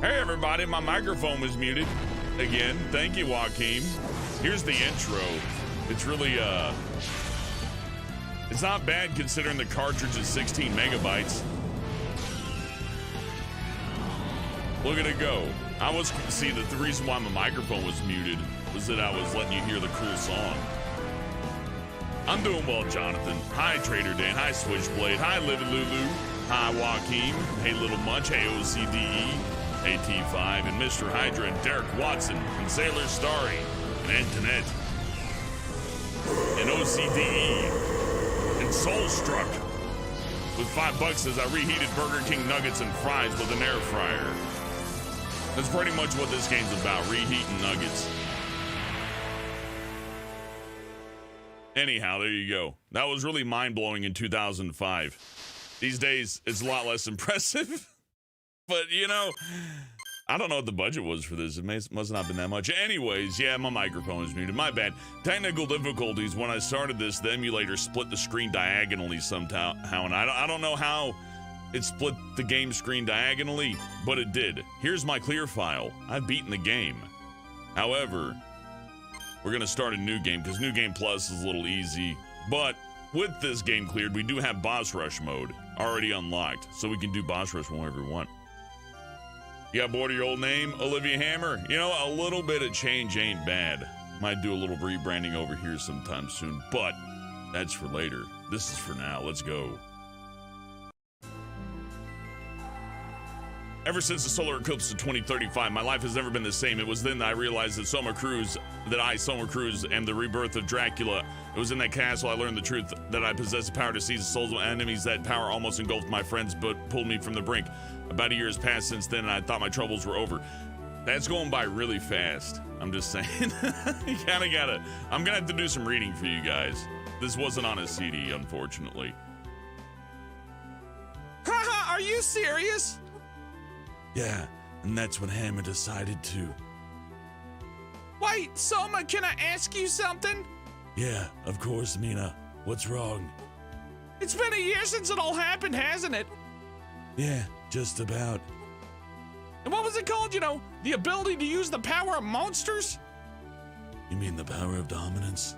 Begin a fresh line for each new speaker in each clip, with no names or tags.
Hey everybody, my microphone was muted again. Thank you, Joaquin. Here's the intro. It's really, it's not bad considering the cartridge is 16 megabytes. Look at it go. See, the reason why my microphone was muted was that I was letting you hear the cool song. I'm doing well, Jonathan. Hi, Trader Dan. Hi, Switchblade. Hi, Living Lulu. Hi, Joaquin. Hey, Little Munch. Hey, OCDE. Hey, T5. And Mr. Hydra and Derek Watson. And Sailor Starry. And Antoinette. And OCDE. And Soulstruck. With $5 as I reheated Burger King nuggets and fries with an air fryer. That's pretty much what this game's about, reheating nuggets. Anyhow, there you go. That was really mind-blowing in 2005. These days, it's a lot less impressive. But, you know, I don't know what the budget was for this. It must not have been that much. Anyways, yeah, my microphone is muted. My bad. Technical difficulties. When I started this, the emulator split the screen diagonally somehow. And I don't know how it split the game screen diagonally, but it did. Here's my clear file. I've beaten the game. However, we're going to start a new game because New Game Plus is a little easy. But with this game cleared, we do have Boss Rush mode already unlocked. So we can do Boss Rush whenever we want. You got bored of your old name, Olivia Hammer? You know, a little bit of change ain't bad. Might do a little rebranding over here sometime soon, but that's for later. This is for now. Let's go. Ever since the solar eclipse of 2035, my life has never been the same. It was then that I realized that Soma Cruz, am the rebirth of Dracula. It was in that castle I learned the truth that I possess the power to seize the souls of enemies. That power almost engulfed my friends, but pulled me from the brink. About a year has passed since then, and I thought my troubles were over. That's going by really fast. I'm just saying. You kinda gotta. I'm gonna have to do some reading for you guys. This wasn't on a CD, unfortunately.
Haha, are you serious?
Yeah, and that's when Hammer decided to.
Wait, Soma, can I ask you something?
Yeah, of course, Mina. What's wrong?
It's been a year since it all happened, hasn't it?
Yeah, just about.
And what was it called, you know, the ability to use the power of monsters?
You mean the power of dominance?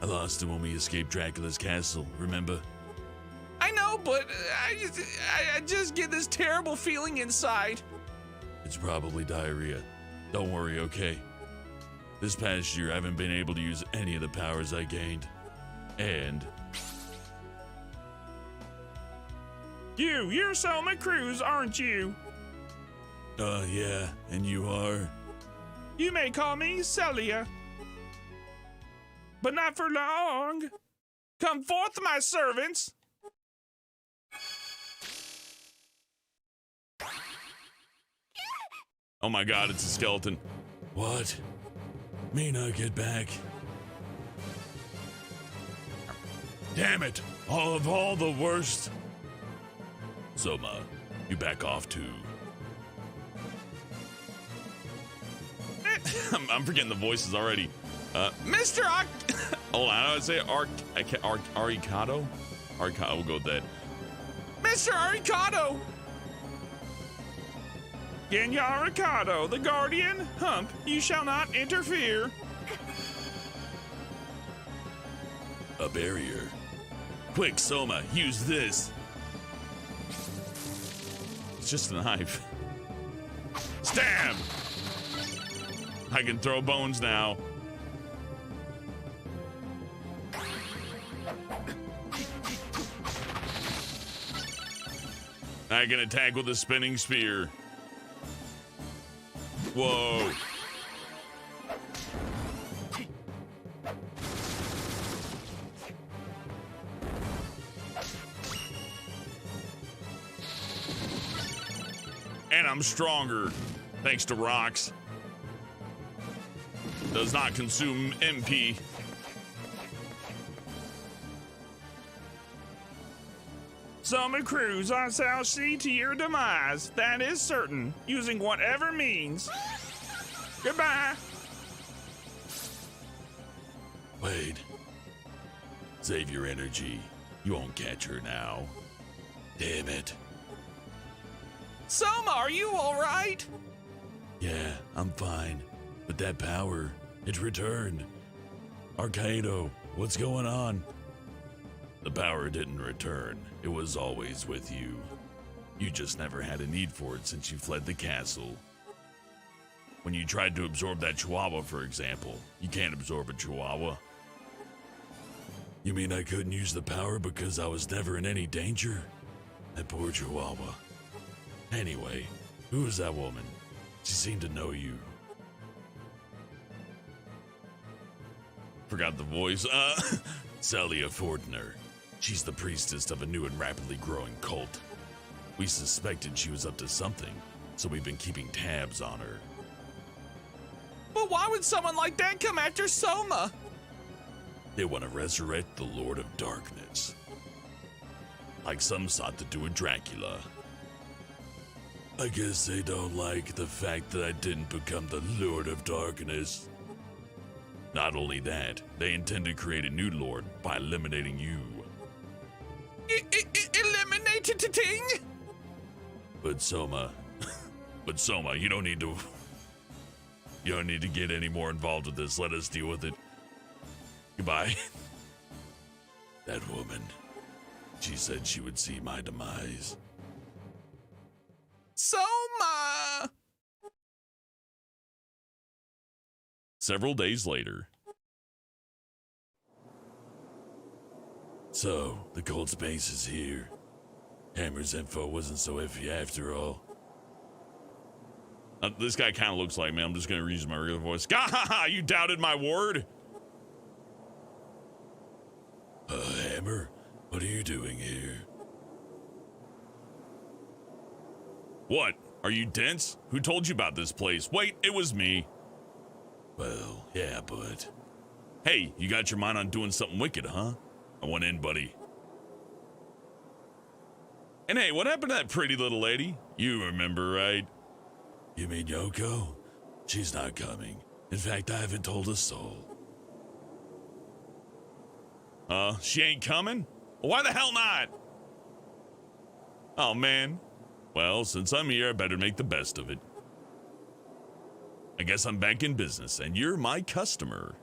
I lost it when we escaped Dracula's castle, remember?
I know, but I just get this terrible feeling inside.
It's probably diarrhea. Don't worry, okay? This past year, I haven't been able to use any of the powers I gained. And...
You're Soma Cruz, aren't you?
Yeah, and you are?
You may call me Celia. But not for long. Come forth, my servants.
Oh my god, it's a skeleton. What? Mina, get back. Damn it! All the worst. Soma, you back off too. I'm forgetting the voices already.
Mr.
Hold on, I would say Aricado? Aricado, we'll go with that.
Mr. Aricado! Genya Aricado, the Guardian, Hump, you shall not interfere.
A barrier. Quick, Soma, use this. It's just a knife. Stab! I can throw bones now. I can attack with a spinning spear. Whoa. And I'm stronger, thanks to rocks. Does not consume MP.
Soma Cruz, I shall see to your demise. That is certain, using whatever means. Goodbye.
Wait. Save your energy. You won't catch her now. Damn it.
Soma, are you all right?
Yeah, I'm fine. But that power, it returned. Arcado, what's going on? The power didn't return. It was always with you. You just never had a need for it since you fled the castle. When you tried to absorb that chihuahua, for example, you can't absorb a chihuahua. You mean I couldn't use the power because I was never in any danger? That poor chihuahua. Anyway, who was that woman? She seemed to know you. Forgot the voice. Celia Fortner. She's the priestess of a new and rapidly growing cult. We suspected she was up to something, so we've been keeping tabs on her.
But why would someone like that come after Soma?
They want to resurrect the Lord of Darkness. Like some sought to do with Dracula. I guess they don't like the fact that I didn't become the Lord of Darkness. Not only that, they intend to create a new Lord by eliminating you.
Eliminated the thing?
But Soma, you don't need to get any more involved with this. Let us deal with it. Goodbye. That woman, she said she would see my demise.
Soma!
Several days later. So, the cold space is here. Hammer's info wasn't so iffy after all. This guy kind of looks like me. I'm just going to use my regular voice. Gah! You doubted my word? Hammer, what are you doing here? What? Are you dense? Who told you about this place? Wait, it was me. Well, yeah, but... Hey, you got your mind on doing something wicked, huh? I want in, buddy. And hey, what happened to that pretty little lady? You remember, right? You mean Yoko? She's not coming. In fact, I haven't told a soul. She ain't coming? Why the hell not? Oh, man. Well, since I'm here, I better make the best of it. I guess I'm back in business, and you're my customer.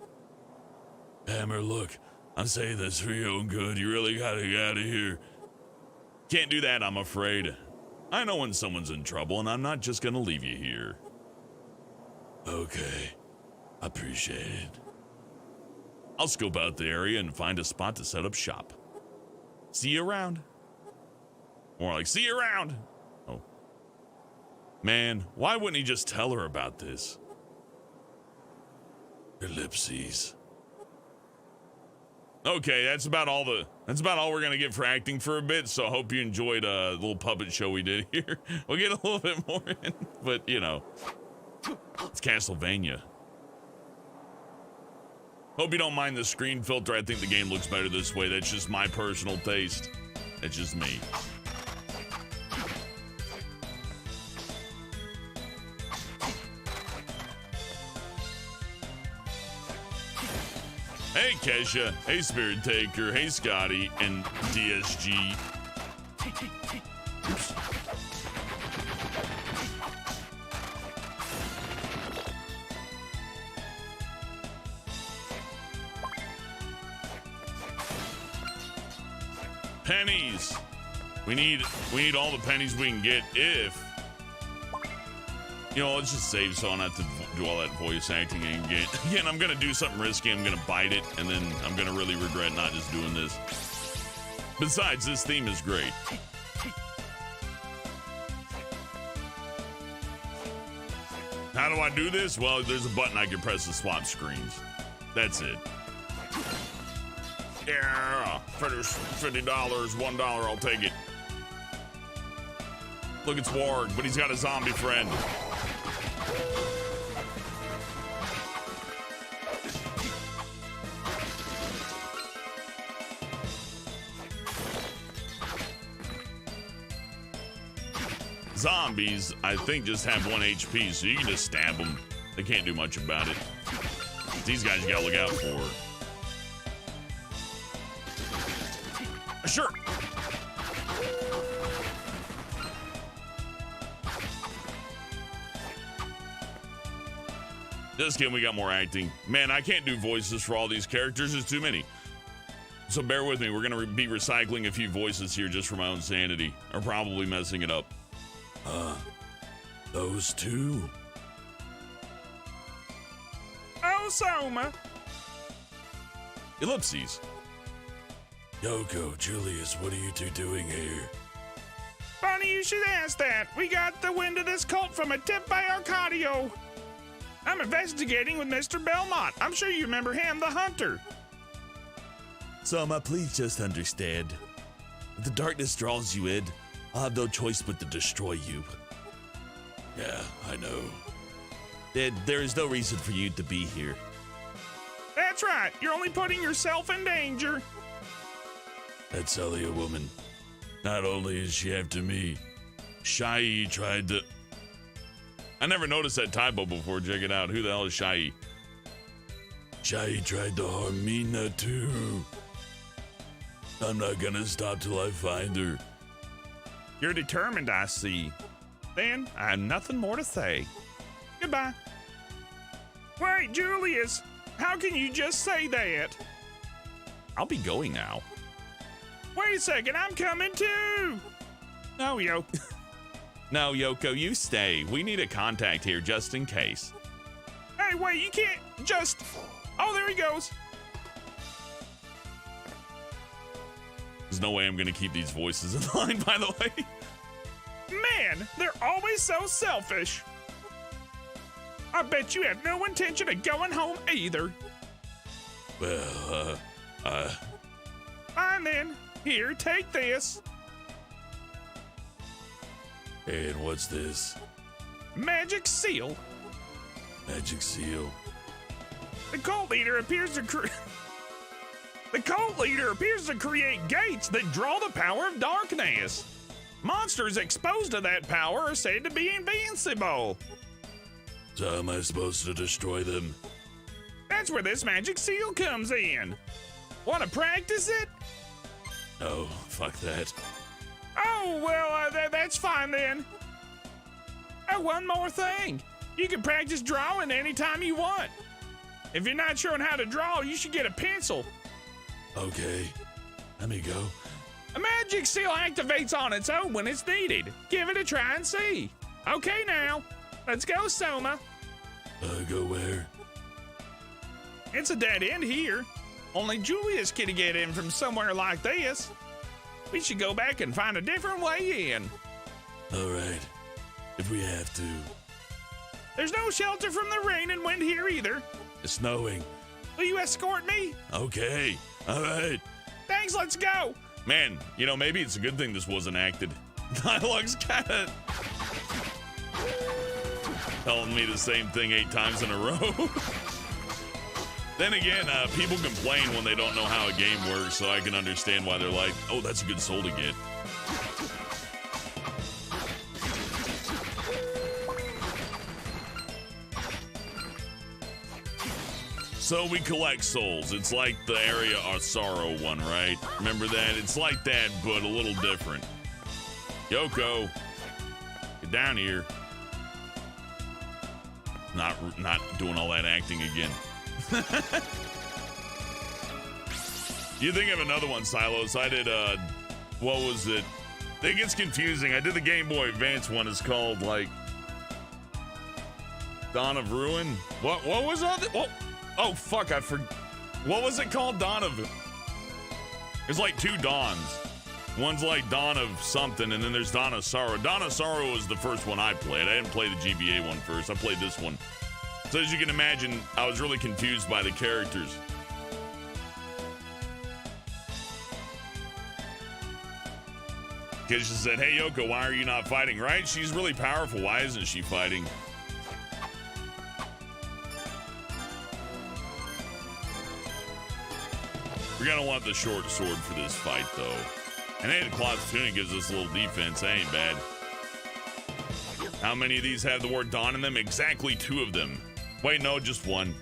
Hammer, look. I'm saying this for your own good. You really gotta get out of here. Can't do that, I'm afraid. I know when someone's in trouble, and I'm not just gonna leave you here. Okay. Appreciate it. I'll scope out the area and find a spot to set up shop. See you around. More like, see you around. Oh. Man, why wouldn't he just tell her about this? Ellipses. Okay, that's about all we're gonna get for acting for a bit, so I hope you enjoyed the little puppet show we did here. We'll get a little bit more in, but you know. It's Castlevania. Hope you don't mind the screen filter. I think the game looks better this way. That's just my personal taste. That's just me. Hey, Kesha. Hey, Spirit Taker. Hey, Scotty. And DSG. Oops. Pennies. We need all the pennies we can get if... You know, let's just save so I don't have to do all that voice acting and get... Again, I'm going to do something risky. I'm going to bite it, and then I'm going to really regret not just doing this. Besides, this theme is great. How do I do this? Well, there's a button I can press to swap screens. That's it. Yeah, $50, $1, I'll take it. Look, it's Warg, but he's got a zombie friend. Zombies, I think, just have 1 HP, so you can just stab them. They can't do much about it. These guys you gotta look out for. Sure. Just kidding, we got more acting. Man, I can't do voices for all these characters. There's too many. So bear with me. We're going to be recycling a few voices here just for my own sanity. Or probably messing it up. Those two.
Oh, Soma.
Ellipses. Yoko, Julius, what are you two doing here?
Funny you should ask that. We got the wind of this cult from a tip by Arcadio. I'm investigating with Mr. Belmont. I'm sure you remember him, the hunter.
Soma, please just understand. If the darkness draws you in, I'll have no choice but to destroy you. Yeah, I know. There is no reason for you to be here.
That's right. You're only putting yourself in danger.
That Celia woman. Not only is she after me, Shai tried to... I never noticed that typo before. Check it out. Who the hell is Shai? Shai tried to harm Mina too. I'm not gonna stop till I find her.
You're determined, I see. Then I have nothing more to say. Goodbye. Wait, Julius. How can you just say that?
I'll be going now.
Wait a second, I'm coming too. No, Yoko.
No, Yoko, you stay. We need a contact here just in case.
Hey, wait, you can't just... Oh, there he goes.
There's no way I'm gonna keep these voices in line, by the way.
Man, they're always so selfish. I bet you have no intention of going home either.
Well,
Fine then. Here, take this.
And what's this?
Magic seal.
Magic seal.
The cult leader appears to create gates that draw the power of darkness. Monsters exposed to that power are said to be invincible.
So how am I supposed to destroy them?
That's where this magic seal comes in. Want to practice it?
No, fuck that.
Oh, well, that's fine then. Oh, one more thing. You can practice drawing anytime you want. If you're not sure on how to draw, you should get a pencil.
Okay, let me go.
A magic seal activates on its own when it's needed. Give it a try and see. Okay now, let's go, Soma.
Go where?
It's a dead end here. Only Julius can get in from somewhere like this. We should go back and find a different way in.
All right, if we have to.
There's no shelter from the rain and wind here either.
It's snowing.
Will you escort me?
Okay, all right.
Thanks, let's go.
Man, you know, maybe it's a good thing this wasn't acted. Dialogue's kinda telling me the same thing 8 times in a row. Then again, people complain when they don't know how a game works, so I can understand why they're like, oh, that's a good soul to get. So we collect souls. It's like the Area of Sorrow one, right? Remember that? It's like that, but a little different. Yoko, get down here. Not doing all that acting again. You think of another one, Silos? I did, what was it? I think it's confusing. I did the Game Boy Advance one. It's called, like, Dawn of Ruin. What was all that? Oh, fuck, I forgot. What was it called? Dawn of... There's like 2 Dawns. One's like Dawn of something, and then there's Dawn of Sorrow. Dawn of Sorrow was the first one I played. I didn't play the GBA one first. I played this one. So as you can imagine, I was really confused by the characters. Kisha said, hey, Yoko, why are you not fighting? Right? She's really powerful. Why isn't she fighting? We're gonna want the short sword for this fight, though. And hey, the cloth tunic gives us a little defense. That ain't bad. How many of these have the word Dawn in them? Exactly 2 of them. Wait, no, just 1.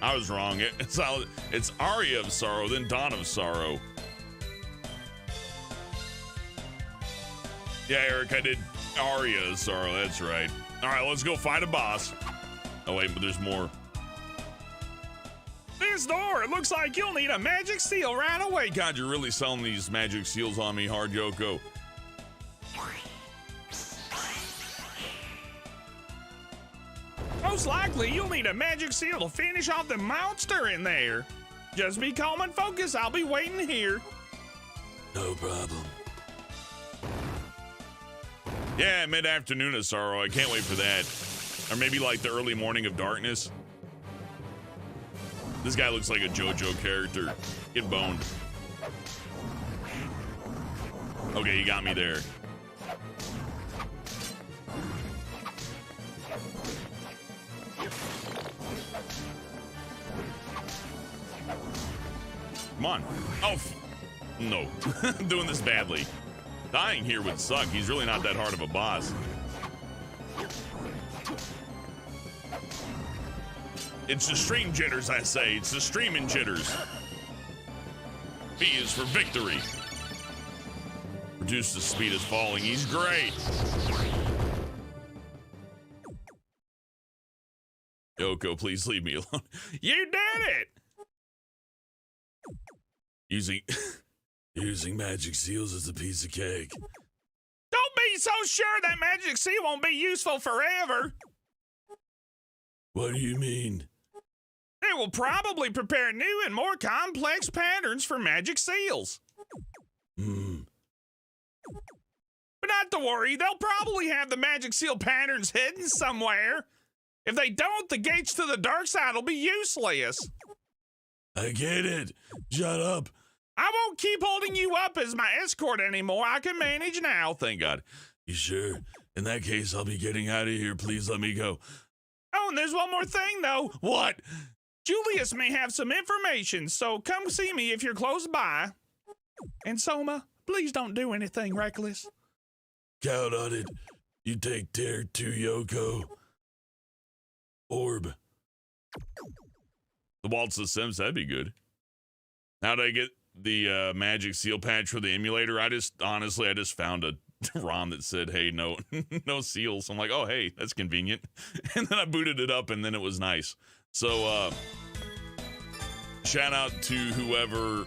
I was wrong. It's Aria of Sorrow, then Dawn of Sorrow. Yeah, Eric, I did Aria of Sorrow. That's right. All right, let's go fight a boss. Oh, wait, but there's more.
This door, it looks like you'll need a magic seal right away.
God, you're really selling these magic seals on me hard, Yoko.
Most likely, you'll need a magic seal to finish off the monster in there. Just be calm and focused. I'll be waiting here.
No problem. Yeah, mid-afternoon of sorrow. I can't wait for that. Or maybe like the early morning of darkness. This guy looks like a JoJo character. Get boned. Okay, you got me there. Come on. Oh, no. I'm doing this badly. Dying here would suck. He's really not that hard of a boss. It's the stream jitters, I say. It's the streaming jitters. B is for victory. Reduce the speed of falling. He's great. Yoko, please leave me alone.
You did it!
Using magic seals is a piece of cake.
Don't be so sure that magic seal won't be useful forever.
What do you mean?
It will probably prepare new and more complex patterns for magic seals.
Hmm.
But not to worry, they'll probably have the magic seal patterns hidden somewhere. If they don't, the gates to the dark side will be useless.
I get it. Shut up.
I won't keep holding you up as my escort anymore. I can manage now.
Thank God. You sure? In that case, I'll be getting out of here. Please let me go.
Oh, and there's one more thing, though.
What?
Julius may have some information, so come see me if you're close by. And Soma, please don't do anything reckless.
Count on it. You take Tier 2, Yoko. Orb. The Waltz of Sims, that'd be good. How'd I get the magic seal patch for the emulator? I just found a ROM that said, hey, no seals. I'm like, oh, hey, that's convenient. And then I booted it up and then it was nice. So, shout out to whoever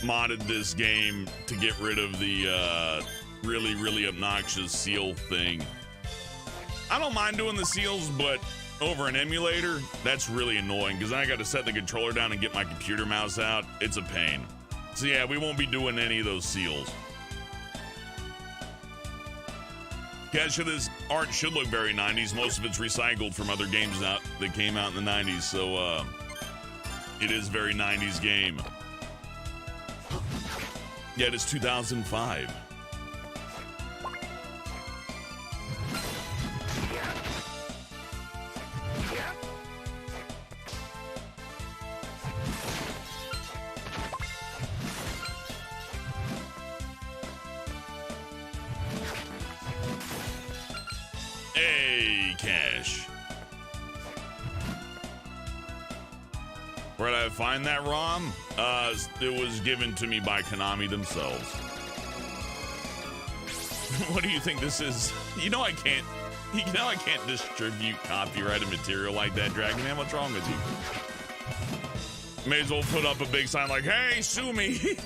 modded this game to get rid of the really, really obnoxious seal thing. I don't mind doing the seals, but over an emulator, that's really annoying because I got to set the controller down and get my computer mouse out. It's a pain. So yeah, we won't be doing any of those seals. Yeah, sure, this art should look very 90s. Most of it's recycled from other games that came out in the 90s, so it is very 90s game. Yeah, it is 2005. Hey, cash. Where did I find that ROM? It was given to me by Konami themselves. What do you think this is? You know I can't distribute copyrighted material like that, Dragon Man. What's wrong with you? May as well put up a big sign like, hey, sue me.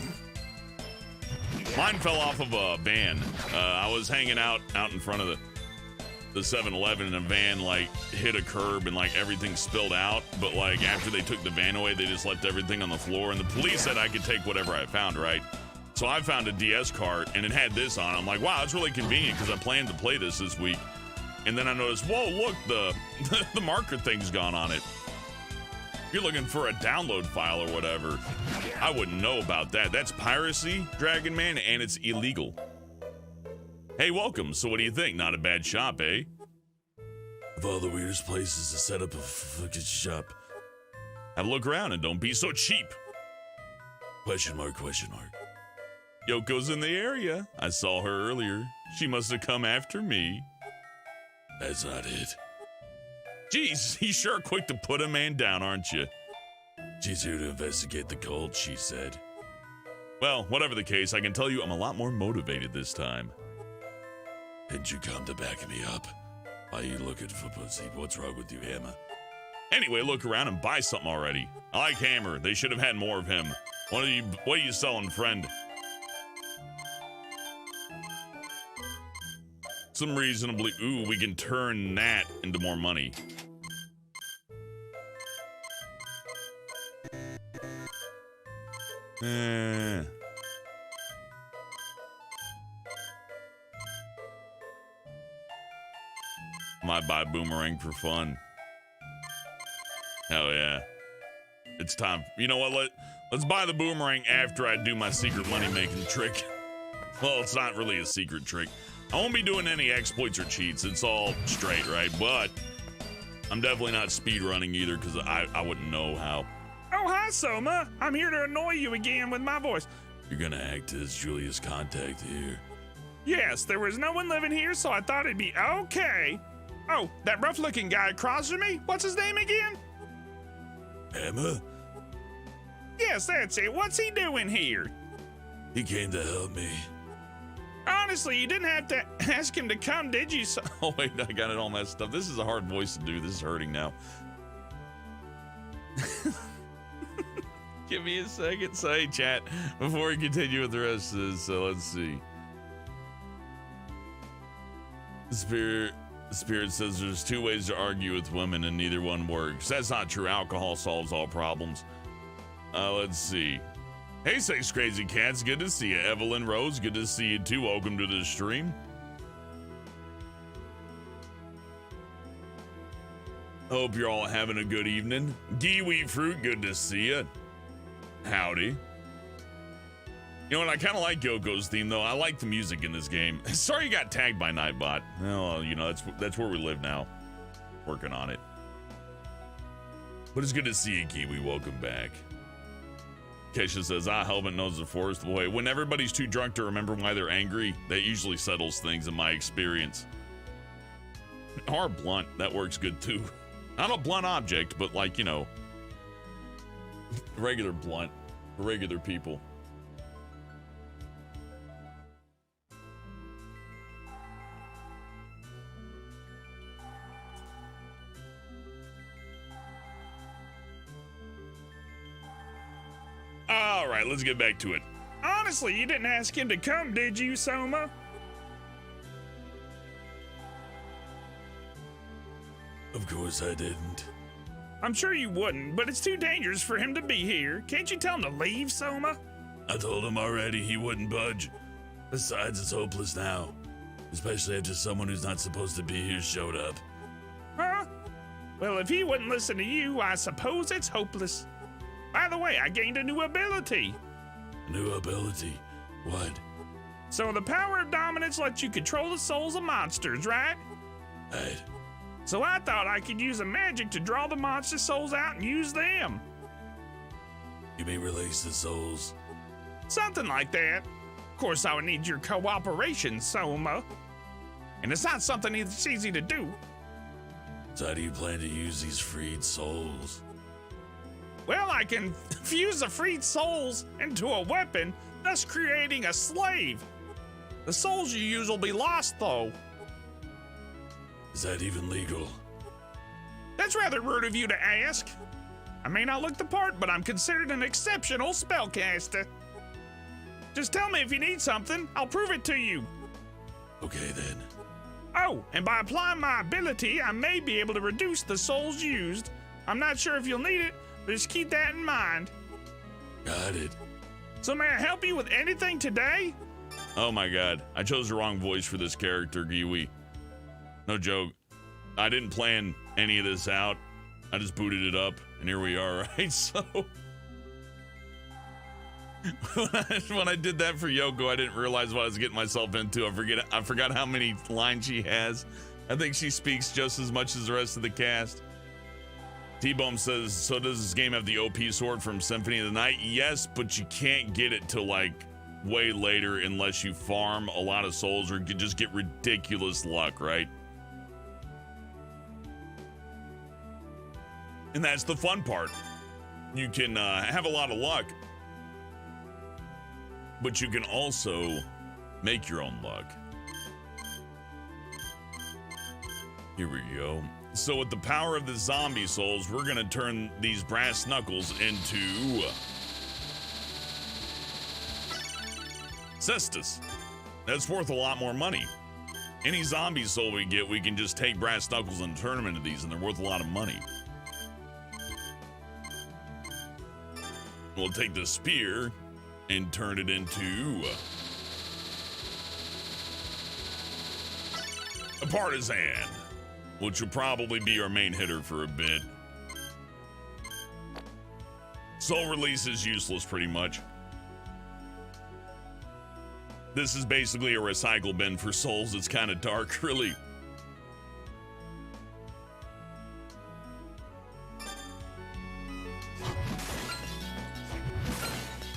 Mine fell off of a van. I was hanging out in front of the 7-Eleven and a van like hit a curb and like everything spilled out, but like after they took the van away, they just left everything on the floor and the police said I could take whatever I found, right? So I found a DS cart and it had this on. I'm like, wow, it's really convenient because I planned to play this week. And then I noticed, whoa, look, the marker thing's gone on it. If you're looking for a download file or whatever, I wouldn't know about that. That's piracy, Dragon Man, and it's illegal. Hey, welcome. So what do you think? Not a bad shop, eh? Of all the weirdest places to set up a fucking shop. Have a look around and don't be so cheap. Question mark, question mark. Yoko's in the area. I saw her earlier. She must have come after me. That's not it. Geez, you sure quick to put a man down, aren't you? She's here to investigate the cult, she said. Well, whatever the case, I can tell you I'm a lot more motivated this time. Didn't you come to back me up? Why are you looking for pussy? What's wrong with you, Emma? Anyway, look around and buy something already. I like Hammer. They should have had more of him. What are you selling, friend? Some reasonably... Ooh, we can turn that into more money. Might buy Boomerang for fun. Hell yeah. It's time. You know what? Let's buy the Boomerang after I do my secret money-making trick. Well, it's not really a secret trick. I won't be doing any exploits or cheats. It's all straight, right? But I'm definitely not speedrunning either because I wouldn't know how.
Oh, hi, Soma. I'm here to annoy you again with my voice.
You're gonna act as Julia's contact here.
Yes, there was no one living here, so I thought it'd be okay. Oh, that rough-looking guy across from me? What's his name again?
Emma?
Yes, that's it. What's he doing here?
He came to help me.
Honestly, you didn't have to ask him to come, did you?
Oh, wait, I got it all messed up. This is a hard voice to do. This is hurting now. Give me a second. Say, chat, before we continue with the rest of this. So let's see. The spirit says there's two ways to argue with women and neither one works. That's not true. Alcohol solves all problems. Let's see. Hey, Sex Crazy Cats, good to see you. Evelyn Rose, good to see you too. Welcome to the stream. Hope you're all having a good evening. Kiwi Fruit, good to see you. Howdy. You know what? I kind of like Yoko's theme, though. I like the music in this game. Sorry you got tagged by Nightbot. Well, you know, that's where we live now. Working on it. But it's good to see you, Kiwi. Welcome back. Keisha says, Helmet knows the forest boy. When everybody's too drunk to remember why they're angry, that usually settles things in my experience. Or blunt. That works good, too. Not a blunt object, but like, you know, regular blunt for regular people. All right, let's get back to it.
Honestly, you didn't ask him to come, did you, Soma?
Of course I didn't.
I'm sure you wouldn't, but it's too dangerous for him to be here. Can't you tell him to leave, Soma?
I told him already he wouldn't budge. Besides, it's hopeless now. Especially after someone who's not supposed to be here showed up.
Huh? Well, if he wouldn't listen to you, I suppose it's hopeless. By the way, I gained a new ability.
New ability? What?
So the power of dominance lets you control the souls of monsters, right?
Right.
So I thought I could use a magic to draw the monster souls out and use them.
You may release the souls?
Something like that. Of course, I would need your cooperation, Soma. And it's not something that's easy to do.
So how do you plan to use these freed souls?
Well, I can fuse the freed souls into a weapon, thus creating a slave. The souls you use will be lost, though.
Is that even legal?
That's rather rude of you to ask. I may not look the part, but I'm considered an exceptional spellcaster. Just tell me if you need something, I'll prove it to you.
Okay then.
Oh, and by applying my ability, I may be able to reduce the souls used. I'm not sure if you'll need it, but just keep that in mind.
Got it.
So may I help you with anything today?
Oh my god, I chose the wrong voice for this character, Giwi. No joke. I didn't plan any of this out. I just booted it up, and here we are, right? So, when I did that for Yoko, I didn't realize what I was getting myself into. I forgot how many lines she has. I think she speaks just as much as the rest of the cast. T-Bone says, so does this game have the OP sword from Symphony of the Night? Yes, but you can't get it till like way later unless you farm a lot of souls or just get ridiculous luck, right? And that's the fun part. You can have a lot of luck, but you can also make your own luck. Here we go. So with the power of the zombie souls, we're gonna turn these brass knuckles into cestus. That's worth a lot more money. Any zombie soul we get, we can just take brass knuckles and turn them into these, and they're worth a lot of money. We'll take the spear and turn it into a partisan, which will probably be our main hitter for a bit. Soul release is useless pretty much. This is basically a recycle bin for souls. It's kind of dark, really.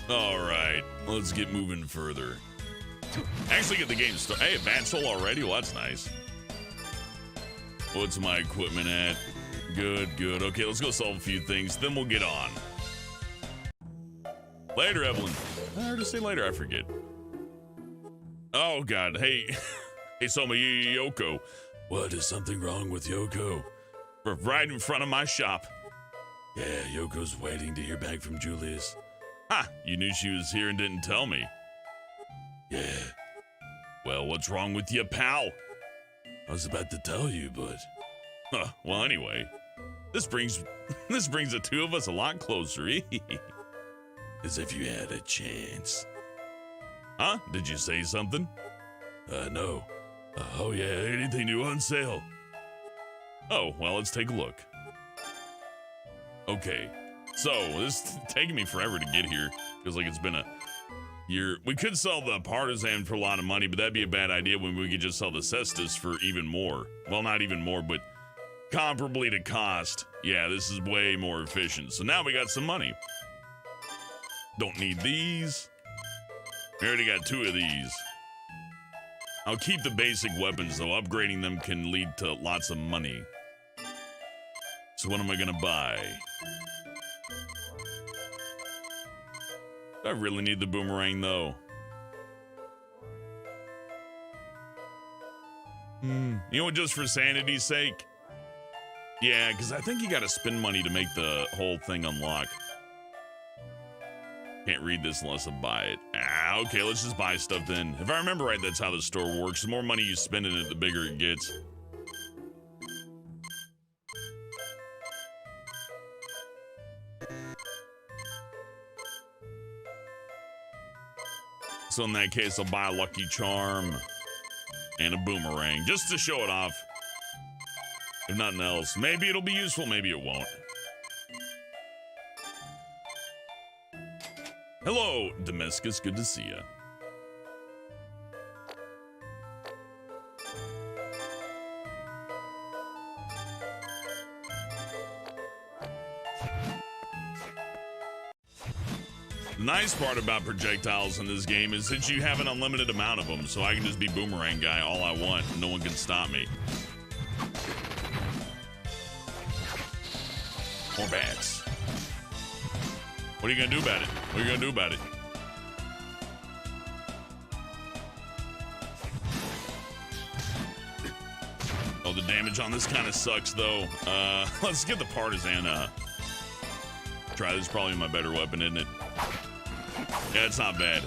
All right, let's get moving further. Actually get the game started. Hey, a bad soul already? Well, that's nice. What's my equipment at? Good, good. Okay, let's go solve a few things, then we'll get on. Later, Evelyn. I heard to say later, I forget. Oh, God. Hey, hey, Soma Yoko. What, is something wrong with Yoko? Right in front of my shop. Yeah, Yoko's waiting to hear back from Julius. Ha! You knew she was here and didn't tell me. Yeah. Well, what's wrong with you, pal? I was about to tell you, but... Huh, well, anyway. This brings the two of us a lot closer. As if you had a chance. Huh? Did you say something? No. Oh, yeah, anything new on sale? Oh, well, let's take a look. Okay. So, this is taking me forever to get here. Feels like it's been a year. We could sell the partisan for a lot of money, but that'd be a bad idea when we could just sell the cestus for even more. Well, not even more, but comparably to cost. Yeah, this is way more efficient. So now we got some money. Don't need these. We already got 2 of these. I'll keep the basic weapons, though. Upgrading them can lead to lots of money. So what am I gonna buy? I really need the boomerang, though. You know what, just for sanity's sake? Yeah, because I think you gotta spend money to make the whole thing unlock. Can't read this unless I buy it. Ah, okay, let's just buy stuff then. If I remember right, that's how the store works. The more money you spend in it, the bigger it gets. So in that case, I'll buy a Lucky Charm and a boomerang just to show it off. If nothing else, maybe it'll be useful, maybe it won't. Hello, Damascus. Good to see you. The nice part about projectiles in this game is that you have an unlimited amount of them, so I can just be boomerang guy all I want, and no one can stop me. More bats. What are you gonna do about it? What are you gonna do about it? Oh, the damage on this kind of sucks, though. Let's get the partisan. Try this. Probably my better weapon, isn't it? Yeah, it's not bad.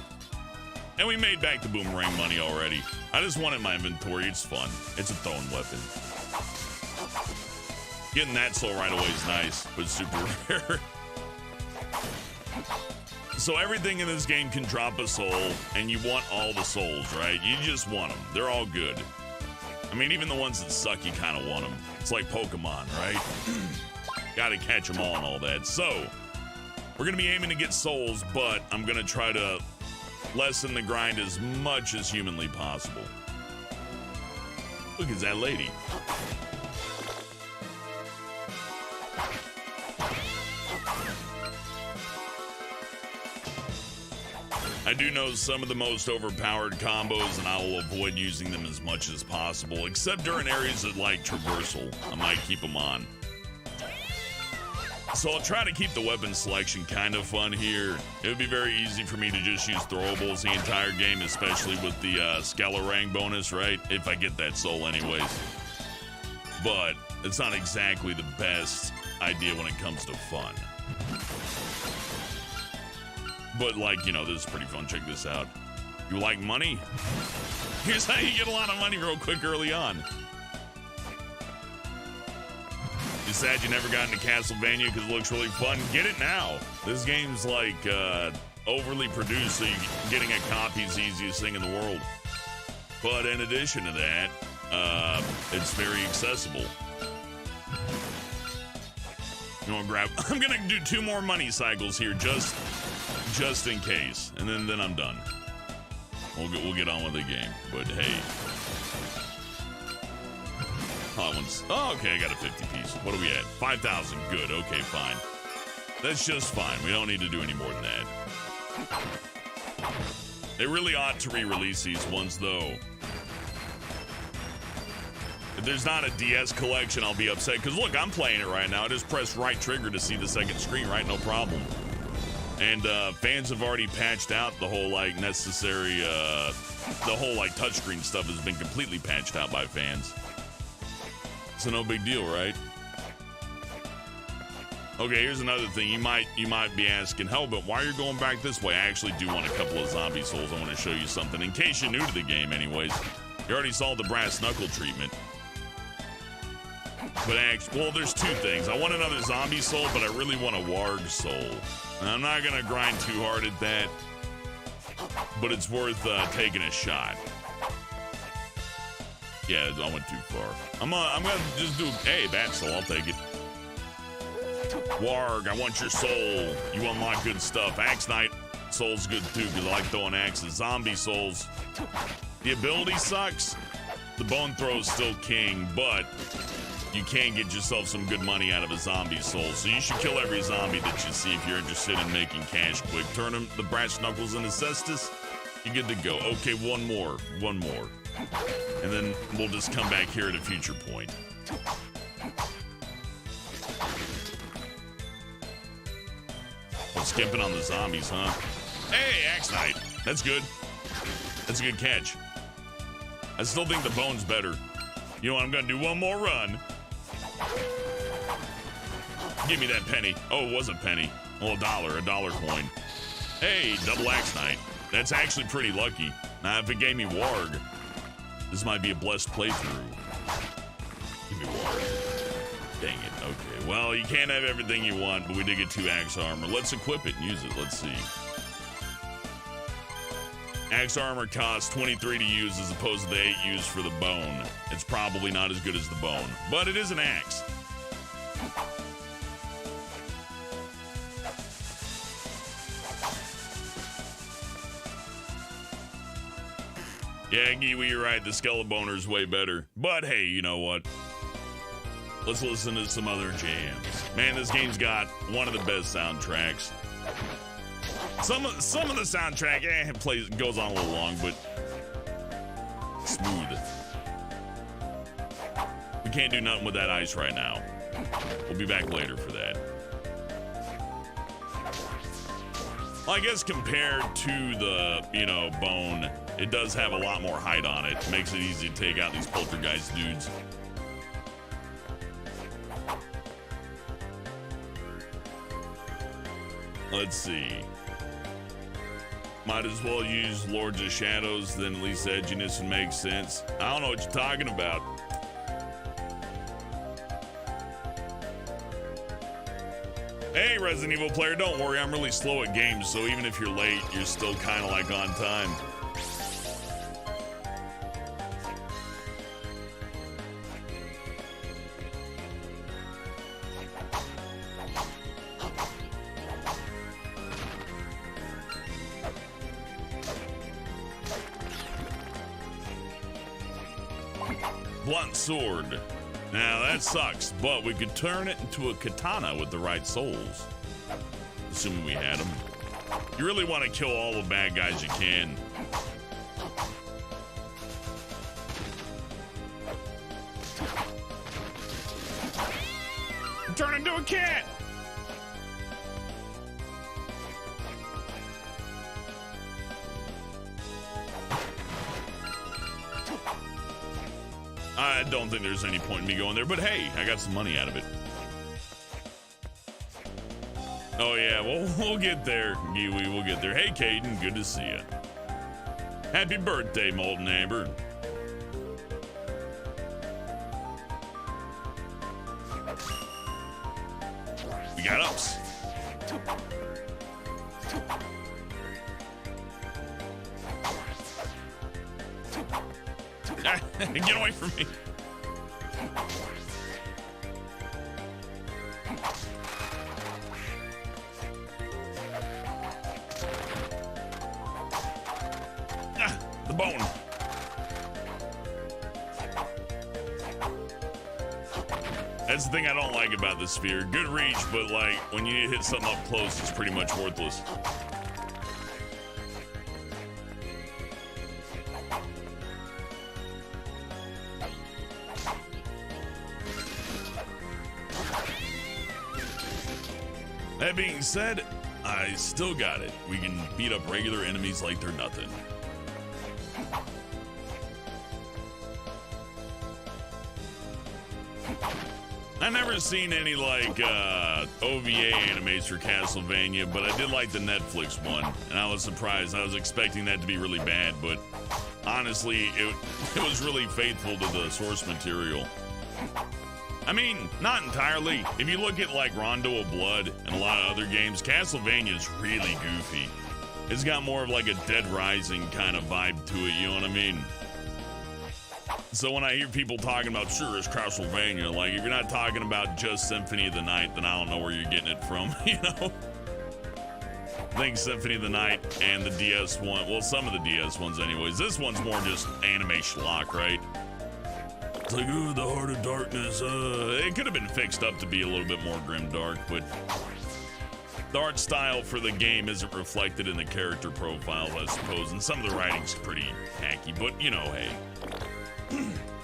And we made back the boomerang money already. I just want it in my inventory. It's fun. It's a throwing weapon. Getting that soul right away is nice, but super rare. So everything in this game can drop a soul, and you want all the souls, right? You just want them. They're all good. I mean, even the ones that suck, you kind of want them. It's like Pokemon, right? Gotta catch them all and all that. So, we're gonna be aiming to get souls, but I'm gonna try to lessen the grind as much as humanly possible. Look, it's that lady. I do know some of the most overpowered combos, and I will avoid using them as much as possible, except during areas that like traversal. I might keep them on. So I'll try to keep the weapon selection kind of fun here. It would be very easy for me to just use throwables the entire game, especially with the Skelerang bonus, right? If I get that soul anyways. but it's not exactly the best idea when it comes to fun. But like, you know, this is pretty fun. Check this out. You like money? Here's how you get a lot of money real quick early on. You sad you never got into Castlevania because it looks really fun? Get it now. This game's like overly produced, so getting a copy is the easiest thing in the world. But in addition to that, it's very accessible. You want to grab? I'm gonna do 2 more money cycles here, just in case, and then I'm done. We'll get on with the game. But hey, oh, okay, I got a 50 piece. What are we at? 5,000. Good. Okay, fine. That's just fine. We don't need to do any more than that. They really ought to re-release these ones, though. If there's not a DS collection, I'll be upset. Because look, I'm playing it right now. I just press right trigger to see the second screen, right? No problem. And fans have already patched out the whole like necessary, the whole like touchscreen stuff has been completely patched out by fans. So no big deal, right? Okay, here's another thing. You might be asking, hell, but why are you going back this way? I actually do want a couple of zombie souls. I want to show you something in case you're new to the game anyways. You already saw the brass knuckle treatment. But actually, well, there's 2 things. I want another zombie soul, but I really want a warg soul. And I'm not gonna grind too hard at that, but it's worth taking a shot. Yeah, I went too far. I'm gonna just do, hey, bat soul, I'll take it. Warg, I want your soul. You unlock good stuff. Axe Knight soul's good too, because I like throwing axes. Zombie souls. The ability sucks. The bone throw is still king, but you can get yourself some good money out of a zombie soul. So you should kill every zombie that you see if you're interested in making cash quick. Turn them, the brass knuckles into cestus. You're good to go. Okay, one more. And then we'll just come back here at a future point. Well, skipping on the zombies, huh? Hey, Axe Knight. That's good. That's a good catch. I still think the bone's better. You know what? I'm gonna do one more run. Give me that penny. Oh, it was a penny. Well, a dollar coin. Hey, double Axe Knight. That's actually pretty lucky. Now, if it gave me Warg, this might be a blessed playthrough. Give me Warg. Dang it. Okay. Well, you can't have everything you want, but we did get 2 axe armor. Let's equip it and use it. Let's see. Axe armor costs 23 to use as opposed to the 8 used for the bone. It's probably not as good as the bone, but it is an axe. Yeah, Giwi, you're right. The Skelleboner's way better. But hey, you know what? Let's listen to some other jams. Man, this game's got one of the best soundtracks. Some of the soundtrack goes on a little long, but smooth. We can't do nothing with that ice right now. We'll be back later for that. Well, I guess compared to the, bone, it does have a lot more height on it. Makes it easy to take out these poltergeist dudes. Let's see. Might as well use Lords of Shadows, then at least edginess would make sense. I don't know what you're talking about. Hey, Resident Evil player, don't worry, I'm really slow at games, so even if you're late, you're still kind of like on time. Blunt sword. Now that sucks, but we could turn it into a katana with the right souls. Assuming we had them. You really want to kill all the bad guys you can.
Turn into a cat!
don't think there's any point in me going there, but hey, I got some money out of it. Oh yeah, we'll get there, Giwi, we'll get there. Hey, Caden, good to see you. Happy birthday, Molten Amber. We got ups. Get away from me. The bone. That's the thing I don't like about the sphere. Good reach, but like when you hit something up close, it's pretty much worthless. That being said, I still got it. We can beat up regular enemies like they're nothing. I've never seen any like OVA animes for Castlevania, but I did like the Netflix one, and I was surprised. I was expecting that to be really bad, but honestly, it was really faithful to the source material. I mean, not entirely. If you look at like Rondo of Blood and a lot of other games, Castlevania is really goofy. It's got more of like a Dead Rising kind of vibe to it, you know what I mean? So when I hear people talking about, sure, it's Castlevania, like if you're not talking about just Symphony of the Night, then I don't know where you're getting it from, you know? I think Symphony of the Night and the DS one, well, some of the DS ones anyways. This one's more just anime schlock, right? It's like, ooh, the Heart of Darkness. It could have been fixed up to be a little bit more grimdark, but the art style for the game isn't reflected in the character profiles, I suppose, and some of the writing's pretty hacky, but, you know, hey.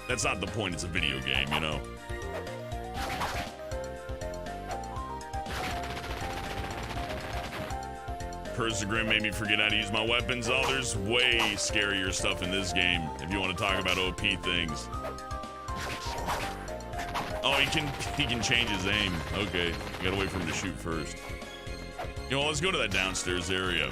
That's not the point, it's a video game, you know? Curse of Grim made me forget how to use my weapons. Oh, there's way scarier stuff in this game, if you want to talk about OP things. Oh, he can change his aim. Okay, you gotta wait for him to shoot first. You know, let's go to that downstairs area.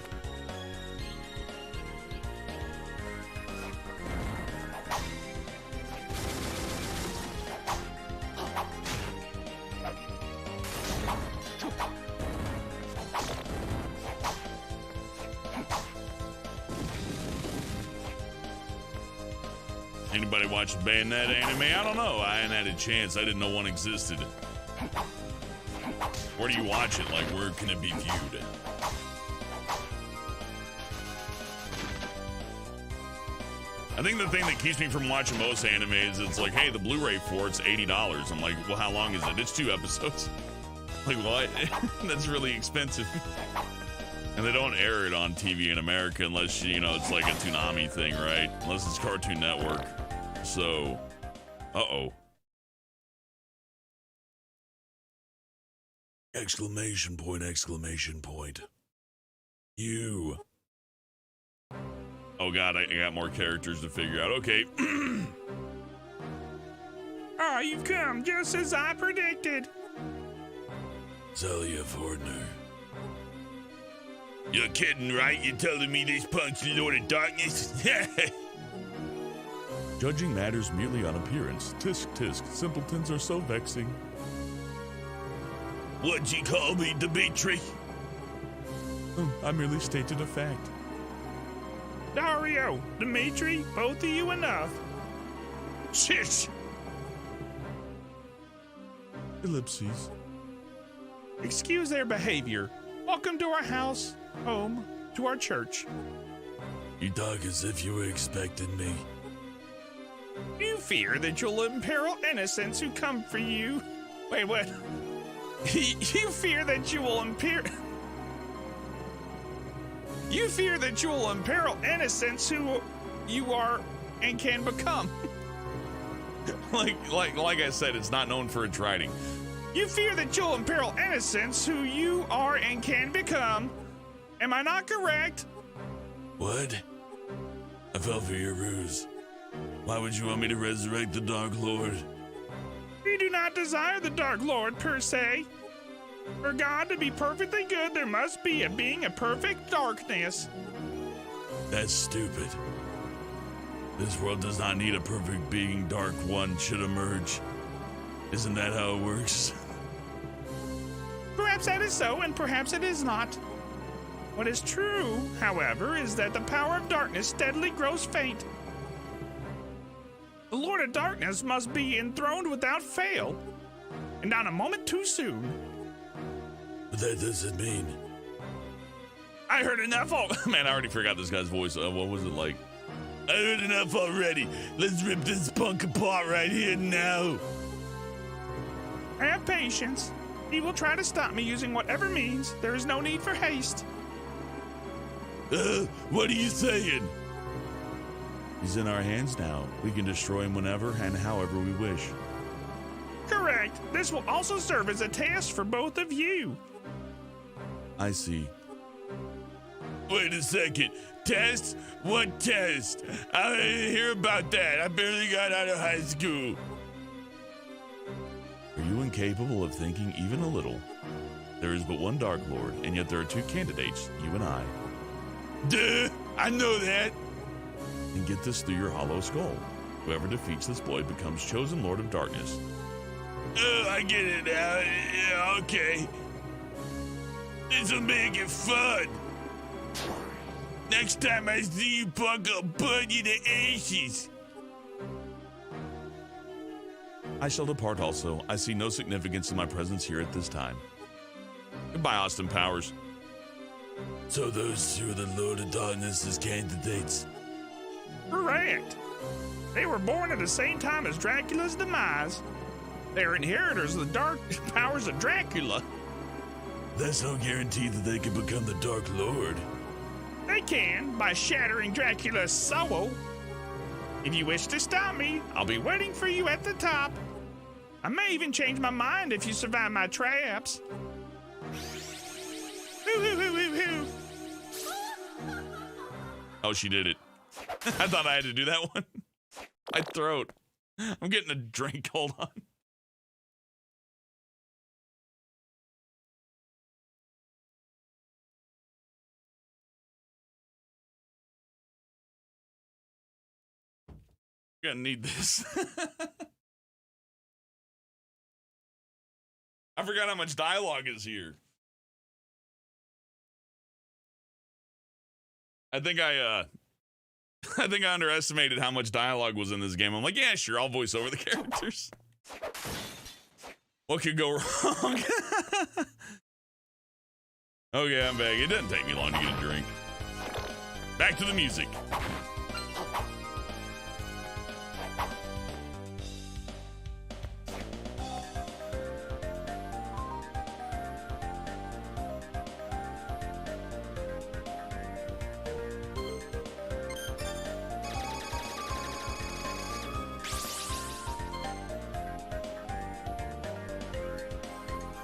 Anybody watch the Bayonetta anime? I don't know. I hadn't had a chance. I didn't know one existed. Where do you watch it? Like, where can it be viewed? I think the thing that keeps me from watching most anime is it's like, hey, the Blu-ray for it's $80. I'm like, well, how long is it? It's 2 episodes. Like, what? That's really expensive. And they don't air it on TV in America unless, you know, it's like a Toonami thing, right? Unless it's Cartoon Network. So, uh-oh. Exclamation point, exclamation point. You. Oh God, I got more characters to figure out. Okay.
Oh, you've come just as I predicted.
Zelia Fordner. You're kidding, right? You're telling me this punk's the Lord of Darkness? Judging matters merely on appearance. Tisk, tisk. Simpletons are so vexing. What'd you call me, Dimitri? Oh, I merely stated a fact.
Dario, Dimitri, both of you enough.
Shit!
Ellipses.
Excuse their behavior. Welcome to our house, home, to our church.
You talk as if you were expecting me.
You fear that you'll imperil innocents who come for you. Wait, what? You fear that you will You fear that you will imperil innocents who you are and can become.
like I said, it's not known for its writing.
You fear that you'll imperil innocents who you are and can become. Am I not correct?
What? I fell for your ruse. Why would you want me to resurrect the Dark Lord?
We do not desire the Dark Lord, per se. For God to be perfectly good, there must be a being of perfect darkness.
That's stupid. This world does not need a perfect being. Dark One should emerge. Isn't that how it works?
Perhaps that is so, and perhaps it is not. What is true, however, is that the power of darkness steadily grows faint. The Lord of Darkness must be enthroned without fail, and not a moment too soon.
But that doesn't mean...
I heard enough.
Man, I already forgot this guy's voice. What was it like?
I heard enough already. Let's rip this punk apart right here now.
Have patience. He will try to stop me using whatever means. There is no need for haste.
What are you saying?
He's in our hands now. We can destroy him whenever and however we wish.
Correct. This will also serve as a test for both of you.
I see.
Wait a second. Test? What test? I didn't hear about that. I barely got out of high school.
Are you incapable of thinking even a little? There is but one Dark Lord, and yet there are two candidates, you and I.
Duh! I know that.
And get this through your hollow skull. Whoever defeats this boy becomes chosen Lord of Darkness.
I get it now. Yeah, okay. This'll make it fun. Next time I see you, punk, I'll burn you to ashes.
I shall depart also. I see no significance in my presence here at this time. Goodbye, Austin Powers.
So those two are the Lord of Darkness's candidates.
Correct. They were born at the same time as Dracula's demise. They are inheritors of the dark powers of Dracula.
That's no guarantee that they can become the Dark Lord.
They can, by shattering Dracula's soul. If you wish to stop me, I'll be waiting for you at the top. I may even change my mind if you survive my traps. Hoo hoo hoo hoo hoo.
Oh, she did it. I thought I had to do that one. My throat. I'm getting a drink. Hold on. You're gonna need this. I forgot how much dialogue is here. I think I underestimated how much dialogue was in this game. I'm like, yeah, sure, I'll voice over the characters. What could go wrong? Okay, I'm back. It doesn't take me long to get a drink. Back to the music.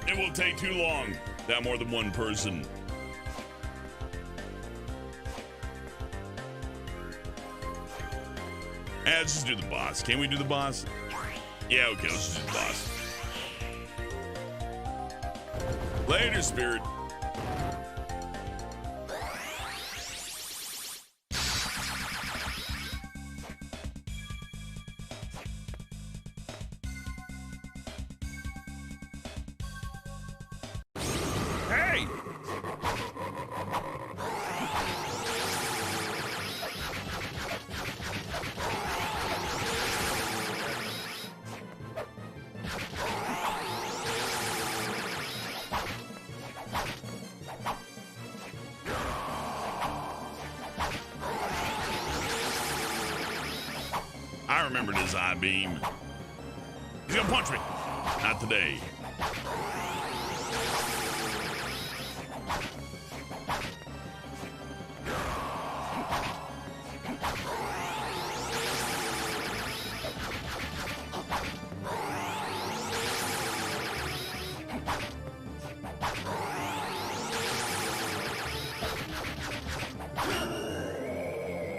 It will take too long. That more than one person. Let's just do the boss. Can we do the boss? Yeah, okay, let's just do the boss. Later, spirit.
Hey!
I remembered his eye beam. He's gonna punch me. Not today.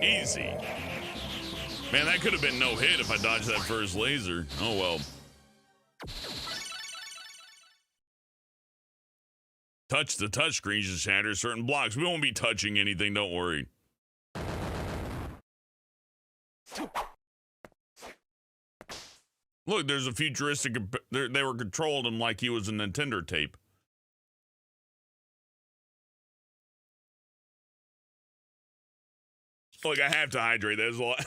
Easy. Man, that could have been no hit if I dodged that first laser. Oh well. Touch the touchscreen to shatter certain blocks. We won't be touching anything, don't worry. Look, there's a futuristic... They were controlling him like he was a Nintendo tape. Look, I have to hydrate. There's a lot...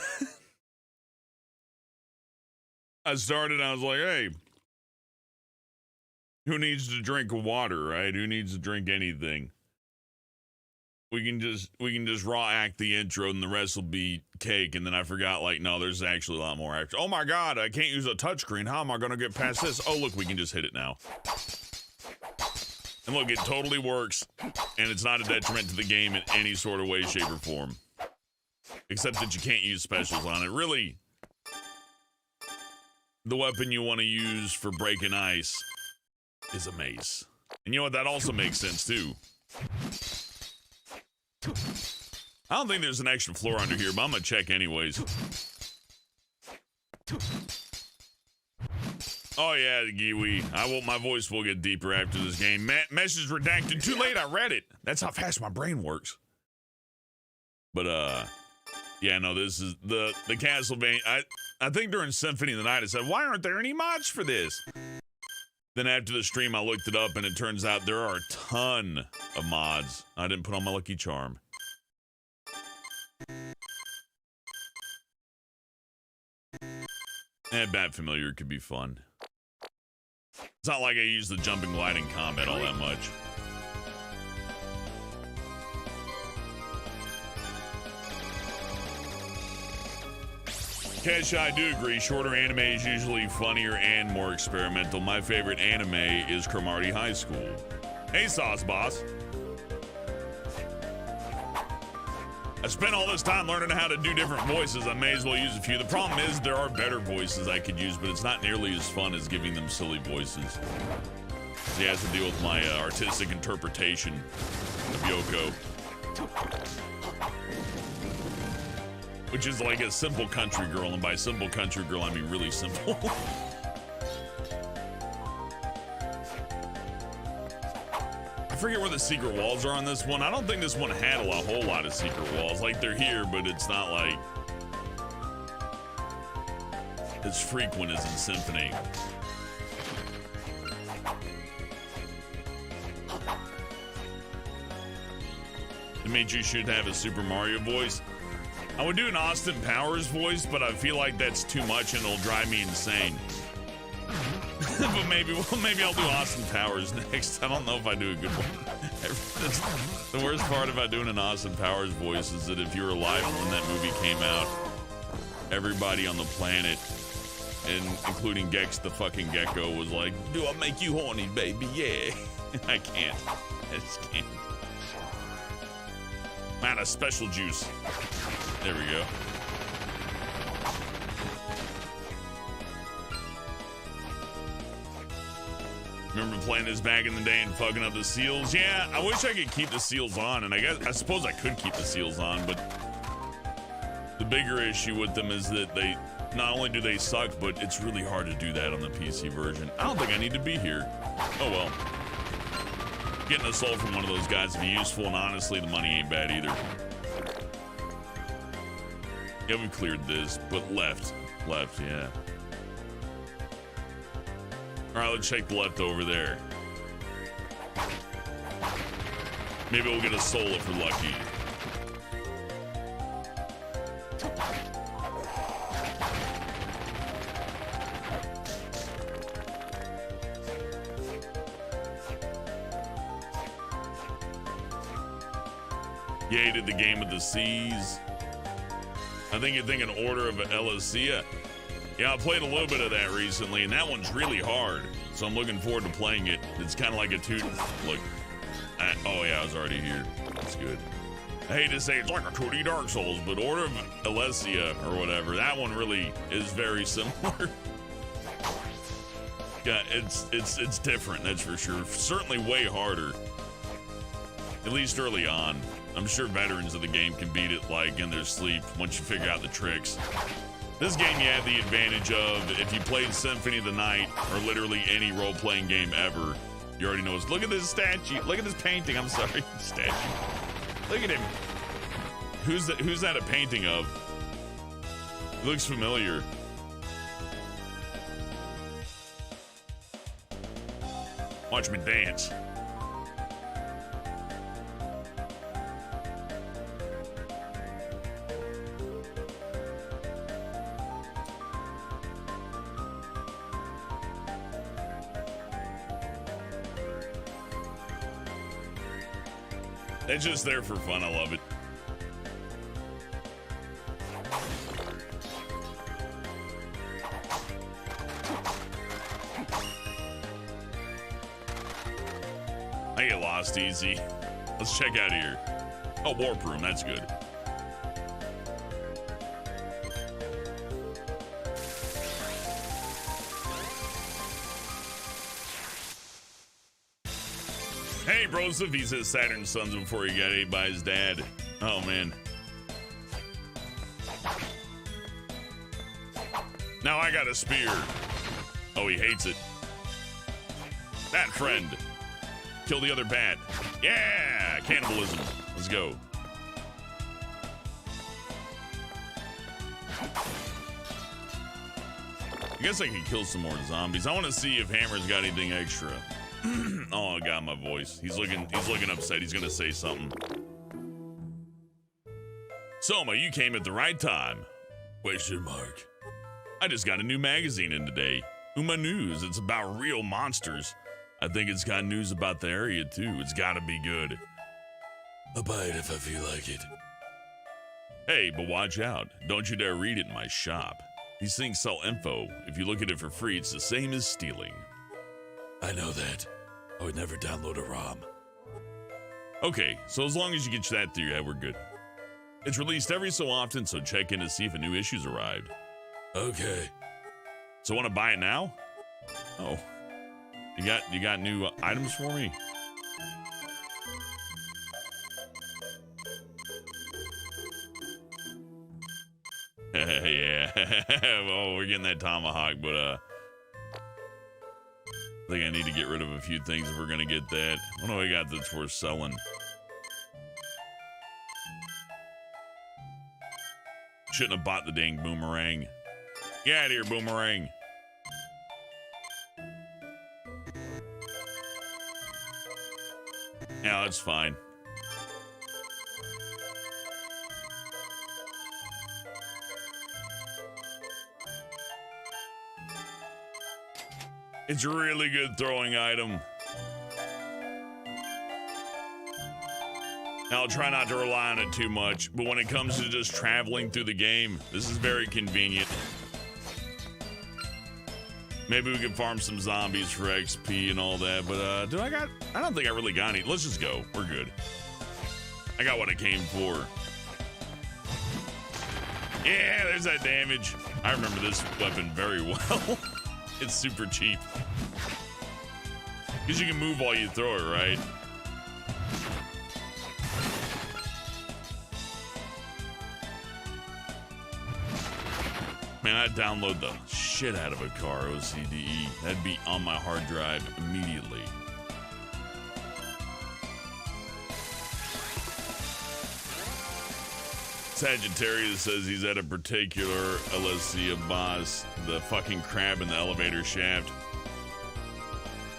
I started, I was like, hey... Who needs to drink water, right? Who needs to drink anything? We can just raw act the intro and the rest will be cake. And then I forgot, like, no, there's actually a lot more action. Oh my God, I can't use a touchscreen. How am I gonna get past this? Oh, look, we can just hit it now. And look, it totally works. And it's not a detriment to the game in any sort of way, shape, or form. Except that you can't use specials on it. Really, the weapon you want to use for breaking ice is a mace. And you know what? That also makes sense, too. I don't think there's an extra floor under here, but I'm gonna check anyways. Oh yeah, Giwi. My voice will get deeper after this game. Message redacted. Too late, I read it. That's how fast my brain works. But yeah, no, this is the Castlevania. I think during Symphony of the Night I said, why aren't there any mods for this? Then after the stream, I looked it up, and it turns out there are a ton of mods. I didn't put on my lucky charm. Bat Familiar could be fun. It's not like I use the jumping glide in combat all that much. Cash, I do agree. Shorter anime is usually funnier and more experimental. My favorite anime is Cromartie High School. Hey, Sauce Boss. I spent all this time learning how to do different voices. I may as well use a few. The problem is there are better voices I could use, but it's not nearly as fun as giving them silly voices. He has to deal with my artistic interpretation of Yoko. Which is like a simple country girl, and by simple country girl, I mean really simple. I forget where the secret walls are on this one. I don't think this one had a whole lot of secret walls. Like, they're here, but it's not like as frequent as in Symphony. Dimitri should have a Super Mario voice. I would do an Austin Powers voice, but I feel like that's too much and it'll drive me insane. But maybe I'll do Austin Powers next. I don't know if I do a good one. The worst part about doing an Austin Powers voice is that if you were alive when that movie came out, everybody on the planet, and including Gex the fucking Gecko, was like, do I make you horny, baby? Yeah. I can't. I just can't. Man, a special juice. There we go. Remember playing this back in the day and fucking up the seals? Yeah, I wish I could keep the seals on, and I suppose I could keep the seals on, but the bigger issue with them is that they, not only do they suck, but it's really hard to do that on the PC version. I don't think I need to be here. Oh well. Getting a soul from one of those guys would be useful, and honestly, the money ain't bad either. Yeah, we cleared this, but left, yeah. All right, let's check the left over there. Maybe we'll get a soul if we're lucky. Yay, did the game with the C's. I think you're thinking Order of Elysia. Yeah, I played a little bit of that recently, and that one's really hard. So I'm looking forward to playing it. It's kind of like a look. Oh yeah, I was already here. That's good. I hate to say it's like a 2D Dark Souls, but Order of Elysia or whatever, that one really is very similar. Yeah, it's different, that's for sure. Certainly way harder. At least early on. I'm sure veterans of the game can beat it like in their sleep once you figure out the tricks. This game, you had the advantage of if you played Symphony of the Night or literally any role-playing game ever, you already know. Look at this statue. Look at this painting. I'm sorry, statue. Look at him. Who's that a painting of? It looks familiar. Watch me dance. It's just there for fun. I love it. I get lost easy. Let's check out here. Oh, warp room. That's good. Hey, Broseph, he says Saturn Sons before he got ate by his dad. Oh, man. Now I got a spear. Oh, he hates it. Bat friend. Kill the other bat. Yeah, cannibalism. Let's go. I guess I can kill some more zombies. I want to see if Hammer's got anything extra. Oh, I got my voice. He's looking upset. He's gonna say something. Soma, you came at the right time. Question mark. I just got a new magazine in today. Uma News. It's about real monsters. I think it's got news about the area too. It's gotta be good. I'll buy it if I feel like it. Hey, but watch out. Don't you dare read it in my shop. These things sell info. If you look at it for free, it's the same as stealing. I know that. I would never download a ROM. Okay, so as long as you get that through your head, we're good. It's released every so often, so check in to see if a new issue's arrived. Okay. So want to buy it now? Oh. You got new items for me? Yeah. Oh, we're getting that tomahawk, but I think I need to get rid of a few things if we're gonna get that. What do we got that's worth selling? Shouldn't have bought the dang boomerang. Get out of here, boomerang. Yeah, that's fine. It's a really good throwing item. I'll try not to rely on it too much, but when it comes to just traveling through the game, this is very convenient. Maybe we can farm some zombies for XP and all that, but I don't think I really got any. Let's just go. We're good. I got what I came for. Yeah, there's that damage. I remember this weapon very well. It's super cheap. Because you can move while you throw it, right? Man, I'd download the shit out of a car OCDE. That'd be on my hard drive immediately. Sagittarius says he's at a particular Alessia boss, the fucking crab in the elevator shaft.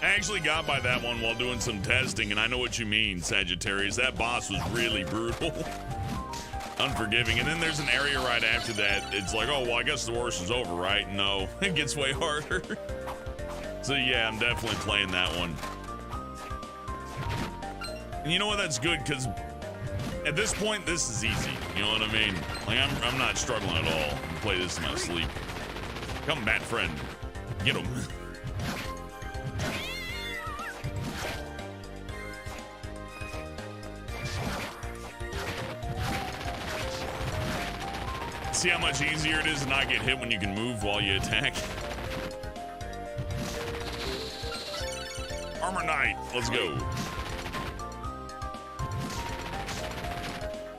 I actually got by that one while doing some testing, and I know what you mean, Sagittarius. That boss was really brutal. Unforgiving. And then there's an area right after that. It's like, oh, well, I guess the worst is over, right? No, it gets way harder. So yeah, I'm definitely playing that one. And you know what? That's good, because at this point, this is easy. You know what I mean? Like, I'm not struggling at all. I can play this in my sleep. Come, bat friend. Get him. See how much easier it is to not get hit when you can move while you attack? Armor Knight, let's go.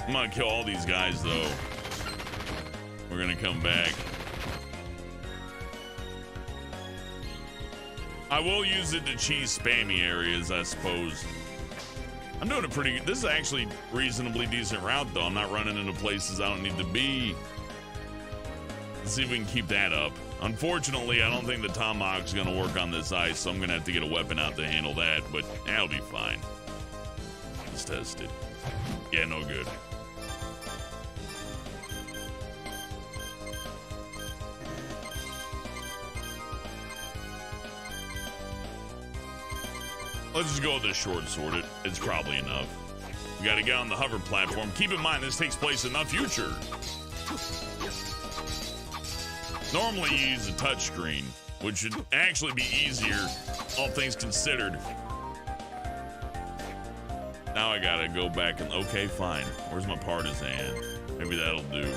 I'm gonna kill all these guys, though. We're gonna come back. I will use it to cheese spammy areas, I suppose. I'm doing a pretty good. This is actually reasonably decent route, though. I'm not running into places I don't need to be. Let's see if we can keep that up. Unfortunately, I don't think the tomahawk's gonna work on this ice, so I'm gonna have to get a weapon out to handle that, but that'll be fine. Let's test it. Yeah, no good. Let's just go with the short sword. It's probably enough. We gotta get on the hover platform. Keep in mind, this takes place in the future. Normally you use a touchscreen, which should actually be easier, all things considered. Now I gotta go back and, okay, fine. Where's my partisan? Maybe that'll do.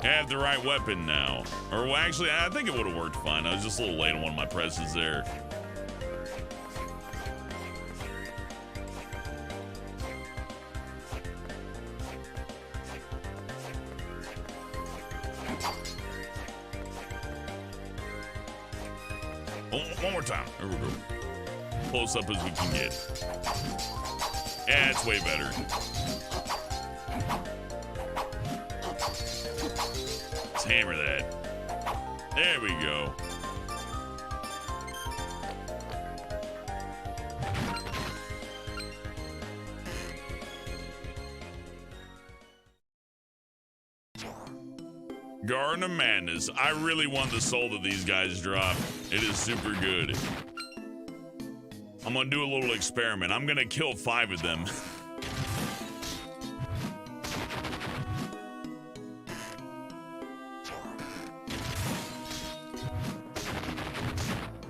I have the right weapon now. Or well, actually, I think it would have worked fine. I was just a little late on one of my presses there. One more time. There we go. Close up as we can get. Yeah, it's way better. Let's hammer that. There we go. Garden of Madness. I really want the soul that these guys drop. It is super good. I'm gonna do a little experiment. I'm gonna kill 5 of them.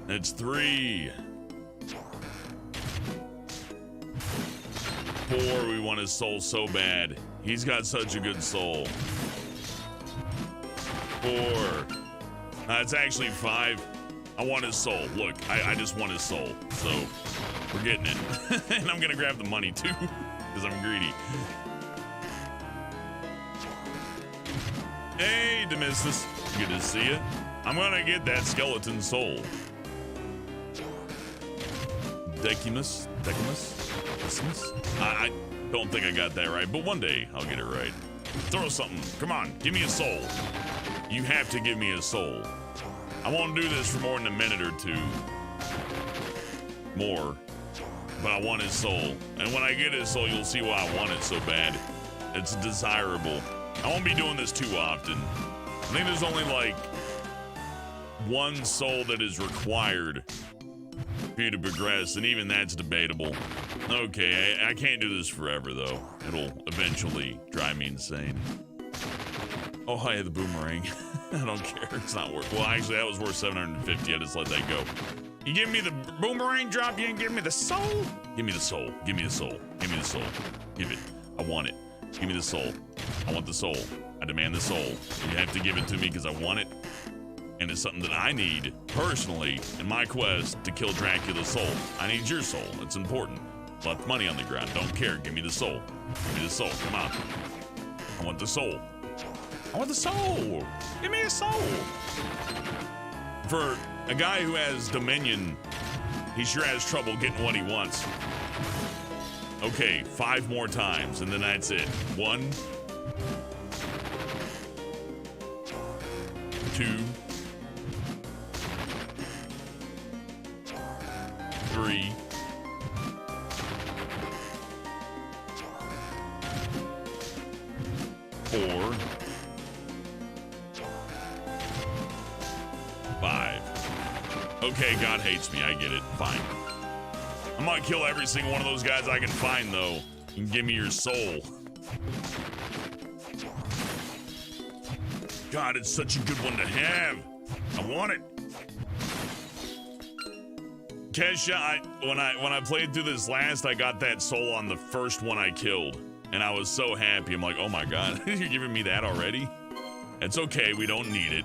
It's 3. 4, we want his soul so bad. He's got such a good soul. 4. It's actually 5. I want his soul. Look, I just want his soul. So we're getting it. And I'm gonna grab the money too, because I'm greedy. Hey, Demistus. Good to see you. I'm gonna get that skeleton soul. Decimus? I don't think I got that right, but one day I'll get it right. Throw something. Come on, give me a soul. You have to give me a soul. I won't do this for more than a minute or 2. More. But I want his soul. And when I get his soul, you'll see why I want it so bad. It's desirable. I won't be doing this too often. I think there's only like 1 soul that is required for you to progress, and even that's debatable. Okay, I can't do this forever though. It'll eventually drive me insane. Oh, hi, the boomerang. I don't care. It's not worth. Well, actually, that was worth 750. I just let that go. You give me the boomerang drop. You ain't give me the soul. Give me the soul. Give me the soul. Give me the soul. Give it. I want it. Give me the soul. I want the soul. I demand the soul. You have to give it to me because I want it, and it's something that I need personally in my quest to kill Dracula's soul. I need your soul. It's important. Left money on the ground. Don't care. Give me the soul. Give me the soul. Come on. I want the soul. I want the soul. Give me a soul. For a guy who has Dominion, he sure has trouble getting what he wants. Okay, 5 more times, and then that's it. 1, 2, 3, 4, 5. Okay, God hates me. I get it. Fine. I'm gonna kill every single one of those guys I can find, though. And give me your soul. God, it's such a good one to have. I want it. Kesha, when I played through this last, I got that soul on the first one I killed. And I was so happy. I'm like, oh my God, you're giving me that already? It's okay, we don't need it.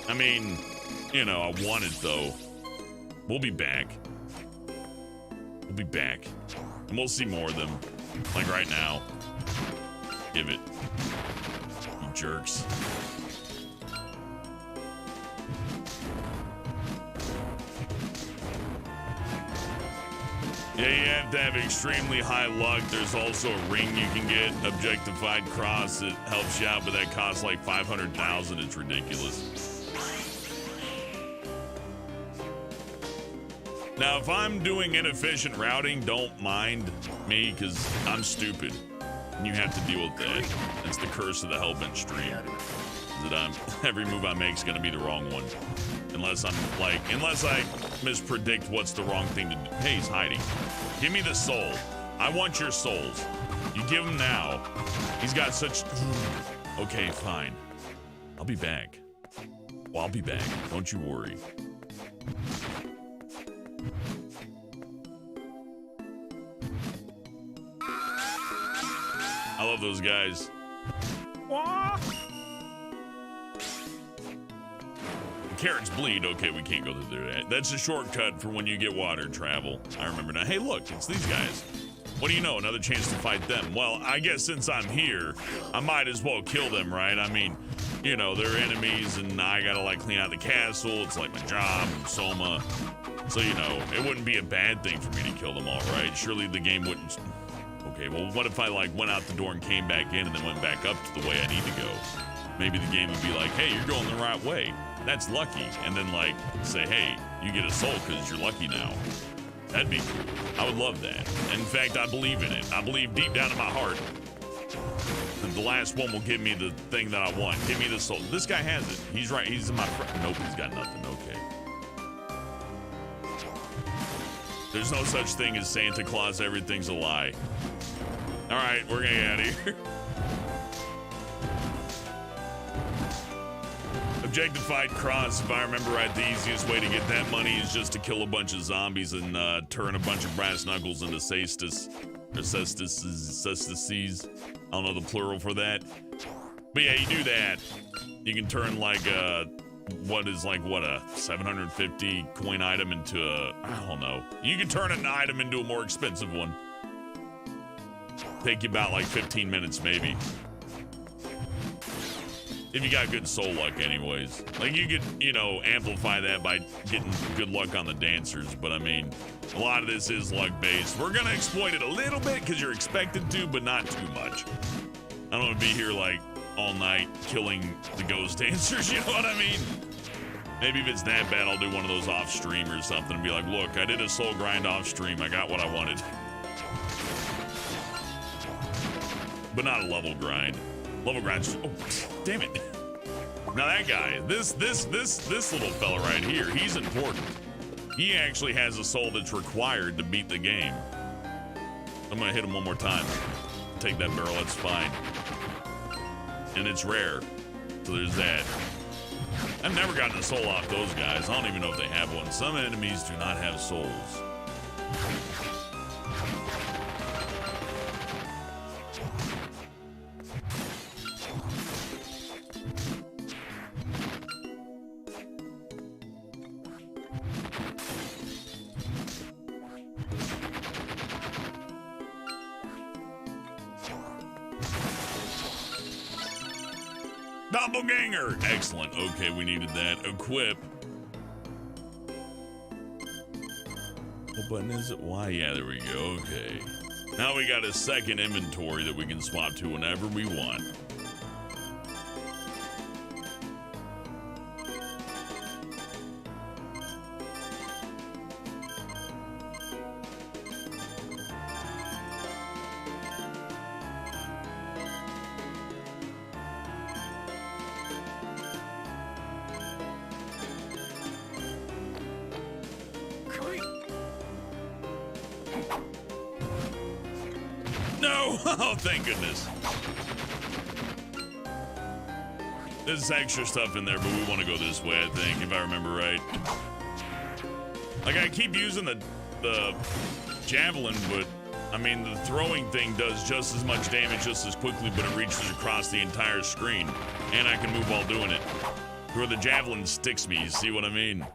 I mean, you know, I want it though. We'll be back. We'll be back. And we'll see more of them. Like right now. Give it. You jerks. Yeah, you have to have extremely high luck. There's also a ring you can get, Objectified Cross. It helps you out, but that costs like 500,000. It's ridiculous. Now, if I'm doing inefficient routing, don't mind me, because I'm stupid. And you have to deal with that. It's the curse of the Hellbent stream. That every move I make is going to be the wrong one. Unless I mispredict what's the wrong thing to do. Hey, he's hiding. Give me the soul. I want your souls. You give him now. He's got such... Okay, fine. I'll be back. Well, I'll be back. Don't you worry. I love those guys.
What?
Carrots bleed. Okay, we can't go through that. That's a shortcut for when you get water travel. I remember now. Hey, look, it's these guys. What do you know? Another chance to fight them. Well, I guess since I'm here, I might as well kill them, right? I mean, you know, they're enemies, and I gotta, like, clean out the castle. It's like my job, and Soma. So, you know, it wouldn't be a bad thing for me to kill them all, right? Surely the game wouldn't... Okay, well, what if I, like, went out the door and came back in and then went back up to the way I need to go? Maybe the game would be like, hey, you're going the right way. That's lucky. And then, like, say, hey, you get a soul because you're lucky now. That'd be cool. I would love that. In fact, I believe in it. I believe deep down in my heart that the last one will give me the thing that I want. Give me the soul. This guy has it. He's right. He's in my front. Nope, he's got nothing. Okay. There's no such thing as Santa Claus. Everything's a lie. All right, we're gonna get out of here. Objectified Cross, if I remember right, the easiest way to get that money is just to kill a bunch of zombies and turn a bunch of brass knuckles into cestus, or cestices. I don't know the plural for that. But yeah, you do that. You can turn like what is like, what, a 750 coin item into a, I don't know. You can turn an item into a more expensive one. Take you about like 15 minutes maybe. If you got good soul luck anyways. Like you could, you know, amplify that by getting good luck on the dancers, but I mean, a lot of this is luck based. We're gonna exploit it a little bit because you're expected to, but not too much. I don't want to be here like all night killing the ghost dancers, you know what I mean? Maybe if it's that bad, I'll do one of those off stream or something and be like, look, I did a soul grind off stream. I got what I wanted. But not a level grind. Level grind. Oh, damn it. Now that guy, this little fella right here, he's important. He actually has a soul that's required to beat the game. I'm gonna hit him one more time. Take that barrel, it's fine. And it's rare. So there's that. I've never gotten a soul off those guys. I don't even know if they have one. Some enemies do not have souls. Doppelganger! Excellent. Okay, we needed that. Equip. What button is it? Y? Yeah, there we go. Okay. Now we got a second inventory that we can swap to whenever we want. No! Oh, thank goodness. There's extra stuff in there, but we want to go this way, I think, if I remember right. Like, I keep using the javelin, but, I mean, the throwing thing does just as much damage just as quickly, but it reaches across the entire screen. And I can move while doing it. Where the javelin sticks me, you see what I mean?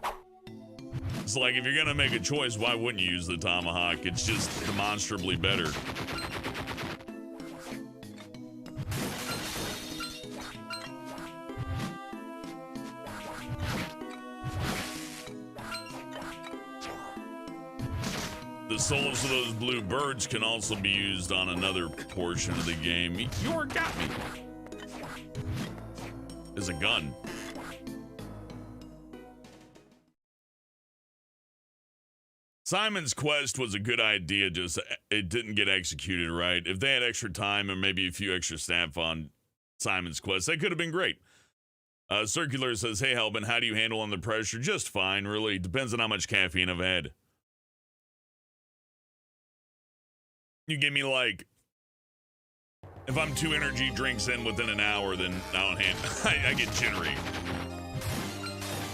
It's like, if you're gonna make a choice, why wouldn't you use the tomahawk? It's just demonstrably better. The The souls of those blue birds can also be used on another portion of the game. You got me. Is a gun. Simon's Quest was a good idea, just it didn't get executed right. If they had extra time and maybe a few extra staff on Simon's Quest, that could have been great. Circular says, hey, Helbin, how do you handle under pressure? Just fine, really. Depends on how much caffeine I've had. You give me, like, if I'm 2 energy drinks in within an hour, then I don't handle I get jittery.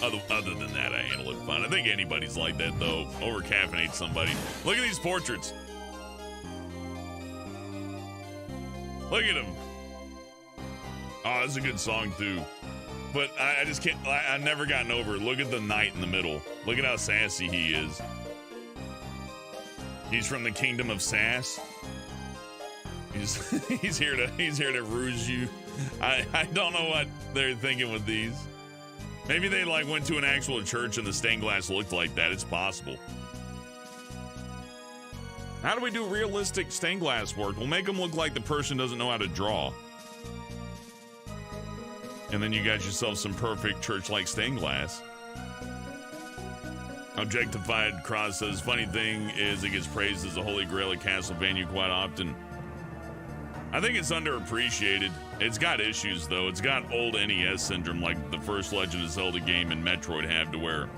Other than that, I handle it fine. I think anybody's like that, though. Over-caffeinate somebody. Look at these portraits. Look at them. Oh, that's a good song, too. But I just can't, I've never gotten over it. Look at the knight in the middle. Look at how sassy he is. He's from the kingdom of sass. He's here to ruse you. I don't know what they're thinking with these. Maybe they like went to an actual church and the stained glass looked like that. It's possible. How do we do realistic stained glass work? We'll make them look like the person doesn't know how to draw. And then you got yourself some perfect church-like stained glass. Objectified Cross says, funny thing is it gets praised as a holy grail at Castlevania quite often. I think it's underappreciated. It's got issues, though. It's got old NES syndrome like the first Legend of Zelda game and Metroid have, to where,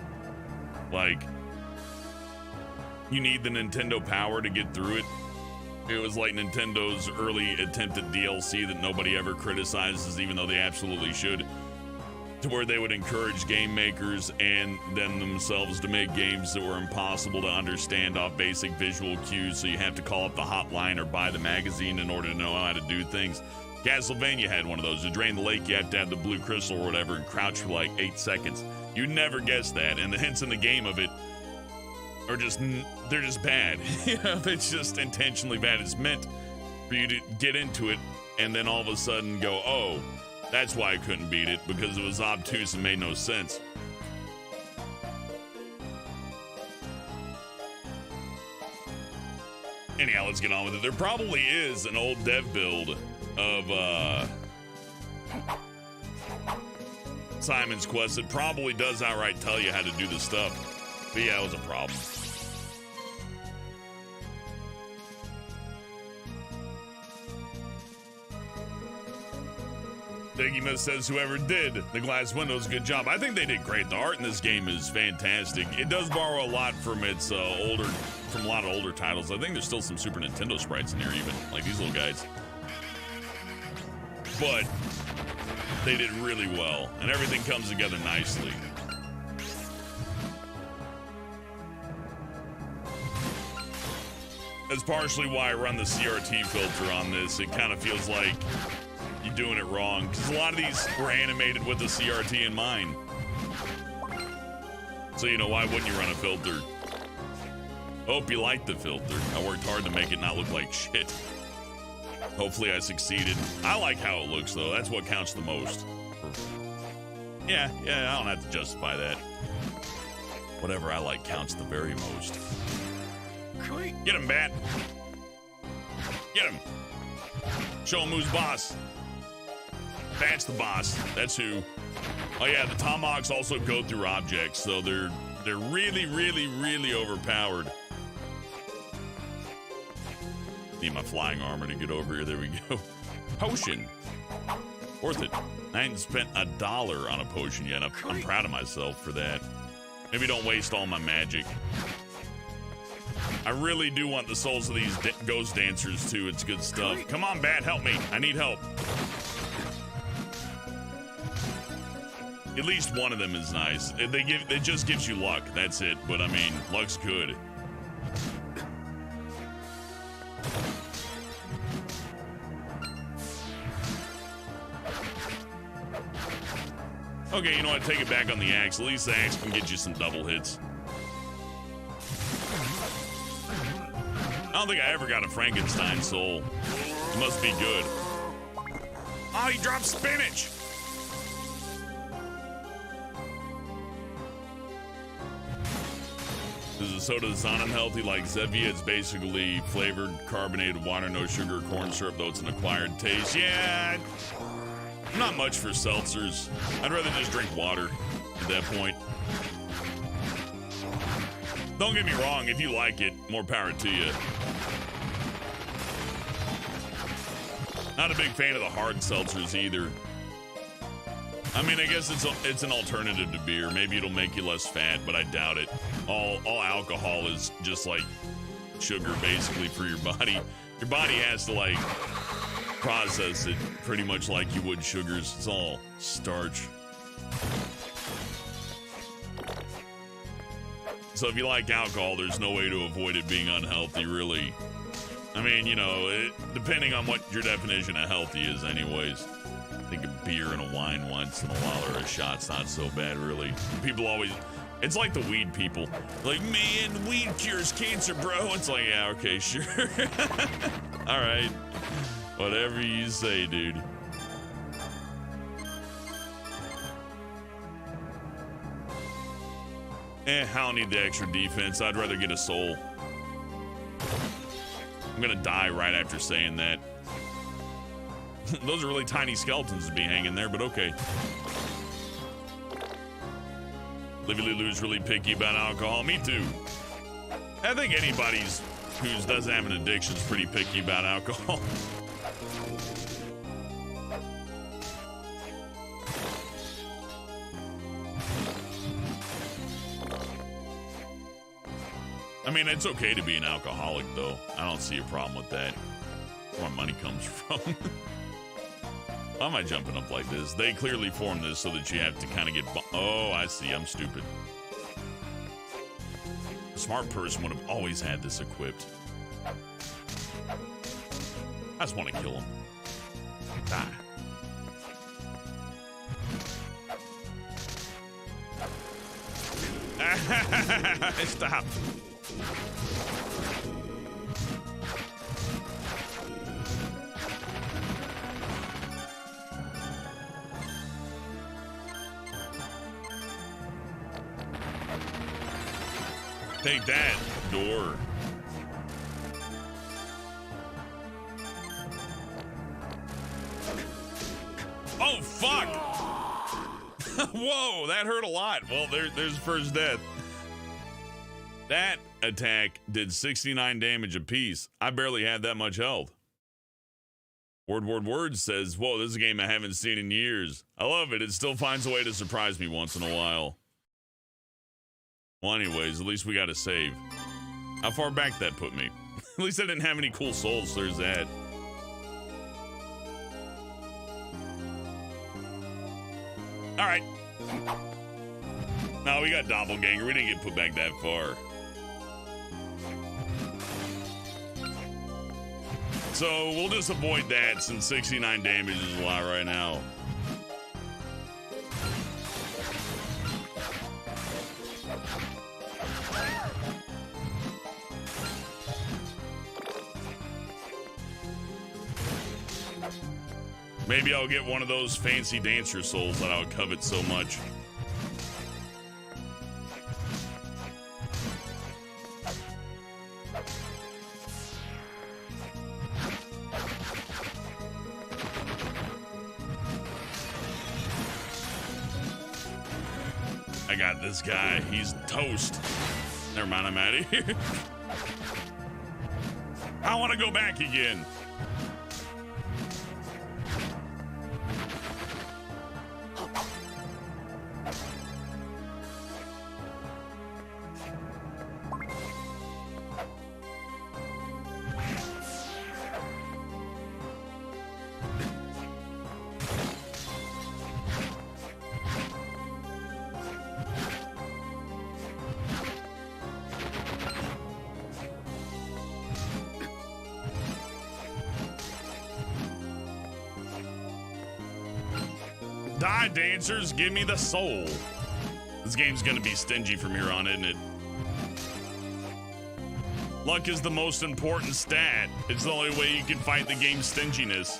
like, you need the Nintendo power to get through it. It was like Nintendo's early attempt at DLC that nobody ever criticizes, even though they absolutely should, to where they would encourage game makers and them themselves to make games that were impossible to understand off basic visual cues, so you have to call up the hotline or buy the magazine in order to know how to do things. Castlevania had one of those. To drain the lake, you have to have the blue crystal or whatever and crouch for like 8 seconds. You'd never guess that, and the hints in the game of it are just, they're just bad. You know, it's just intentionally bad. It's meant for you to get into it and then all of a sudden go, oh, that's why I couldn't beat it, because it was obtuse and made no sense. Anyhow, let's get on with it. There probably is an old dev build of Simon's Quest. It probably does outright tell you how to do the stuff. But yeah, it was a problem. Diggymus says, whoever did the glass windows, good job. I think they did great. The art in this game is fantastic. It does borrow a lot from its from a lot of older titles. I think there's still some Super Nintendo sprites in here, even like these little guys. But they did really well, and everything comes together nicely. That's partially why I run the CRT filter on this. It kind of feels like you're doing it wrong, because a lot of these were animated with the CRT in mind. So, you know, why wouldn't you run a filter? Hope you like the filter. I worked hard to make it not look like shit. Hopefully I succeeded. I like how it looks, though. That's what counts the most. Yeah, I don't have to justify that. Whatever I like counts the very most. Get him, Bat. Get him. Show him who's boss. Bat's the boss. That's who. Oh yeah, the tomahawks also go through objects, so they're really, really, really overpowered. Need my flying armor to get over here. There we go. Potion. Worth it. I ain't spent $1 on a potion yet. I'm proud of myself for that. Maybe don't waste all my magic. I really do want the souls of these ghost dancers too. It's good stuff. Come on, Bat, help me. I need help. At least one of them is nice. It just gives you luck. That's it. But I mean, luck's good. Okay, you know what? Take it back on the axe. At least the axe can get you some double hits. I don't think I ever got a Frankenstein soul. It must be good. Oh, he dropped spinach. Is the soda that's not unhealthy like Zevia? It's basically flavored carbonated water, no sugar, corn syrup, though it's an acquired taste. Yeah, I'm not much for seltzers. I'd rather just drink water at that point. Don't get me wrong, if you like it, more power to you. Not a big fan of the hard seltzers either. I mean, I guess it's an alternative to beer. Maybe it'll make you less fat, but I doubt it. All alcohol is just like sugar, basically, for your body. Your body has to like process it pretty much like you would sugars. It's all starch. So if you like alcohol, there's no way to avoid it being unhealthy, really. I mean, you know, depending on what your definition of healthy is, anyways. I think a beer and a wine once in a while or a shot's not so bad, really. People always, it's like the weed people. Like, man, weed cures cancer, bro. It's like, yeah, okay, sure. All right. Whatever you say, dude. I don't need the extra defense. I'd rather get a soul. I'm gonna die right after saying that. Those are really tiny skeletons to be hanging there, but okay. Livy Lulu's really picky about alcohol. Me too. I think anybody who doesn't have an addiction is pretty picky about alcohol. I mean, it's okay to be an alcoholic, though. I don't see a problem with that. That's where money comes from. Why am I jumping up like this? They clearly formed this so that you have to kind of get... Oh, I see. I'm stupid. A smart person would have always had this equipped. I just want to kill him. Die. Stop. Take that, door. Oh, fuck! Whoa, that hurt a lot. Well, there's first death. That attack did 69 damage apiece. I barely had that much health. Word says, whoa, this is a game I haven't seen in years. I love it. It still finds a way to surprise me once in a while. Well, anyways, at least we got to save. How far back that put me? At least I didn't have any cool souls, so there's that. All right. No, we got Doppelganger. We didn't get put back that far. So we'll just avoid that since 69 damage is a lot right now. Maybe I'll get one of those fancy dancer souls that I would covet so much. I got this guy. He's toast. Never mind, I'm out of here. I want to go back again. Die, dancers, give me the soul. This game's gonna be stingy from here on, isn't it? Luck is the most important stat. It's the only way you can fight the game's stinginess.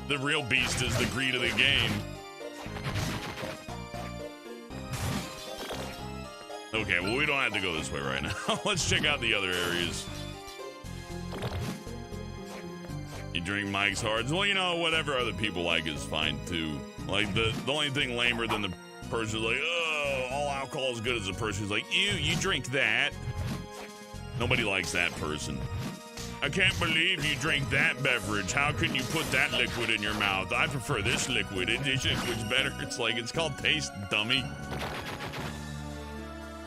The real beast is the greed of the game. No Okay, well, we don't have to go this way right now. Let's check out the other areas. You drink Mike's Hards? Well, you know, whatever other people like is fine, too. Like, the only thing lamer than the person who's like, oh, all alcohol is good as a person who's like, you drink that. Nobody likes that person. I can't believe you drink that beverage. How can you put that liquid in your mouth? I prefer this liquid. This liquid's better. It's like, it's called taste, dummy.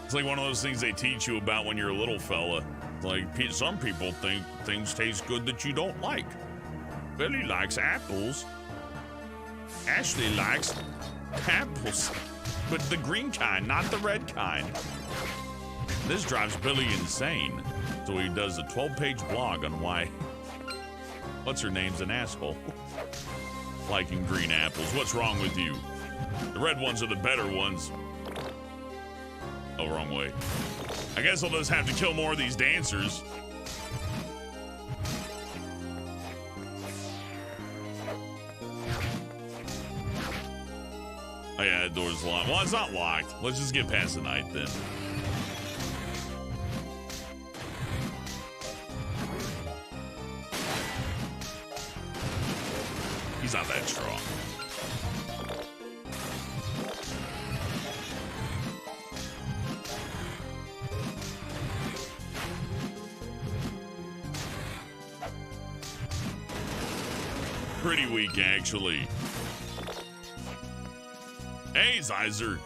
It's like one of those things they teach you about when you're a little fella. Like, some people think things taste good that you don't like. Billy likes apples. Ashley likes apples. But the green kind, not the red kind. This drives Billy insane. So he does a 12-page blog on why what's her name's an asshole. Liking green apples. What's wrong with you? The red ones are the better ones. Oh, wrong way. I guess I'll just have to kill more of these dancers. Oh yeah, the door's locked. Well, it's not locked. Let's just get past the night then. He's not that strong. Pretty weak, actually. Hey, Zyzer.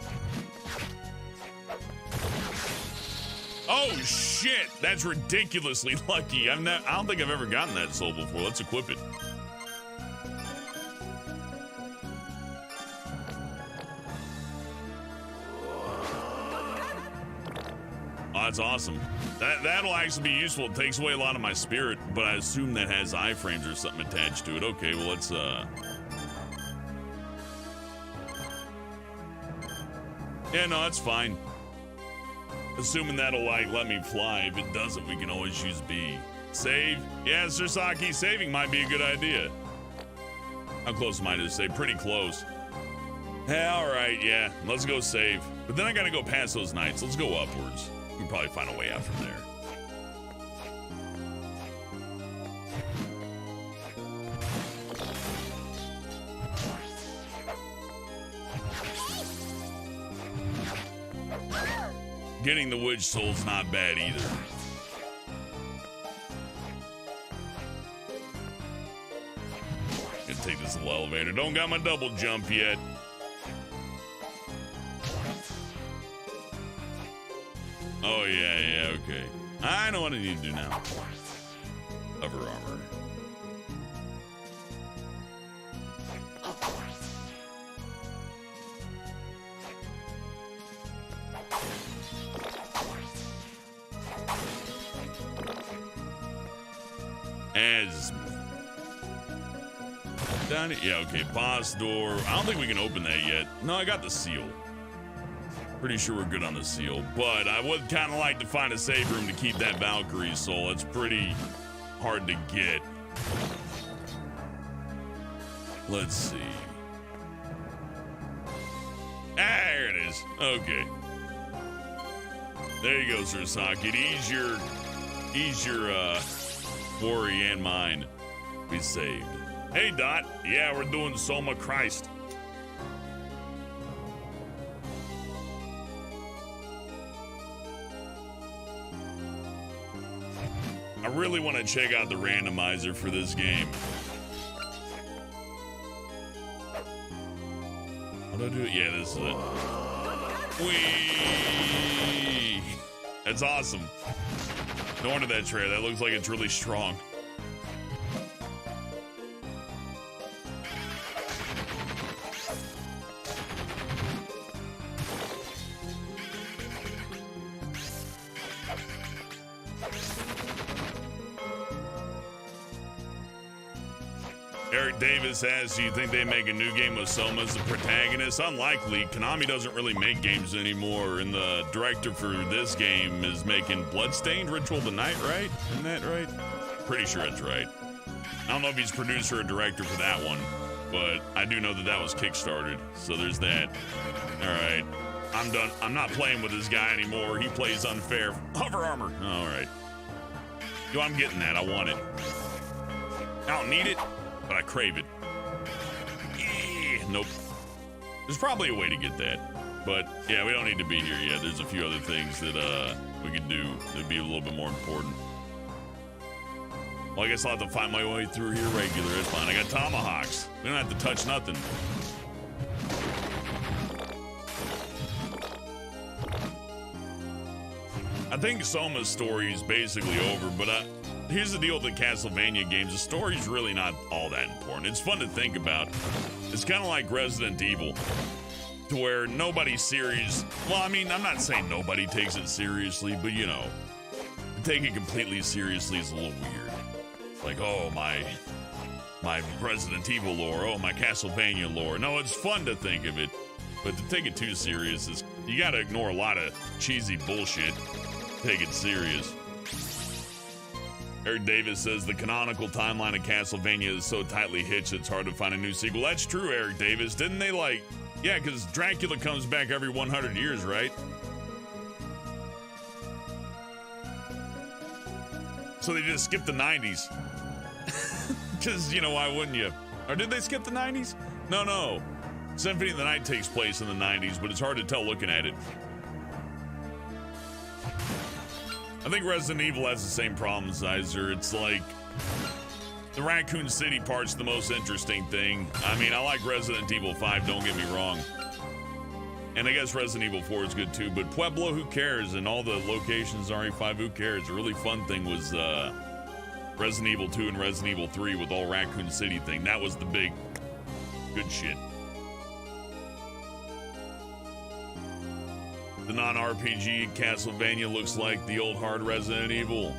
Oh, shit. That's ridiculously lucky. I don't think I've ever gotten that soul before. Let's equip it. Oh, that's awesome. That'll actually be useful. It takes away a lot of my spirit, but I assume that has iframes or something attached to it. Okay, well, let's, yeah, no, that's fine. Assuming that'll, like, let me fly. If it doesn't, we can always use B. Save? Yeah, Sir Saki, saving might be a good idea. How close am I to save? Pretty close. Yeah, all right, yeah. Let's go save. But then I gotta go past those knights. Let's go upwards. We can probably find a way out from there. Getting the witch soul's not bad either. Gonna take this little elevator. Don't got my double jump yet. Oh, yeah, okay. I know what I need to do now. Cover armor. As down it. Yeah, okay. Boss door. I don't think we can open that yet. No, I got the seal. Pretty sure we're good on the seal, but I would kind of like to find a save room to keep that Valkyrie soul. It's pretty hard to get. Let's see. There it is. Okay. There you go, Sir Saki. Ease your worry and mine. We saved. Hey, Dot. Yeah, we're doing Soma Christ. I really want to check out the randomizer for this game. How do I do it? Yeah, this is it. Whee! That's awesome. No wonder that trailer. That looks like it's really strong. Eric Davis asks, do you think they make a new game with Soma as the protagonist? Unlikely. Konami doesn't really make games anymore, and the director for this game is making Bloodstained Ritual of the Night, right? Isn't that right? Pretty sure it's right. I don't know if he's producer or director for that one, but I do know that that was kickstarted, so there's that. All right. I'm done. I'm not playing with this guy anymore. He plays unfair. Hover armor. All right. Yo, I'm getting that. I want it. I don't need it, but I crave it. Nope. There's probably a way to get that. But, yeah, we don't need to be here yet. There's a few other things that we could do that'd be a little bit more important. Well, I guess I'll have to find my way through here regular. It's fine. I got tomahawks. We don't have to touch nothing. I think Soma's story is basically over, but here's the deal with the Castlevania games. The story's really not all that important. It's fun to think about. It's kind of like Resident Evil, to where nobody's serious. Well, I mean, I'm not saying nobody takes it seriously, but you know, to take it completely seriously is a little weird. Like, oh, my Resident Evil lore, oh, my Castlevania lore. No, it's fun to think of it, but to take it too serious is, you gotta ignore a lot of cheesy bullshit. Take it serious. Eric Davis says the canonical timeline of Castlevania is so tightly hitched it's hard to find a new sequel. That's true, Eric Davis. Didn't they yeah, because Dracula comes back every 100 years, right? So they just skipped the 90s. Because, you know, why wouldn't you? Or did they skip the 90s? No. Symphony of the Night takes place in the 90s, but it's hard to tell looking at it. I think Resident Evil has the same problem, Sizer. It's like the Raccoon City part's the most interesting thing. I mean, I like Resident Evil 5, don't get me wrong. And I guess Resident Evil 4 is good too, but Pueblo, who cares? And all the locations RE5, who cares? A really fun thing was Resident Evil 2 and Resident Evil 3 with all Raccoon City thing. That was the big good shit. The non-RPG Castlevania looks like the old hard Resident Evil.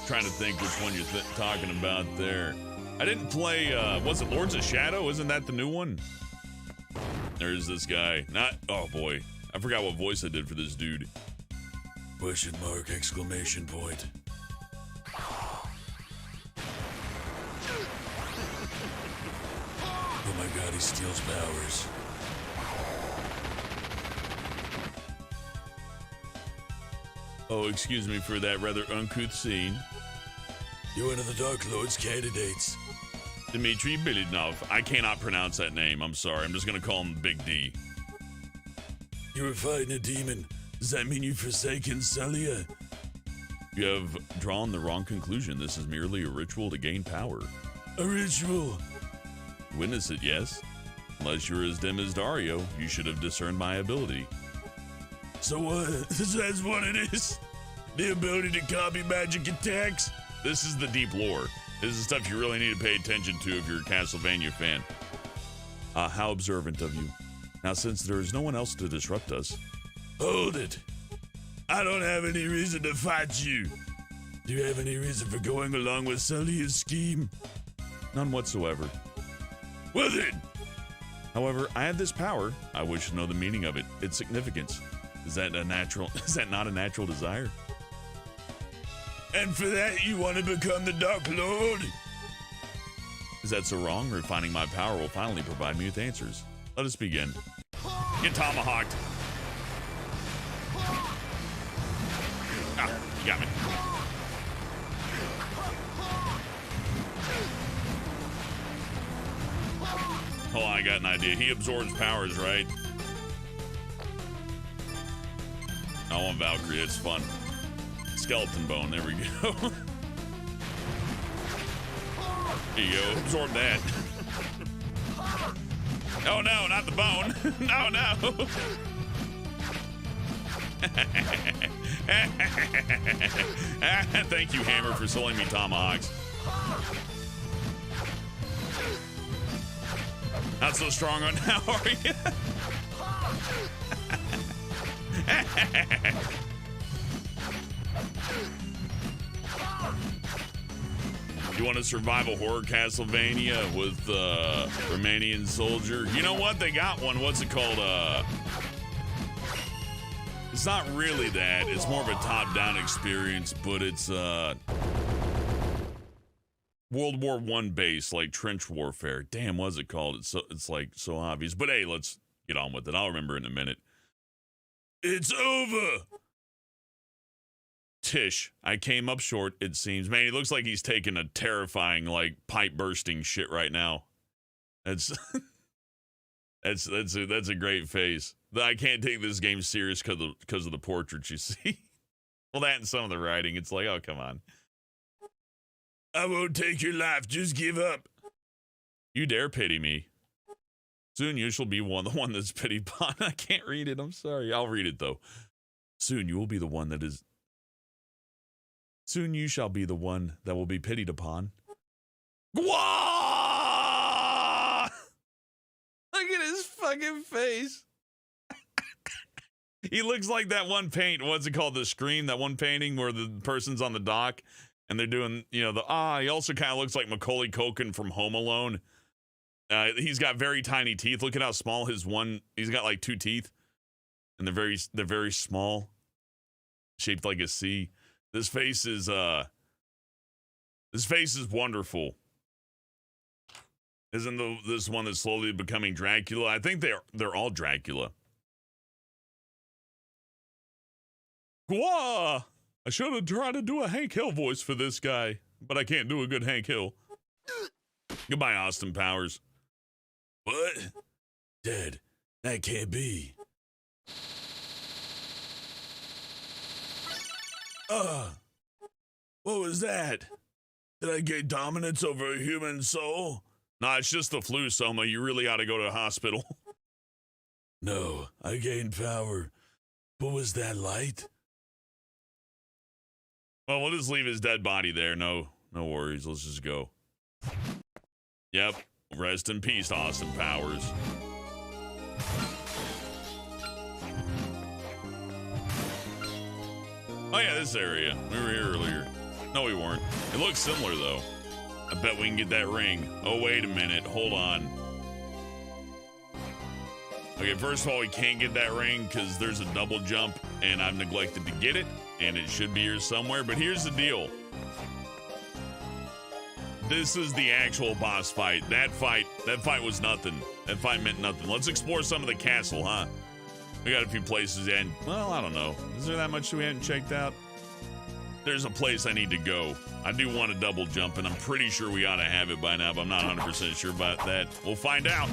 Trying to think which one you're talking about there. I didn't play, was it Lords of Shadow? Isn't that the new one? There's this guy. Oh boy. I forgot what voice I did for this dude.
Question mark, exclamation point. Oh my god, he steals powers.
Oh, excuse me for that rather uncouth scene.
You're one of the Dark Lord's candidates.
Dmitry Bilidnov. I cannot pronounce that name. I'm sorry. I'm just going to call him Big D.
You were fighting a demon. Does that mean you've forsaken Celia?
You have drawn the wrong conclusion. This is merely a ritual to gain power.
A ritual?
Witness it, yes. Unless you're as dim as Dario, you should have discerned my ability.
So what? That's what it is? The ability to copy magic attacks?
This is the deep lore. This is stuff you really need to pay attention to if you're a Castlevania fan. How observant of you. Now, since there is no one else to disrupt us...
Hold it. I don't have any reason to fight you. Do you have any reason for going along with Celia's scheme?
None whatsoever.
Well then.
However, I have this power. I wish to know the meaning of it, its significance. Is that not a natural desire?
And for that, you want to become the Dark Lord?
Is that so wrong, or finding my power will finally provide me with answers? Let us begin. Get tomahawked. Ah, you got me. Hold on, I got an idea. He absorbs powers, right? I want Valkyrie, it's fun. Skeleton bone, there we go. There you go, absorb that. Oh no, not the bone. No. Thank you, Hammer, for selling me tomahawks. Not so strong on now, are you? You want a survival horror Castlevania with Romanian soldier? You know what? They got one. What's it called? It's not really that. It's more of a top-down experience, but it's World War I base, like trench warfare. Damn, what's it called? It's like so obvious. But hey, let's get on with it. I'll remember in a minute.
It's over.
Tish, I came up short, it seems. Man, he looks like he's taking a terrifying, like, pipe-bursting shit right now. That's that's a great face. I can't take this game serious because of the portraits you see. Well, that and some of the writing, it's like, oh, come on.
I won't take your life. Just give up.
You dare pity me. Soon you shall be the one that's pitied upon. I can't read it. I'm sorry. I'll read it, though. Soon you will be the one that is... Soon you shall be the one that will be pitied upon. Gwah! Look at his fucking face. He looks like that one paint. What's it called? The Scream? That one painting where the person's on the dock and they're doing, you know, he also kind of looks like Macaulay Culkin from Home Alone. He's got very tiny teeth. Look at how small he's got like 2 teeth. And they're very small. Shaped like a C. This face is wonderful. Isn't this one that's slowly becoming Dracula? I think they're all Dracula. Gwah! I should have tried to do a Hank Hill voice for this guy, but I can't do a good Hank Hill. Goodbye, Austin Powers.
What? Dead. That can't be. What was that? Did I get dominance over a human soul?
Nah, it's just the flu, Soma. You really ought to go to the hospital.
No, I gained power. What was that light?
Well, we'll just leave his dead body there. No worries. Let's just go. Yep. Rest in peace, Austin Powers. Oh, yeah, this area. We were here earlier. No, we weren't. It looks similar, though. I bet we can get that ring. Oh, wait a minute. Hold on. Okay, first of all, we can't get that ring because there's a double jump, and I've neglected to get it, and it should be here somewhere. But here's the deal. This is the actual boss fight. That fight was nothing. That fight meant nothing. Let's explore some of the castle, huh? We got a few places in. Well, I don't know. Is there that much we hadn't checked out? There's a place I need to go. I do want to double jump, and I'm pretty sure we ought to have it by now, but I'm not 100% sure about that. We'll find out.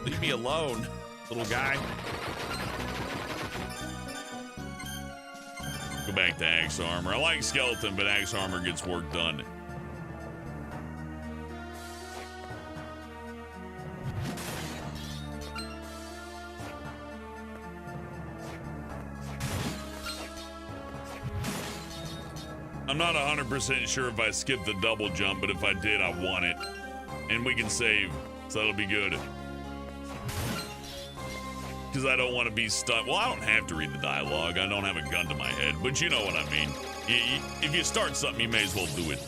Leave me alone, little guy. Go back to Axe Armor. I like Skeleton, but Axe Armor gets work done. I'm not 100% sure if I skipped the double jump, but if I did, I want it. And we can save, so that'll be good. Because I don't want to be stuck. Well, I don't have to read the dialogue. I don't have a gun to my head, but you know what I mean. If you start something, you may as well do it.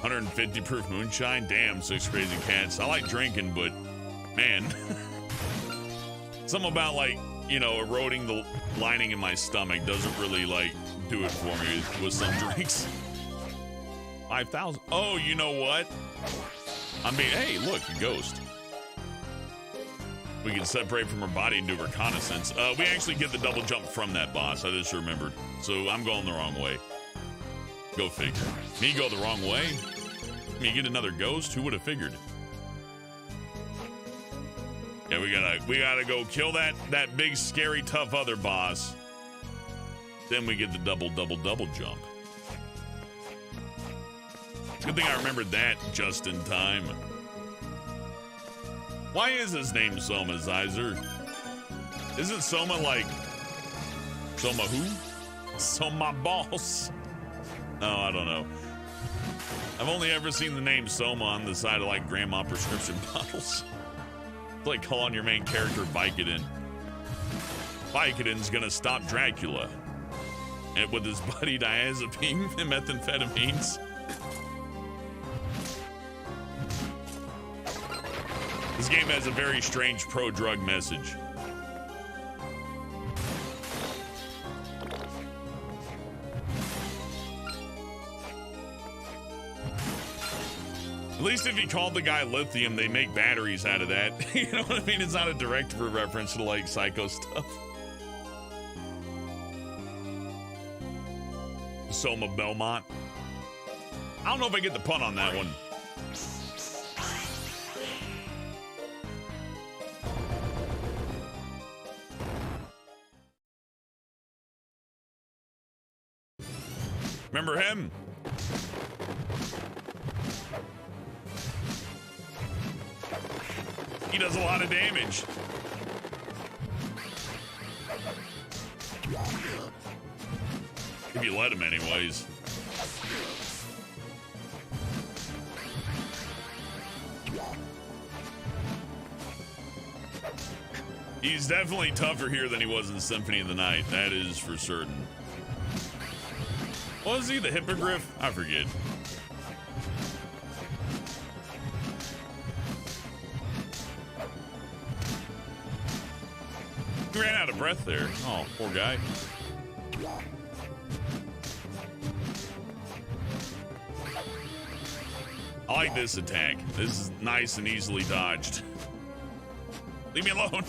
150 proof moonshine? Damn, 6 crazy cats. I like drinking, but man. Something about, like, you know, eroding the lining in my stomach doesn't really, like, do it for me with some drinks. 5,000. Oh, you know what? Hey, look, a ghost. We can separate from her body and do reconnaissance. We actually get the double jump from that boss. I just remembered. So I'm going the wrong way. Go figure. Me go the wrong way? Me get another ghost? Who would have figured? Yeah, we gotta go kill that big, scary, tough other boss. Then we get the double jump. Good thing I remembered that just in time. Why is his name Soma, Zeiser? Isn't Soma like... Soma who? Soma boss. No, I don't know. I've only ever seen the name Soma on the side of, like, grandma prescription bottles. It's like calling your main character Vicodin. Vicodin's gonna stop Dracula. And with his buddy diazepam and methamphetamines. This game has a very strange pro-drug message. At least if you called the guy lithium, they make batteries out of that. You know what I mean? It's not a direct reference to like Psycho stuff. Soma Belmont. I don't know if I get the pun on that one. Remember him? He does a lot of damage. If you let him anyways. He's definitely tougher here than he was in Symphony of the Night. That is for certain. Was he the Hippogriff? I forget. He ran out of breath there. Oh, poor guy. I like this attack. This is nice and easily dodged. Leave me alone.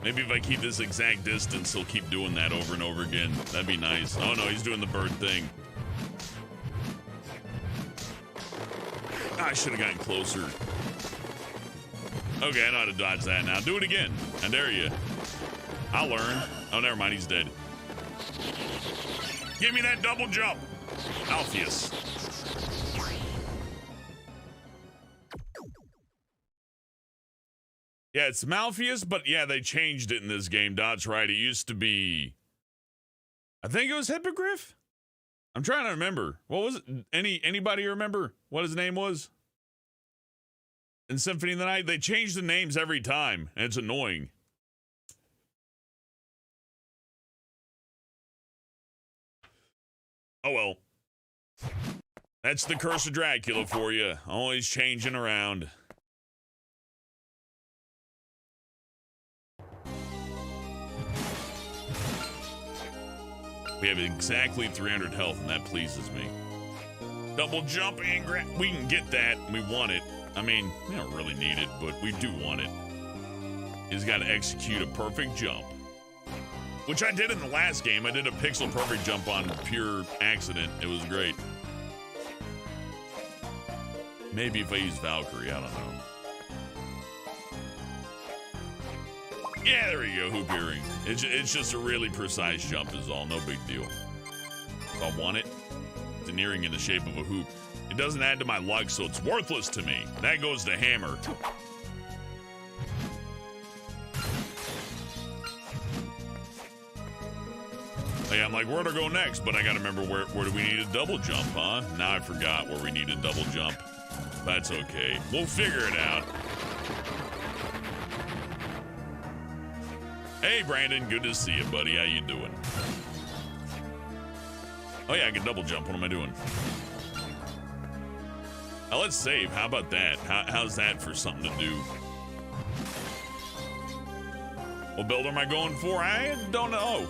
Maybe if I keep this exact distance, he'll keep doing that over and over again. That'd be nice. Oh no, he's doing the bird thing. I should have gotten closer. Okay, I know how to dodge that now. Do it again. I dare you. I'll learn. Oh, never mind. He's dead. Give me that double jump. Alpheus. Yeah, it's Malpheus, but yeah, they changed it in this game. Dot's right. It used to be... I think it was Hippogriff? I'm trying to remember. What was it? Anybody remember what his name was? In Symphony of the Night, they change the names every time, and it's annoying. Oh well. That's the curse of Dracula for you. Always changing around. We have exactly 300 health, and that pleases me. Double jump and grab. We can get that. We want it. I mean, we don't really need it, but we do want it. He's got to execute a perfect jump. Which I did in the last game. I did a pixel perfect jump on pure accident. It was great. Maybe if I use Valkyrie, I don't know. Yeah, there we go, hoop earring. It's just a really precise jump is all, no big deal. If I want it, it's an earring in the shape of a hoop. It doesn't add to my luck, so it's worthless to me. That goes to Hammer. Hey, I'm like, where to go next? But I gotta remember where do we need a double jump, huh? Now I forgot where we need a double jump. That's okay. We'll figure it out. Hey, Brandon, good to see you, buddy. How you doing? Oh, yeah, I can double jump. What am I doing? Now, let's save. How about that? How's that for something to do? What build am I going for? I don't know.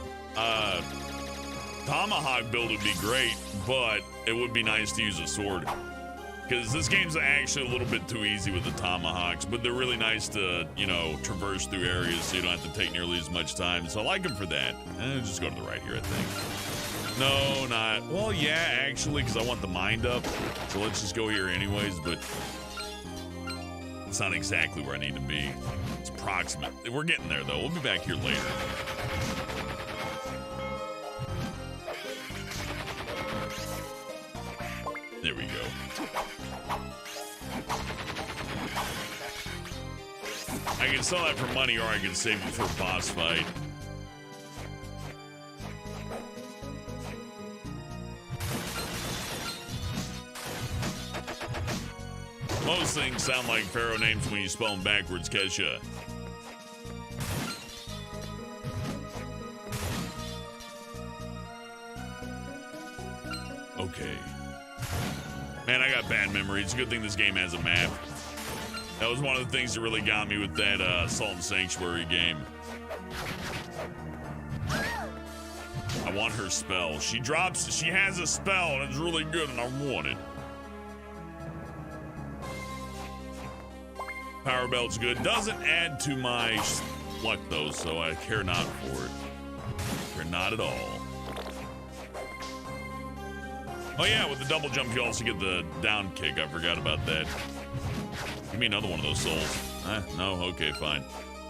Tomahawk build would be great, but it would be nice to use a sword. Because this game's actually a little bit too easy with the tomahawks, but they're really nice to, you know, traverse through areas so you don't have to take nearly as much time. So I like them for that. Just go to the right here, I think. No, not. Well, yeah, actually, because I want the mind up. So let's just go here anyways, but it's not exactly where I need to be. It's approximate. We're getting there, though. We'll be back here later. There we go. I can sell that for money, or I can save it for a boss fight. Most things sound like pharaoh names when you spell them backwards, Kesha. Okay. Man, I got bad memory. It's a good thing this game has a map. That was one of the things that really got me with that Salt and Sanctuary game. I want her spell. She has a spell and it's really good and I want it. Power Belt's good. Doesn't add to my luck though, so I care not for it. Care not at all. Oh yeah, with the double jump you also get the down kick. I forgot about that. Give me another one of those souls. No? Okay, fine.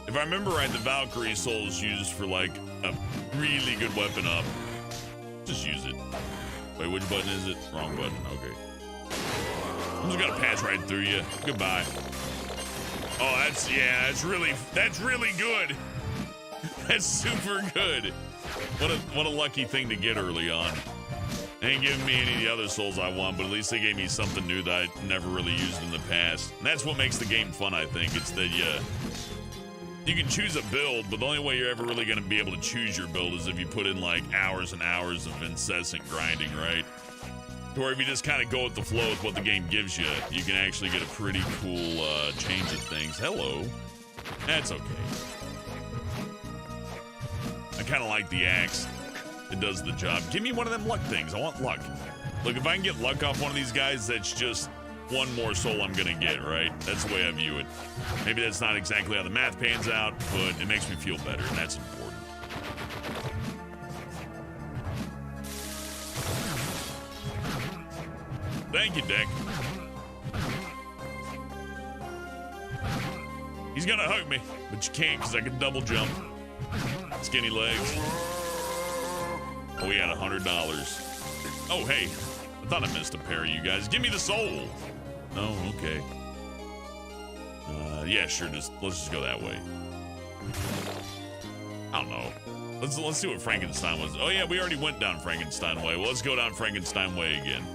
If I remember right, the Valkyrie soul is used for like a really good weapon up. Just use it. Wait, which button is it? Wrong button, okay. I'm just gonna pass right through you. Goodbye. Oh, that's really good. That's super good. What a lucky thing to get early on. They ain't giving me any of the other souls I want, but at least they gave me something new that I never really used in the past. And that's what makes the game fun, I think. It's that you can choose a build, but the only way you're ever really going to be able to choose your build is if you put in like hours and hours of incessant grinding, right? To where if you just kind of go with the flow with what the game gives you, you can actually get a pretty cool change of things. Hello. That's okay. I kind of like the axe. It does the job. Give me one of them luck things. I want luck. Look, if I can get luck off one of these guys, that's just one more soul I'm gonna get, right? That's the way I view it. Maybe that's not exactly how the math pans out, but it makes me feel better, and that's important. Thank you, Dick. He's gonna hug me, but you can't because I can double jump. Skinny legs. Oh, we had $100. Oh, hey. I thought I missed a pair of you guys. Give me the soul. Oh, okay. Yeah, sure. Let's just go that way. I don't know. Let's see what Frankenstein was. Oh, yeah, we already went down Frankenstein way. Well, let's go down Frankenstein way again.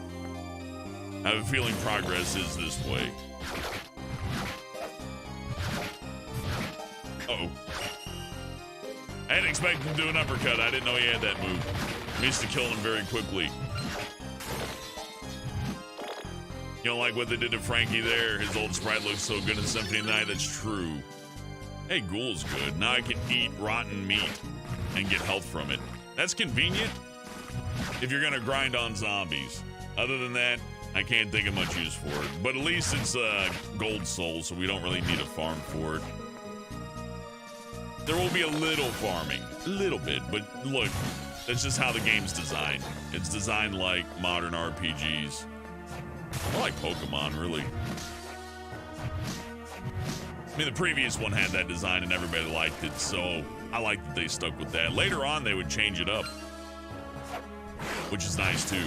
I have a feeling progress is this way. Uh-oh. I didn't expect him to do an uppercut. I didn't know he had that move. I used to kill him very quickly. You don't like what they did to Frankie there? His old sprite looks so good in Symphony of the Night. That's true. Hey, ghoul's good. Now I can eat rotten meat and get health from it. That's convenient if you're gonna grind on zombies. Other than that, I can't think of much use for it. But at least it's gold soul, so we don't really need a farm for it. There will be a little farming, a little bit, but look, that's just how the game's designed. It's designed like modern RPGs. I like Pokemon, really. I mean, the previous one had that design and everybody liked it, so I like that they stuck with that. Later on, they would change it up, which is nice, too.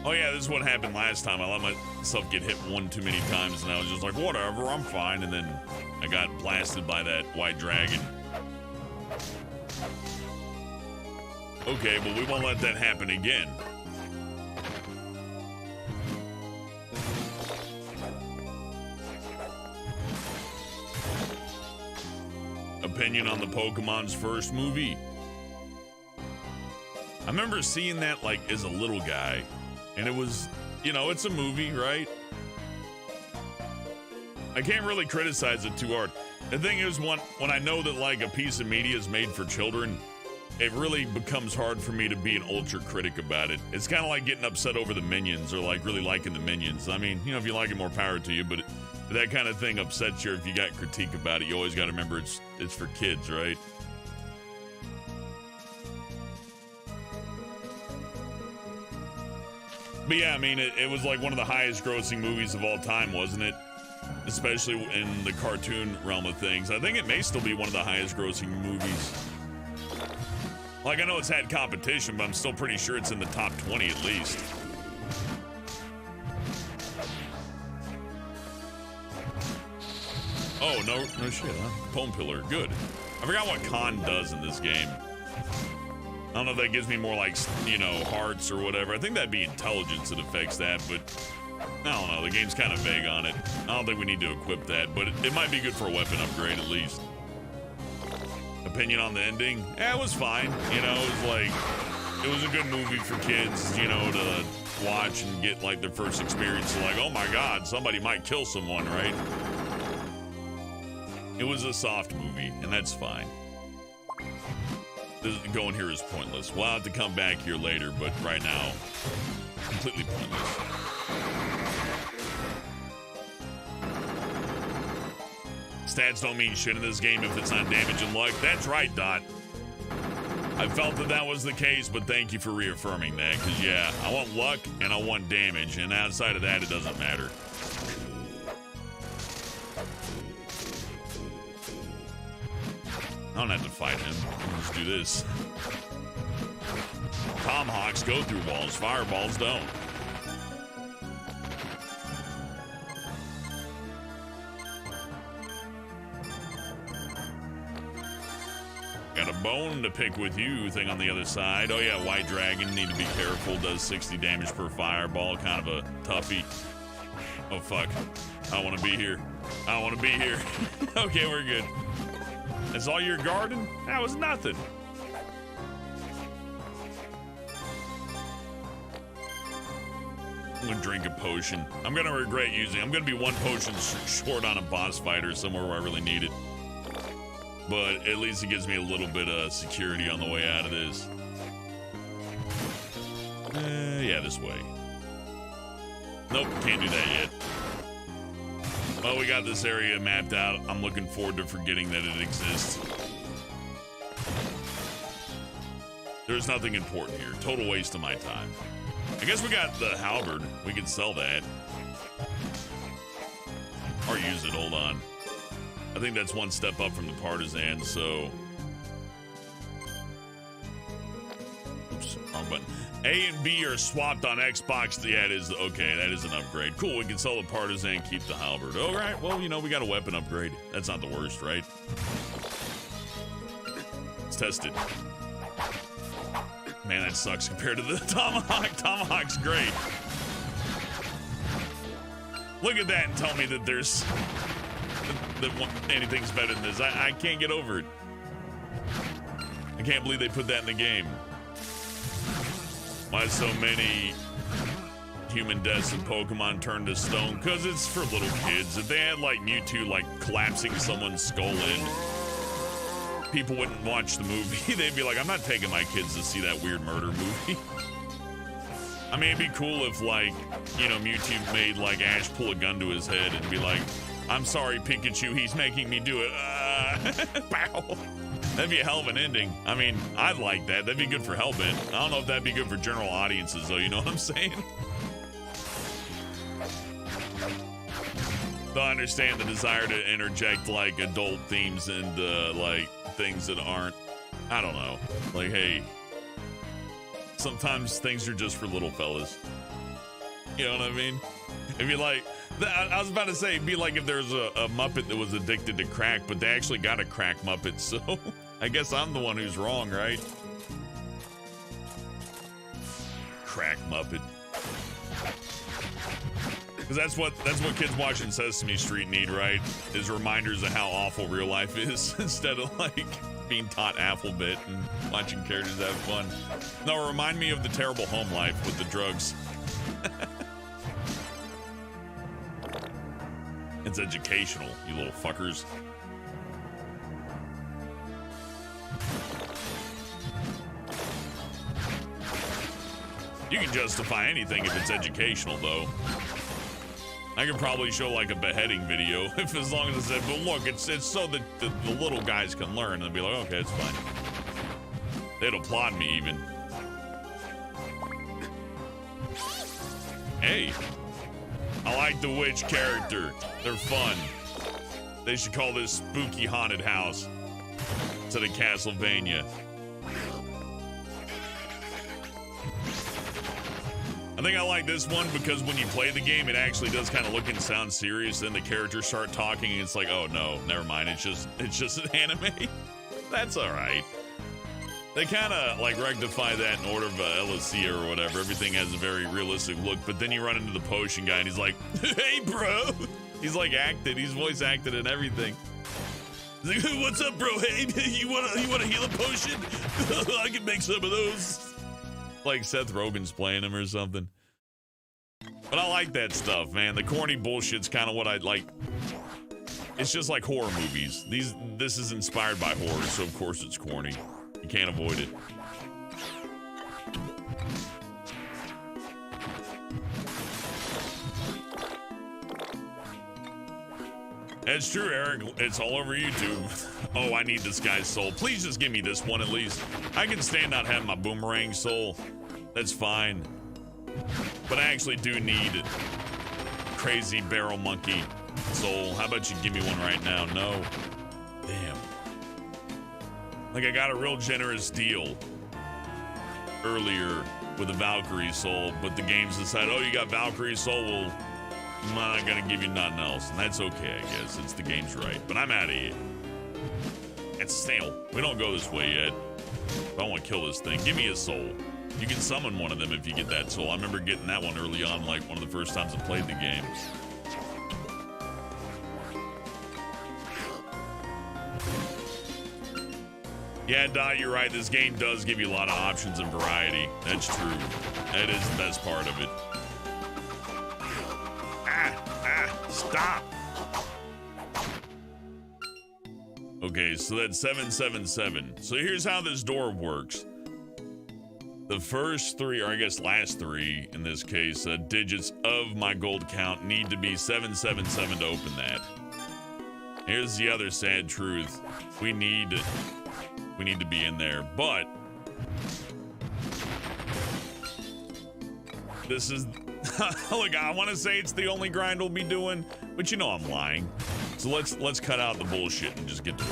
Oh yeah, this is what happened last time. I let myself get hit one too many times, and I was just like, whatever, I'm fine. And then I got blasted by that white dragon. Okay, but we won't let that happen again. Opinion on the Pokemon's first movie? I remember seeing that like as a little guy. And it was, you know, it's a movie, right? I can't really criticize it too hard. The thing is, when I know that like a piece of media is made for children, it really becomes hard for me to be an ultra critic about it. It's kind of like getting upset over the Minions or like really liking the Minions. I mean, you know, if you like it, more power to you, but that kind of thing upsets you if you got critique about it. You always got to remember it's for kids, right? But yeah, I mean, it was like one of the highest grossing movies of all time, wasn't it? Especially in the cartoon realm of things. I think it may still be one of the highest grossing movies. Like, I know it's had competition, but I'm still pretty sure it's in the top 20 at least. Oh, no shit, huh? Foam Pillar, good. I forgot what Khan does in this game. I don't know if that gives me more like, you know, hearts or whatever. I think that'd be intelligence that affects that, but I don't know. The game's kind of vague on it. I don't think we need to equip that, but it might be good for a weapon upgrade at least. Opinion on the ending? Yeah, it was fine. You know, it was like, it was a good movie for kids, you know, to watch and get like their first experience. Like, oh my God, somebody might kill someone, right? It was a soft movie, and that's fine. Going here is pointless. We'll have to come back here later, but right now, completely pointless. Stats don't mean shit in this game if it's not damage and luck. That's right, Dot. I felt that was the case, but thank you for reaffirming that, because yeah, I want luck and I want damage, and outside of that, it doesn't matter. I don't have to fight him. I'll just do this. Tomahawks go through walls, fireballs don't. Got a bone to pick with you thing on the other side. Oh yeah, White Dragon, need to be careful. Does 60 damage per fireball, kind of a toughie. Oh fuck, I don't want to be here. I don't want to be here. Okay, we're good. That's all your garden? That was nothing. I'm gonna drink a potion. I'm gonna regret using. I'm gonna be one potion short on a boss fight or somewhere where I really need it. But at least it gives me a little bit of security on the way out of this. Yeah, this way. Nope, can't do that yet. Well, we got this area mapped out. I'm looking forward to forgetting that it exists. There's nothing important here. Total waste of my time. I guess we got the halberd. We can sell that. Or use it, hold on. I think that's one step up from the partisan, so... Oops, wrong button. A and B are swapped on Xbox. Yeah, it is. Okay, that is an upgrade. Cool, we can sell the partisan, keep the halberd. All right, well, you know, we got a weapon upgrade. That's not the worst, right? Let's test it. Man, that sucks compared to the Tomahawk. Tomahawk's great. Look at that and tell me that there's... that anything's better than this. I can't get over it. I can't believe they put that in the game. Why so many human deaths in Pokemon turned to stone? Because it's for little kids. If they had like Mewtwo like collapsing someone's skull in, people wouldn't watch the movie. They'd be like, I'm not taking my kids to see that weird murder movie. I mean, it'd be cool if like, you know, Mewtwo made like Ash pull a gun to his head and be like, I'm sorry, Pikachu, he's making me do it. Pow. That'd be a hell of an ending. I mean, I'd like that. That'd be good for Hellbent. I don't know if that'd be good for general audiences, though. You know what I'm saying? Though I understand the desire to interject, like, adult themes into, like, things that aren't. I don't know. Like, hey, sometimes things are just for little fellas. You know what I mean? If you like... I was about to say, it'd be like if there's a Muppet that was addicted to crack, but they actually got a crack Muppet, so I guess I'm the one who's wrong, right? Crack Muppet. Because that's what kids watching Sesame Street need, right? Is reminders of how awful real life is, instead of like being taught alphabet and watching characters have fun. No, remind me of the terrible home life with the drugs. It's educational, you little fuckers. You can justify anything if it's educational, though. I could probably show like a beheading video if as long as I said, but look, it's so that the little guys can learn and be like, okay, it's fine. They'd applaud me even. Hey. I like the witch character. They're fun. They should call this Spooky Haunted House instead of Castlevania. I think I like this one because when you play the game, it actually does kind of look and sound serious. Then the characters start talking, and it's like, oh no, never mind. It's just an anime. That's all right. They kind of like rectify that in order of LSC or whatever. Everything has a very realistic look, but then you run into the potion guy and he's like, hey bro. He's like acted, he's voice acted and everything. He's like, what's up bro? Hey, you wanna heal a potion? I can make some of those. Like Seth Rogen's playing him or something. But I like that stuff, man. The corny bullshit's kind of what I like. It's just like horror movies. This is inspired by horror, so of course it's corny. You can't avoid it. That's true, Eric. It's all over YouTube. Oh, I need this guy's soul. Please just give me this one at least. I can stand not having my boomerang soul. That's fine. But I actually do need crazy barrel monkey soul. How about you give me one right now? No. Damn. Like I got a real generous deal earlier with a Valkyrie soul, but the games decided, oh, you got Valkyrie soul, well, I'm not gonna give you nothing else. And that's okay, I guess. It's the game's right. But I'm out of here. It's stale. We don't go this way yet. I don't want to kill this thing. Give me a soul. You can summon one of them if you get that soul. I remember getting that one early on, like one of the first times I played the game. Yeah, Dot, you're right. This game does give you a lot of options and variety. That's true. That is the best part of it. Stop. Okay, so that's 777. So here's how this door works. The first three, or I guess last three in this case, digits of my gold count need to be 777 to open that. Here's the other sad truth. We need to be in there, but this is look, I want to say it's the only grind we'll be doing, but you know I'm lying. So let's cut out the bullshit and just get to work.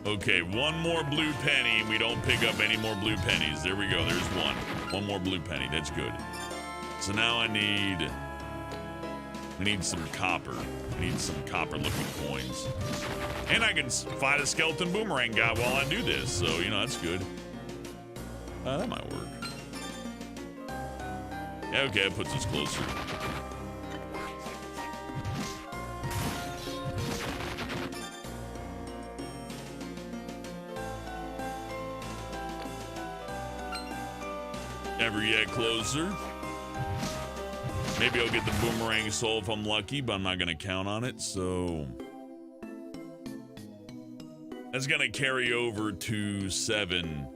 Okay, one more blue penny. We don't pick up any more blue pennies. There we go. There's one. One more blue penny. That's good. So now I need some copper. I need some copper-looking coins. And I can fight a skeleton boomerang guy while I do this. So, you know, that's good. That might work. Yeah, okay, it puts us closer. Never yet closer. Maybe I'll get the boomerang soul if I'm lucky, but I'm not gonna count on it, so that's gonna carry over to 7.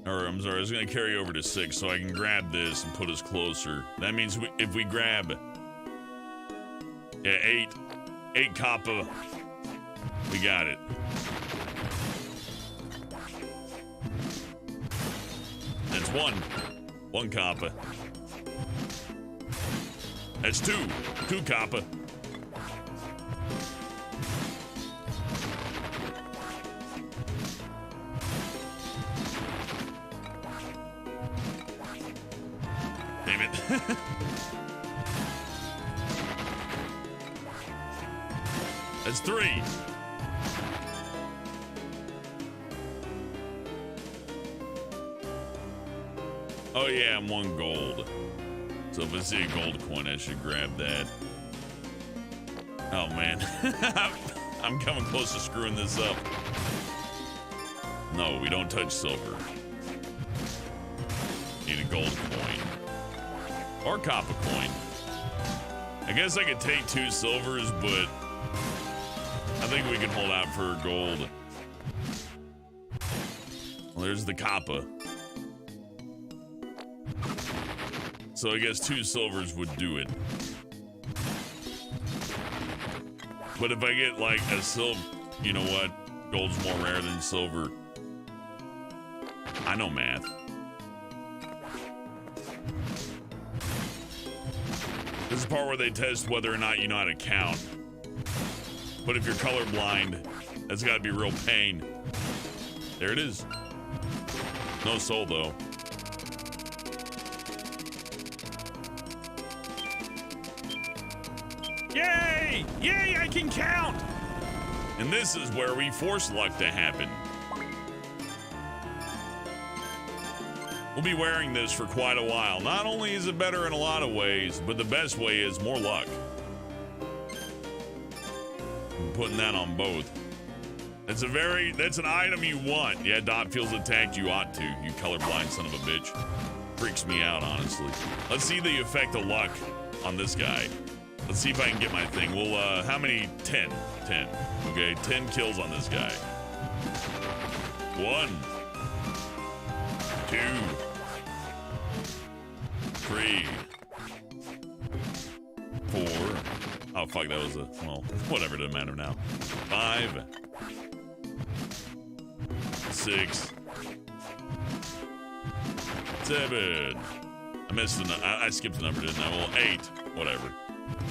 Or I'm sorry, it's gonna carry over to 6, so I can grab this and put us closer. That means if we grab 8 copper, we got it. That's one copper. That's 2 copper. Damn it. That's 3. Oh yeah, I'm 1 gold. So if I see a gold coin, I should grab that. Oh man, I'm coming close to screwing this up. No, we don't touch silver. Need a gold coin. Or copper coin. I guess I could take 2 silvers, but I think we can hold out for gold. Well, there's the copper. So I guess 2 silvers would do it. But if I get like a silver, you know what? Gold's more rare than silver. I know math. This is the part where they test whether or not you know how to count. But if you're colorblind, that's gotta be real pain. There it is. No soul though.
Yay! Yay, I can count!
And this is where we force luck to happen. We'll be wearing this for quite a while. Not only is it better in a lot of ways, but the best way is more luck. I'm putting that on both. That's an item you want. Yeah, Dot feels attacked. You ought to. You colorblind son of a bitch. Freaks me out, honestly. Let's see the effect of luck on this guy. Let's see if I can get my thing. Well, how many? 10. 10. Okay, 10 kills on this guy. 1, 2, 3, 4. Oh, fuck, that was a, well, whatever, doesn't matter now. 5, 6, 7. I missed the, I skipped the number, didn't I? Well, 8, whatever.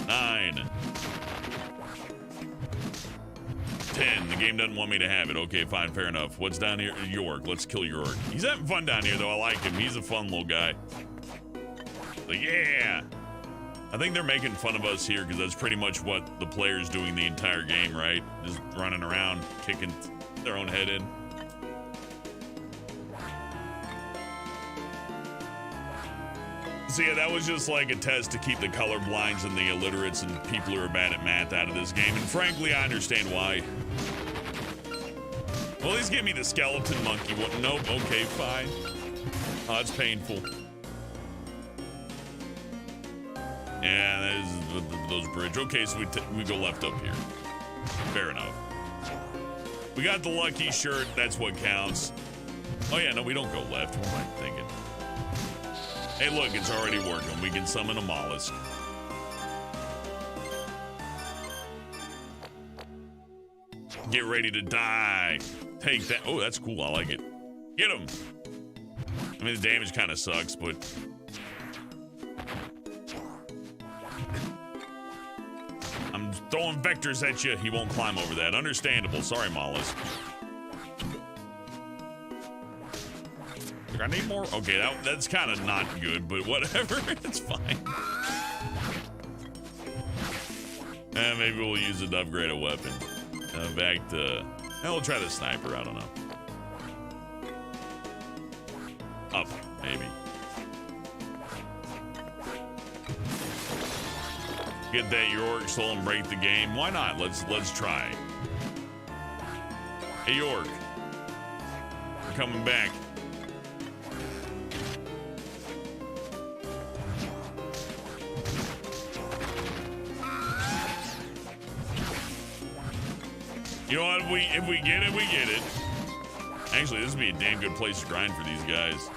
9, 10. The game doesn't want me to have it. Okay, fine, fair enough. What's down here? York. Let's kill York. He's having fun down here, though. I like him. He's a fun little guy. Like, yeah. I think they're making fun of us here because that's pretty much what the player's doing the entire game, right? Just running around, kicking their own head in. So yeah, that was just like a test to keep the colorblinds and the illiterates and people who are bad at math out of this game. And frankly, I understand why. Well, at least give me the skeleton monkey one. Nope, okay, fine. Oh, it's painful. Yeah, that is those bridge. Okay, so we go left up here. Fair enough. We got the lucky shirt. That's what counts. Oh yeah, no, we don't go left. What am I thinking? Hey, look, it's already working. We can summon a mollusk. Get ready to die. Take that. Oh, that's cool. I like it. Get him. I mean, the damage kind of sucks, but... I'm throwing vectors at you. He won't climb over that. Understandable. Sorry, mollusk. I need more. Okay, that's kind of not good, but whatever. It's fine. And maybe we'll use it to upgrade a weapon. Back to... we'll try the sniper. I don't know. Up, maybe. Get that York soul and break the game. Why not? Let's try. Hey, York. We're coming back. You know what? If we get it, we get it. Actually, this would be a damn good place to grind for these guys.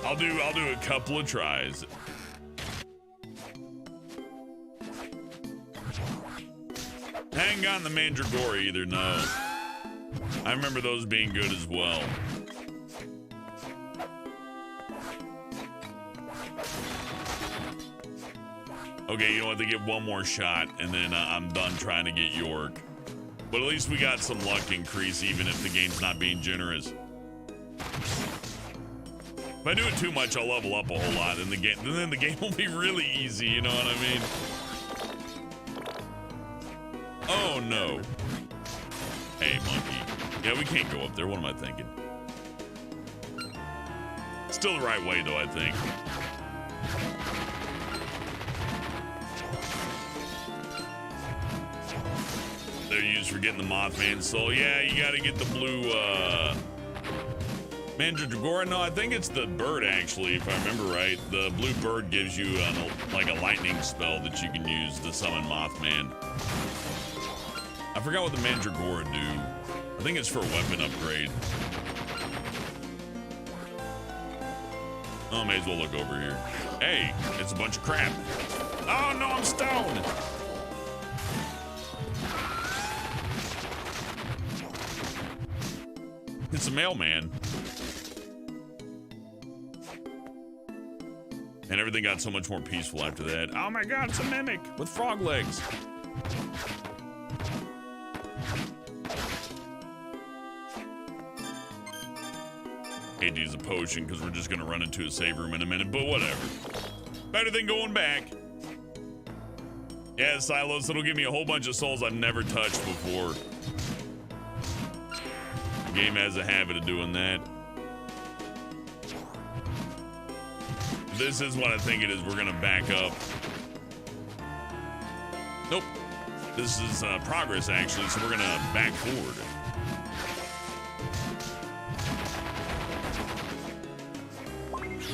I'll do a couple of tries. I ain't gotten the Mandragora either, no. I remember those being good as well. Okay, you know what? They get one more shot, and then I'm done trying to get York. But at least we got some luck increase, even if the game's not being generous. If I do it too much, I'll level up a whole lot, and then the game will be really easy. You know what I mean? Oh no! Hey, monkey. Yeah, we can't go up there. What am I thinking? Still the right way, though, I think. They're used for getting the Mothman soul. Yeah, you gotta get the blue, Mandragora. No, I think it's the bird, actually, if I remember right. The blue bird gives you, like a lightning spell that you can use to summon Mothman. I forgot what the Mandragora do. I think it's for a weapon upgrade. Oh, may as well look over here. Hey, it's a bunch of crap. Oh, no, I'm stoned. It's a mailman. And everything got so much more peaceful after that. Oh my god, it's a mimic with frog legs. Hate to use a potion because we're just gonna run into a save room in a minute, but whatever. Better than going back. Yeah, silos, it'll give me a whole bunch of souls I've never touched before. Game has a habit of doing that. This is what I think it is. We're gonna back up. Nope. This is progress, actually, so we're gonna back forward.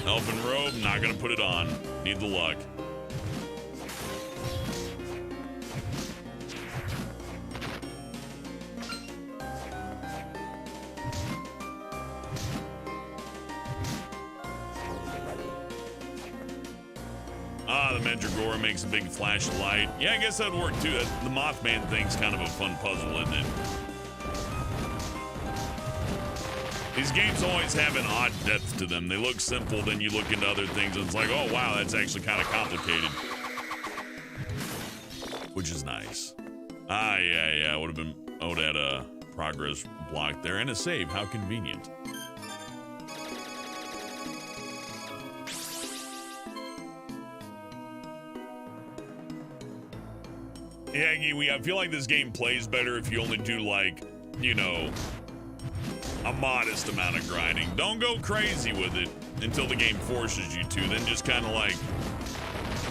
Elfin robe, not gonna put it on. Need the luck. Ah, the Mandragora makes a big flash of light. Yeah, I guess that'd work too. The Mothman thing's kind of a fun puzzle, isn't it? These games always have an odd depth to them. They look simple, then you look into other things and it's like, oh wow, that's actually kind of complicated. Which is nice. Ah, yeah, would have been, I would add a progress block there and a save. How convenient. Yeah, I feel like this game plays better if you only do, like, you know, a modest amount of grinding. Don't go crazy with it until the game forces you to. Then just kind of, like,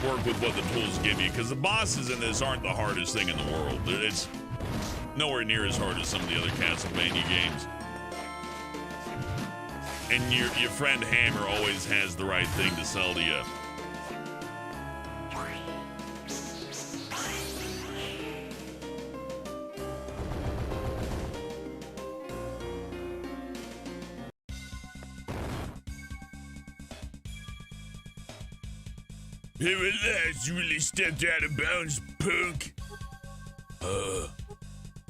work with what the tools give you. Because the bosses in this aren't the hardest thing in the world. It's nowhere near as hard as some of the other Castlevania games. And your friend Hammer always has the right thing to sell to you.
Hey, relax, you really stepped out of bounds, punk.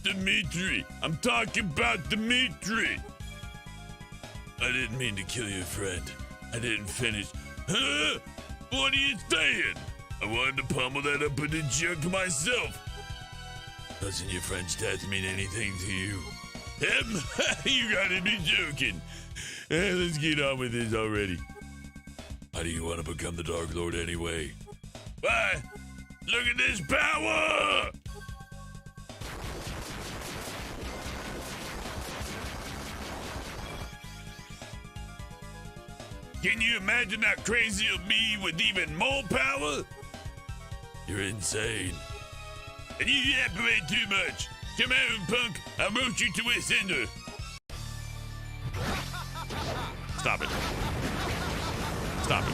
Dimitri, I'm talking about Dimitri. I didn't mean to kill your friend. I didn't finish. Huh? What are you saying? I wanted to pummel that up in the junk myself. Doesn't your friend's death mean anything to you? Him? You gotta be joking. Let's get on with this already. How do you want to become the Dark Lord anyway? Why? Look at this power! Can you imagine how crazy it'll be with even more power? You're insane. And you yap way too much. Come on, punk. I'll roast you to a cinder.
Stop it. Stop it.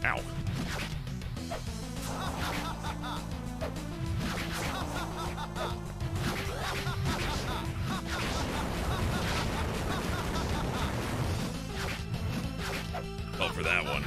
Ow. Oh, for that one.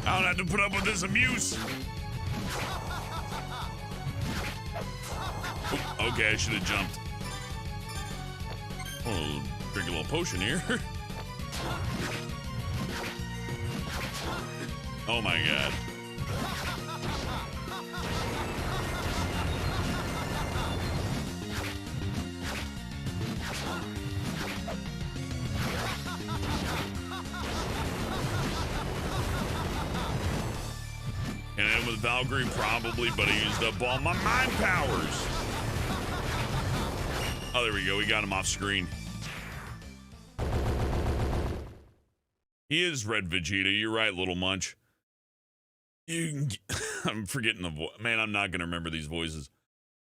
I don't have to put up with this abuse. Oop, okay, I should have jumped. Oh, drink a little potion here. Oh my god. And then with Valkyrie, probably, but I used up all my mind powers. Oh, there we go. We got him off screen. He is Red Vegeta. You're right, Little Munch. You can... I'm forgetting the voice. Man, I'm not going to remember these voices.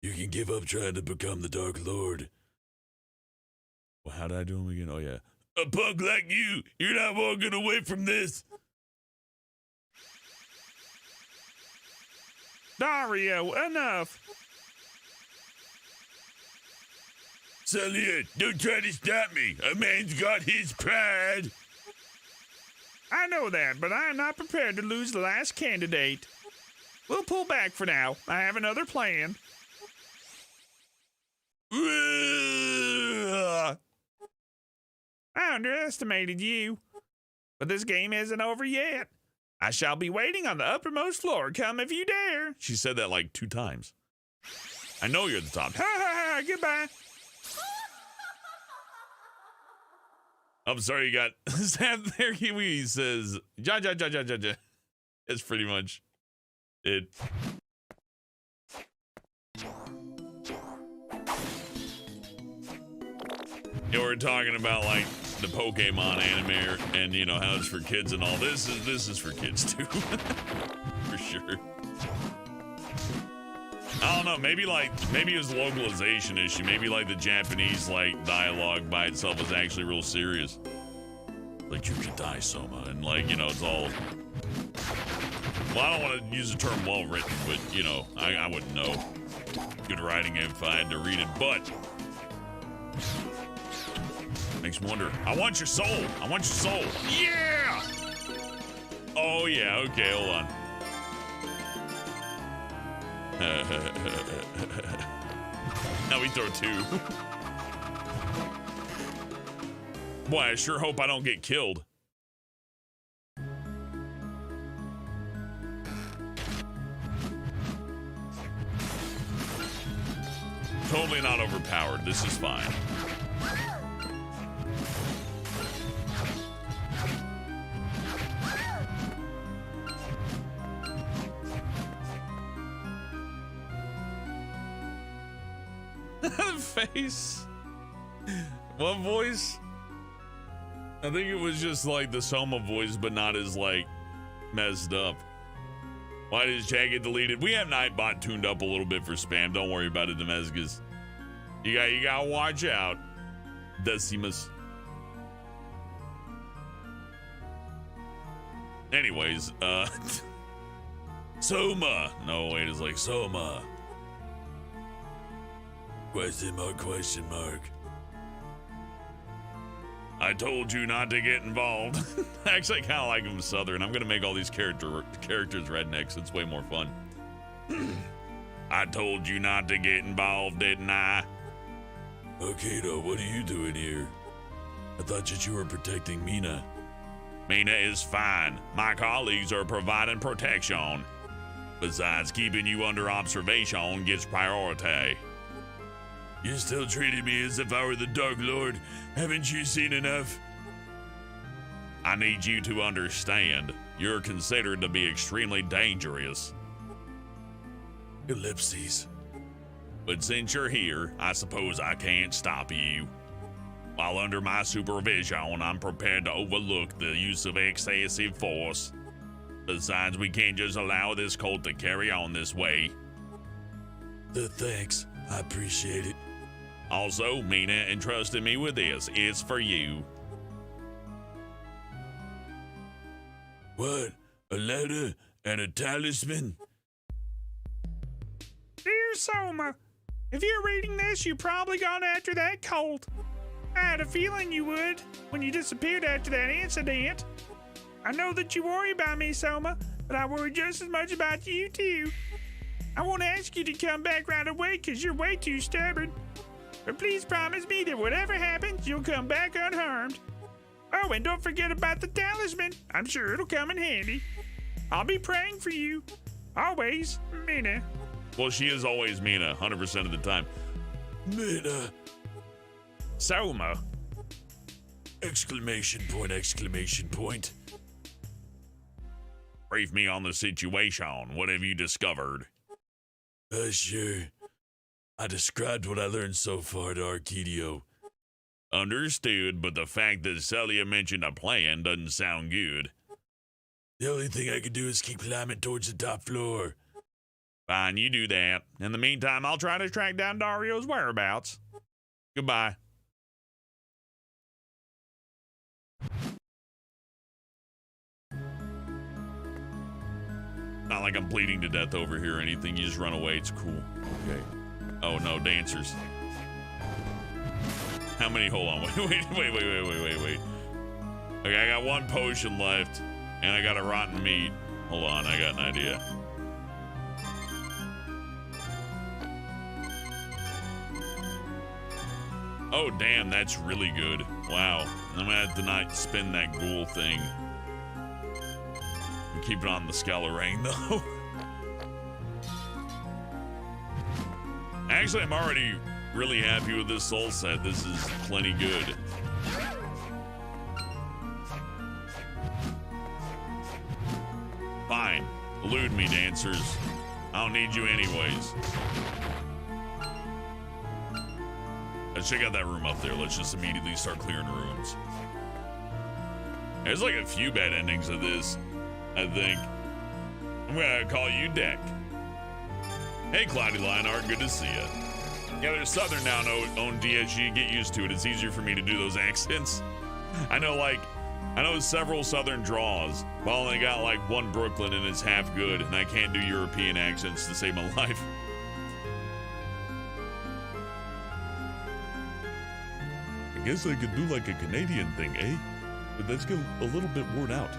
You can give up trying to become the Dark Lord. Well, how did I do him again? Oh, yeah. A punk like you, you're not walking away from this.
Dario, enough.
Salia, don't try to stop me. A man's got his pride.
I know that, but I am not prepared to lose the last candidate. We'll pull back for now. I have another plan. I underestimated you. But this game isn't over yet. I shall be waiting on the uppermost floor. Come if you dare.
She said that like 2 times. I know you're at the top.
Ha ha ha, goodbye.
I'm sorry, you got stabbed there. He says, ja. It's pretty much it. Yeah, we're talking about like the Pokemon anime and you know how it's for kids and all. This is for kids too. For sure. I don't know, maybe it was a localization issue. Maybe like the Japanese like dialogue by itself was actually real serious. Like, you could die, Soma, and like, you know, it's all. Well, I don't want to use the term well written, but you know, I wouldn't know good writing if I had to read it, but makes me wonder. I want your soul. I want your soul. Yeah! Oh yeah, okay, hold on. Now we throw 2. Boy, I sure hope I don't get killed. Totally not overpowered. This is fine. Face. What voice? I think it was just like the Soma voice, but not as like messed up. Why does chat get deleted? We have Nightbot tuned up a little bit for spam. Don't worry about it, Demesgus. You gotta watch out, Decimus. Anyways, Soma. No, wait, it's like Soma. Question mark. I told you not to get involved. Actually, I kind of like him Southern. I'm going to make all these characters rednecks. It's way more fun. I told you not to get involved, didn't I? Okay, though, what are you doing here? I thought that you were protecting Mina. Mina is fine. My colleagues are providing protection. Besides, keeping you under observation gets priority. You're still treating me as if I were the Dark Lord. Haven't you seen enough? I need you to understand. You're considered to be extremely dangerous. Ellipses. But since you're here, I suppose I can't stop you. While under my supervision, I'm prepared to overlook the use of excessive force. Besides, we can't just allow this cult to carry on this way. Thanks. I appreciate it. Also, Mina entrusted me with this. It's for you. What? A letter and a talisman?
Dear Soma, if you're reading this, you've probably gone after that cult. I had a feeling you would when you disappeared after that incident. I know that you worry about me, Soma, but I worry just as much about you, too. I won't ask you to come back right away because you're way too stubborn. But please promise me that whatever happens, you'll come back unharmed. Oh, and don't forget about the talisman. I'm sure it'll come in handy. I'll be praying for you. Always, Mina.
Well, she is always Mina, 100% of the time. Mina.
Soma.
Exclamation point.
Brief me on the situation. What have you discovered?
Sure. I described what I learned so far to Arcadio.
Understood, but the fact that Celia mentioned a plan doesn't sound good.
The only thing I can do is keep climbing towards the top floor.
Fine, you do that. In the meantime, I'll try to track down Dario's whereabouts. Goodbye. Not like I'm bleeding to death over here or anything. You just run away. It's cool. Okay. Oh, no, dancers. How many? Hold on. Wait. Okay, I got 1 potion left, and I got a rotten meat. Hold on, I got an idea. Oh, damn, that's really good. Wow. I'm gonna have to not spin that ghoul thing. And keep it on the Scalorang, though. Actually, I'm already really happy with this soul set. This is plenty good. Fine. Elude me, dancers. I don't need you anyways. Let's check out that room up there. Let's just immediately start clearing rooms. There's like a few bad endings of this, I think. I'm gonna call you Deck. Hey, Cloudy Lionheart, good to see ya. Yeah, there's Southern now on DSG. Get used to it. It's easier for me to do those accents. I know several Southern draws, but I only got like one Brooklyn and it's half good, and I can't do European accents to save my life. I guess I could do like a Canadian thing, eh? But that's a little bit worn out.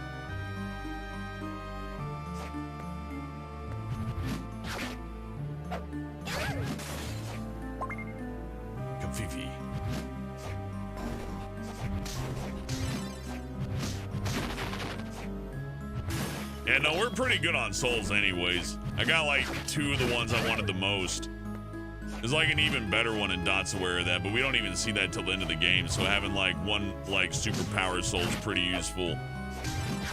Fifi. Yeah, no, we're pretty good on souls anyways. I got like 2 of the ones I wanted the most. There's like an even better one in Dot's aware of that, but we don't even see that till the end of the game, so having like one like superpower soul is pretty useful.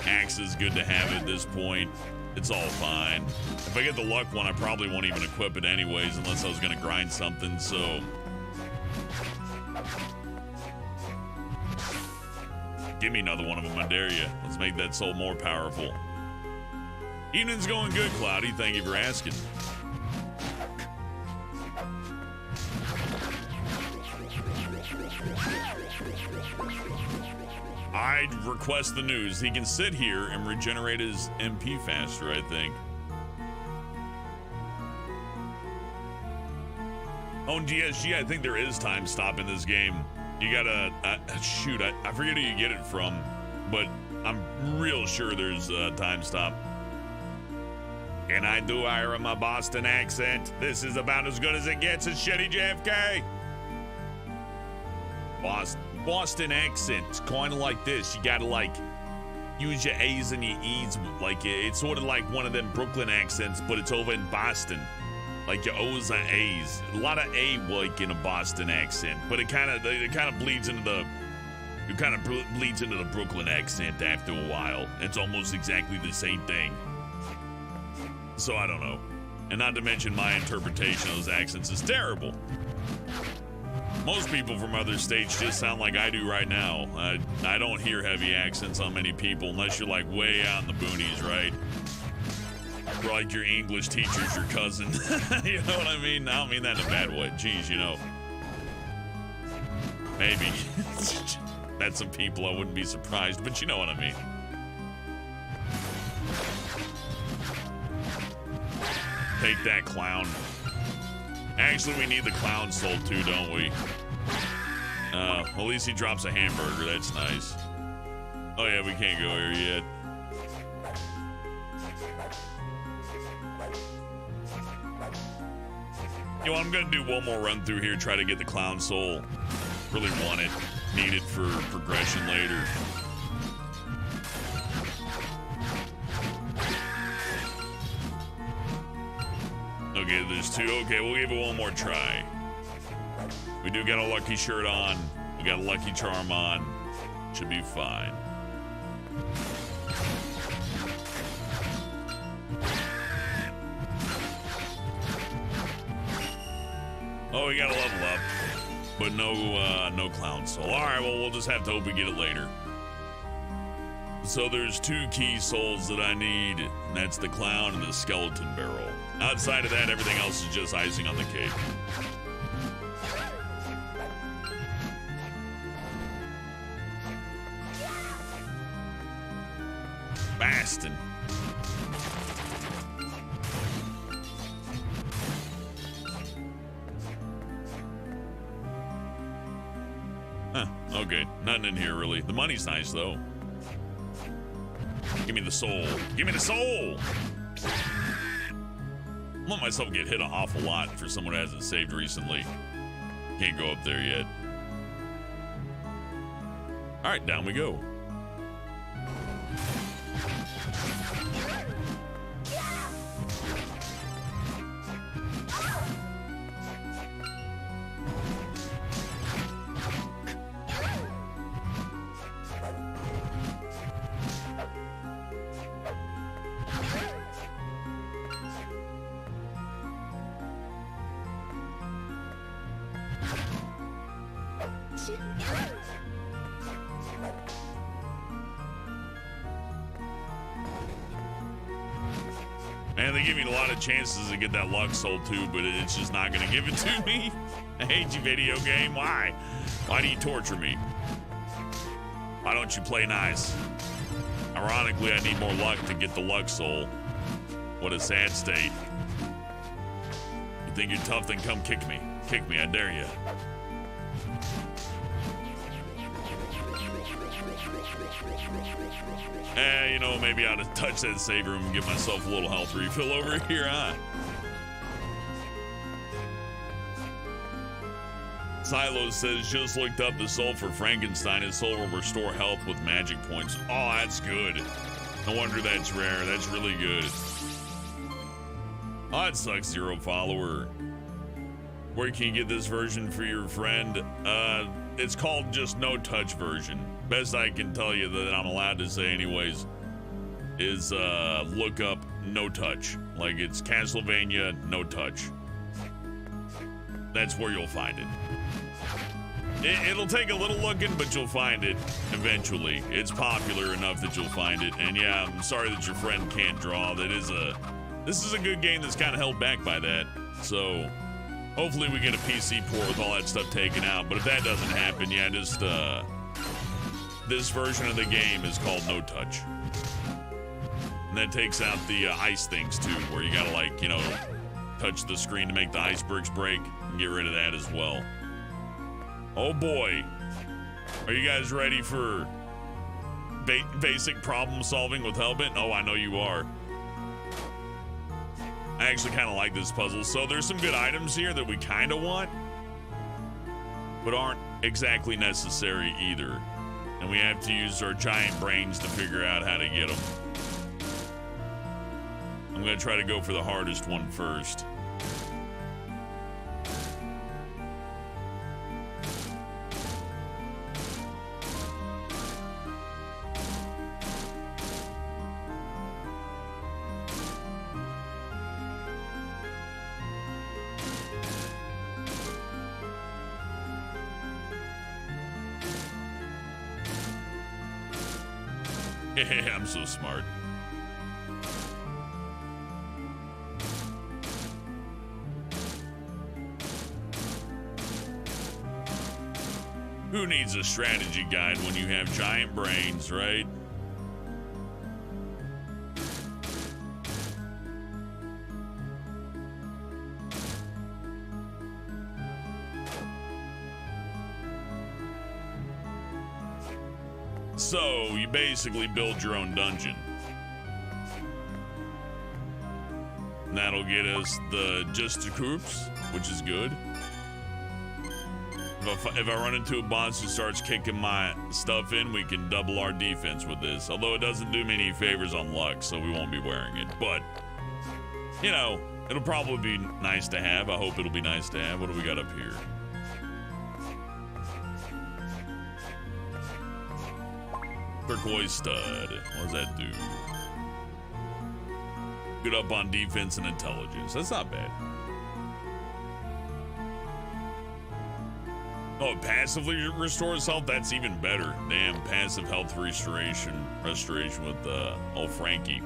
Axe is good to have at this point. It's all fine. If I get the luck one, I probably won't even equip it anyways unless I was gonna grind something, so... Give me another one of them, I dare you. Let's make that soul more powerful. Evening's going good, Cloudy. Thank you for asking. I'd request the news. He can sit here and regenerate his MP faster, I think. On DSG, I think there is time stop in this game. You gotta, shoot, I forget who you get it from, but I'm real sure there's a time stop. Can I do hire my Boston accent? This is about as good as it gets. It's Shitty JFK. Boston accent, kind of like this. You gotta like use your A's and your E's. Like it's sort of like one of them Brooklyn accents, but it's over in Boston. Like your O's and A's. A lot of A like in a Boston accent, but it kind of bleeds into the Brooklyn accent after a while. It's almost exactly the same thing. So I don't know. And not to mention my interpretation of those accents is terrible. Most people from other states just sound like I do right now. I don't hear heavy accents on many people unless you're like way out in the boonies, right? Or like your English teacher's your cousin. You know what I mean? I don't mean that in a bad way. Geez, you know. Maybe. Met some people, I wouldn't be surprised, but you know what I mean. Take that, clown. Actually, we need the clown soul too, don't we? At least he drops a hamburger. That's nice. Oh yeah, we can't go here yet. You know, I'm gonna do one more run through here, try to get the clown soul. Really want it. Need it for progression later. Okay, there's 2. Okay, we'll give it one more try. We do got a lucky shirt on. We got a lucky charm on. Should be fine. Oh, we gotta level up. But no clown soul. Alright, well, we'll just have to hope we get it later. So there's 2 key souls that I need, and that's the clown and the skeleton barrel. Outside of that, everything else is just icing on the cake. Bastin. Huh, okay, nothing in here really. The money's nice though. Give me the soul. Give me the soul! I let myself get hit an awful lot for someone who hasn't saved recently. Can't go up there yet. All right, down we go. Man, they give me a lot of chances to get that luck soul too, but it's just not gonna give it to me. I hate you, video game. Why? Why do you torture me? Why don't you play nice? Ironically, I need more luck to get the luck soul. What a sad state. You think you're tough, then come kick me. Kick me, I dare you. You know, maybe I ought to touch that save room and give myself a little health refill over here, huh? Silo says, just looked up the soul for Frankenstein. His soul will restore health with magic points. Oh, that's good. No wonder that's rare. That's really good. Oh, it sucks, 0 follower. Where can you get this version for your friend? It's called just no touch version. Best I can tell you that I'm allowed to say anyways is look up no touch. Like it's Castlevania no touch. That's where you'll find it. It'll take a little looking, but you'll find it eventually. It's popular enough that you'll find it. And yeah, I'm sorry that your friend can't draw. This is a good game that's kind of held back by that. So hopefully we get a PC port with all that stuff taken out. But if that doesn't happen, yeah, just this version of the game is called No Touch. And that takes out the ice things too, where you gotta like, you know, touch the screen to make the icebergs break and get rid of that as well. Oh boy. Are you guys ready for basic problem solving with Hellbent? Oh, I know you are. I actually kind of like this puzzle. So there's some good items here that we kind of want, but aren't exactly necessary either. And we have to use our giant brains to figure out how to get them. I'm going to try to go for the hardest one first. Yeah, I'm so smart. Who needs a strategy guide when you have giant brains, right? So, you basically build your own dungeon. And that'll get us the Just a Corpse, which is good. If I run into a boss who starts kicking my stuff in, we can double our defense with this. Although it doesn't do me any favors on luck, so we won't be wearing it. But, you know, it'll probably be nice to have. I hope it'll be nice to have. What do we got up here? Turquoise stud. What does that do? Good up on defense and intelligence. That's not bad. Oh, it passively restores health? That's even better. Damn, passive health restoration with old Frankie.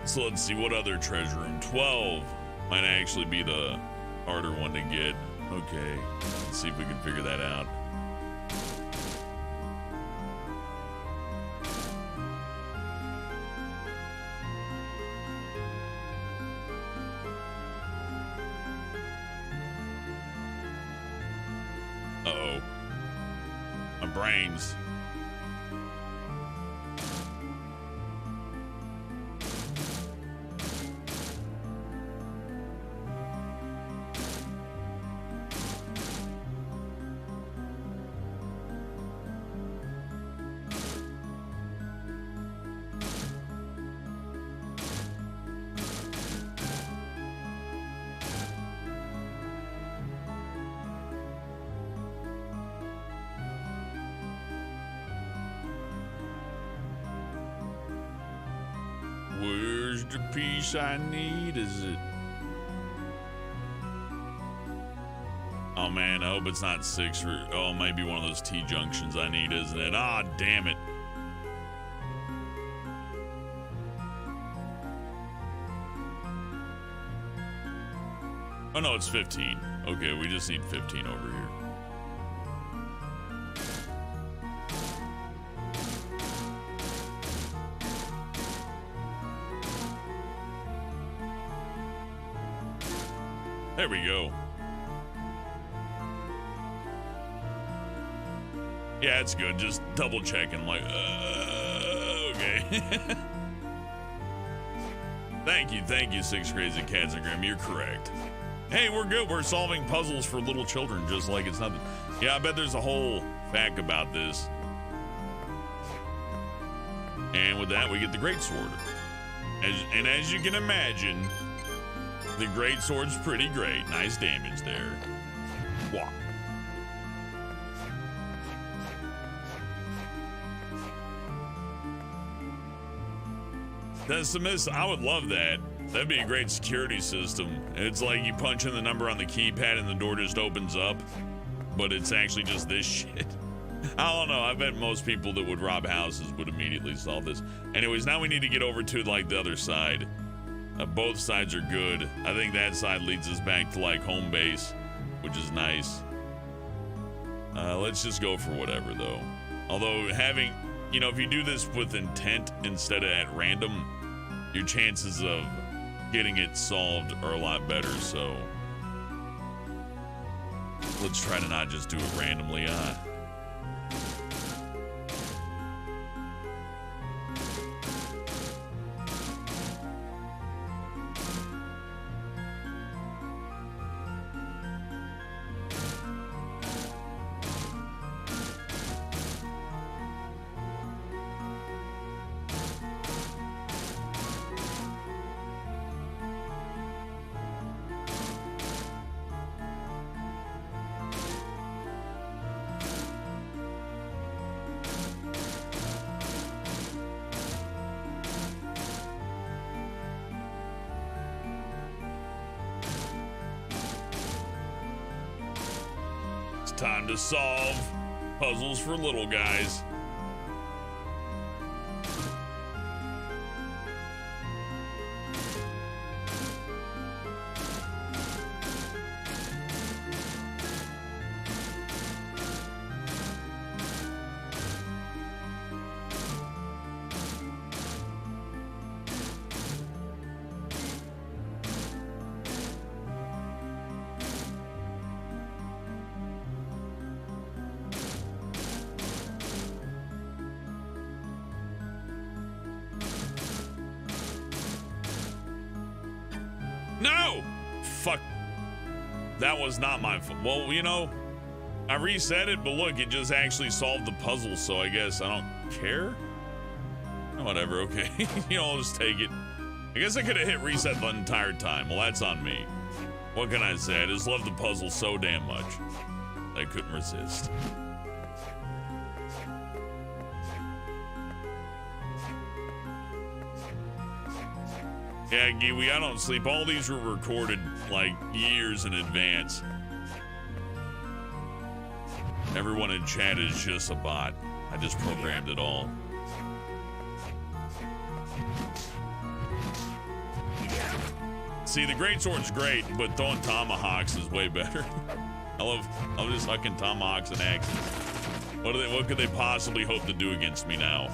So let's see, what other treasure room? 12 might actually be the harder one to get. Okay, let's see if we can figure that out. Uh-oh. My brains. Where's the piece I need? Is it? Oh man, I hope it's not 6 or oh, maybe one of those T junctions I need, isn't it? Ah, damn it. Oh no, it's 15. Okay, we just need 15 over here. There we go. Yeah, it's good. Just double checking. Like, okay. Thank you, 6 Crazy Cats and Grim. You're correct. Hey, we're good. We're solving puzzles for little children, just like it's nothing. Yeah, I bet there's a whole fact about this. And with that, we get the Great Sword. As you can imagine, the Great Sword's pretty great. Nice damage there. Wow. Decimus, I would love that. That'd be a great security system. It's like you punch in the number on the keypad and the door just opens up, but it's actually just this shit. I don't know. I bet most people that would rob houses would immediately solve this. Anyways, now we need to get over to like the other side. Both sides are good. I think that side leads us back to like home base, which is nice. Let's just go for whatever though. Although having, you know, if you do this with intent instead of at random, your chances of getting it solved are a lot better, so let's try to not just do it randomly. Time to solve puzzles for little guys. No! Fuck. That was not my fault. Well, you know, I reset it, but look, it just actually solved the puzzle, so I guess I don't care. Whatever, okay. You know, I'll just take it. I guess I could have hit reset the entire time. Well, that's on me. What can I say? I just love the puzzle so damn much. I couldn't resist. Yeah, Giwi, I don't sleep. All these were recorded like years in advance. Everyone in chat is just a bot. I just programmed it all. See, the Great Sword's great, but throwing tomahawks is way better. I love just fucking tomahawks and axes. What could they possibly hope to do against me now?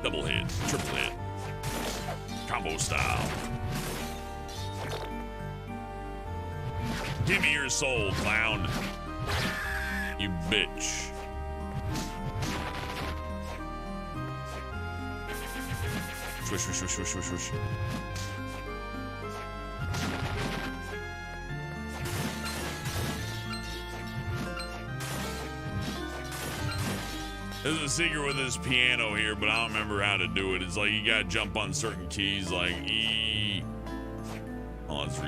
Double hit, triple hit. Combo style. Give me your soul, clown. You bitch. Swish, swish, swish, swish, swish, swish. There's a secret with this piano here, but I don't remember how to do it. It's like you gotta jump on certain keys, like E. Oh, let's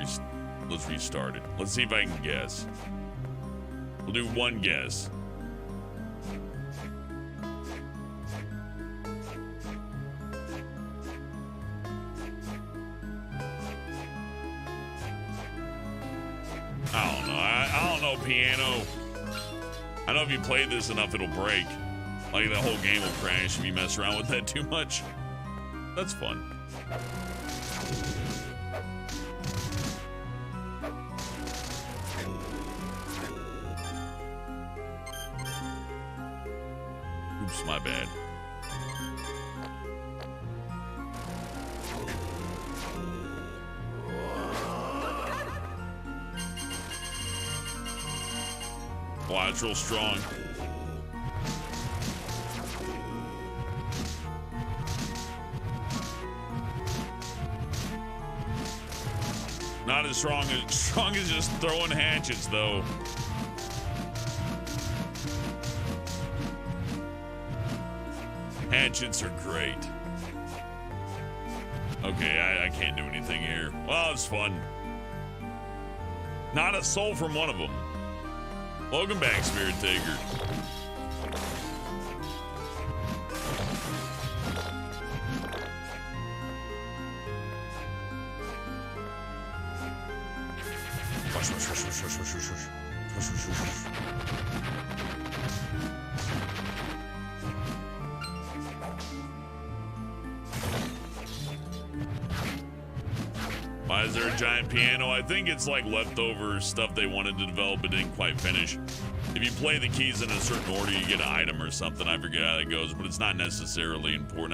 restart it. Let's see if I can guess. We'll do one guess. know, piano. I know if you play this enough, it'll break. Like, the whole game will crash if you mess around with that too much. That's fun. Oops, my bad. Wow, it's real strong. Not as strong as just throwing hatchets, though. Hatchets are great. Okay, I can't do anything here. Well, it's fun. Not a soul from one of them. Welcome back, Spirit Taker. Why is there a giant piano? I think it's like leftover stuff they wanted to develop but didn't quite finish. If you play the keys in a certain order, you get an item or something. I forget how that goes, but it's not necessarily important.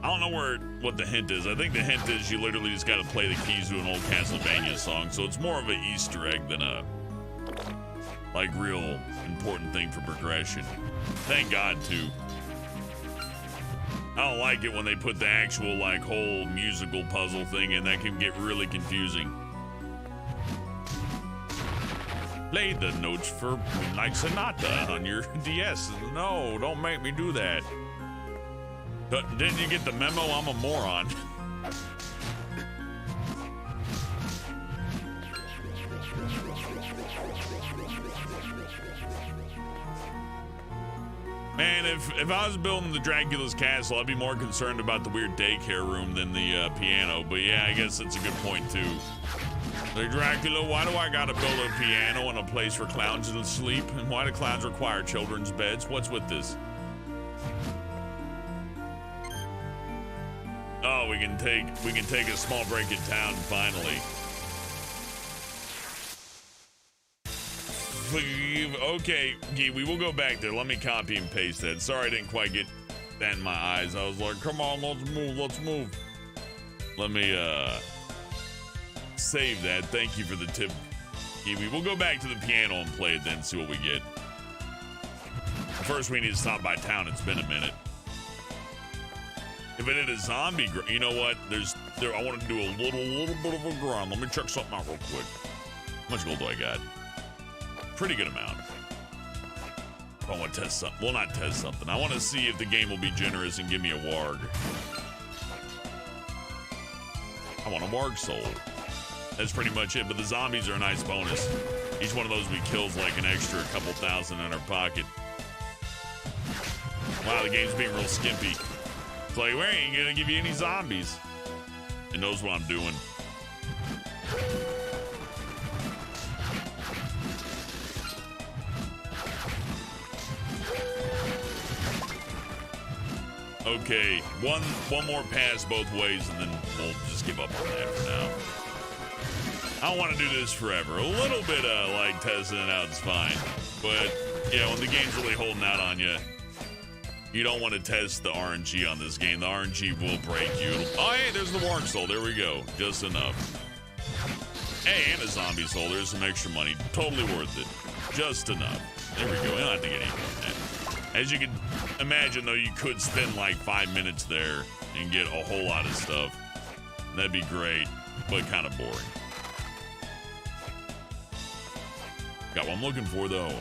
I don't know what the hint is. I think the hint is you literally just got to play the keys to an old Castlevania song, so it's more of an Easter egg than a like real important thing for progression. Thank God, too. I don't like it when they put the actual like whole musical puzzle thing in. That can get really confusing. Play the notes for Moonlight Sonata on your DS. No, don't make me do that. Didn't you get the memo? I'm a moron. Man, if I was building the Dracula's castle, I'd be more concerned about the weird daycare room than the piano. But yeah, I guess that's a good point too. Like, Dracula, why do I gotta build a piano and a place for clowns to sleep? And why do clowns require children's beds? What's with this? Oh, we can take a small break in town finally. Okay, we will go back there. Let me copy and paste that. Sorry I didn't quite get that in my eyes. I was like, come on, let's move. Let me save that. Thank you for the tip, Kiwi. We'll go back to the piano and play it then, see what we get. First, we need to stop by town. It's been a minute. If it had a zombie, you know what? I want to do a little bit of a grind. Let me check something out real quick. How much gold do I got? Pretty good amount. I want to test something. Well, not test something. I want to see if the game will be generous and give me a warg. I want a warg soul. That's pretty much it. But the zombies are a nice bonus. Each one of those we kills like an extra couple thousand in our pocket. Wow, the game's being real skimpy. It's like, we ain't gonna give you any zombies. It knows what I'm doing. Okay, one more pass both ways, and then we'll just give up on that for now. I don't want to do this forever. A little bit of like testing it out is fine, but yeah, when the game's really holding out on you, you don't want to test the RNG on this game. The RNG will break you. Oh, hey, there's the warg soul. There we go. Just enough. Hey, and a zombie soul. There's some extra money. Totally worth it. Just enough. There we go. We don't have to get any more than that. As you can imagine, though, you could spend like 5 minutes there and get a whole lot of stuff. That'd be great, but kind of boring. Got what I'm looking for, though.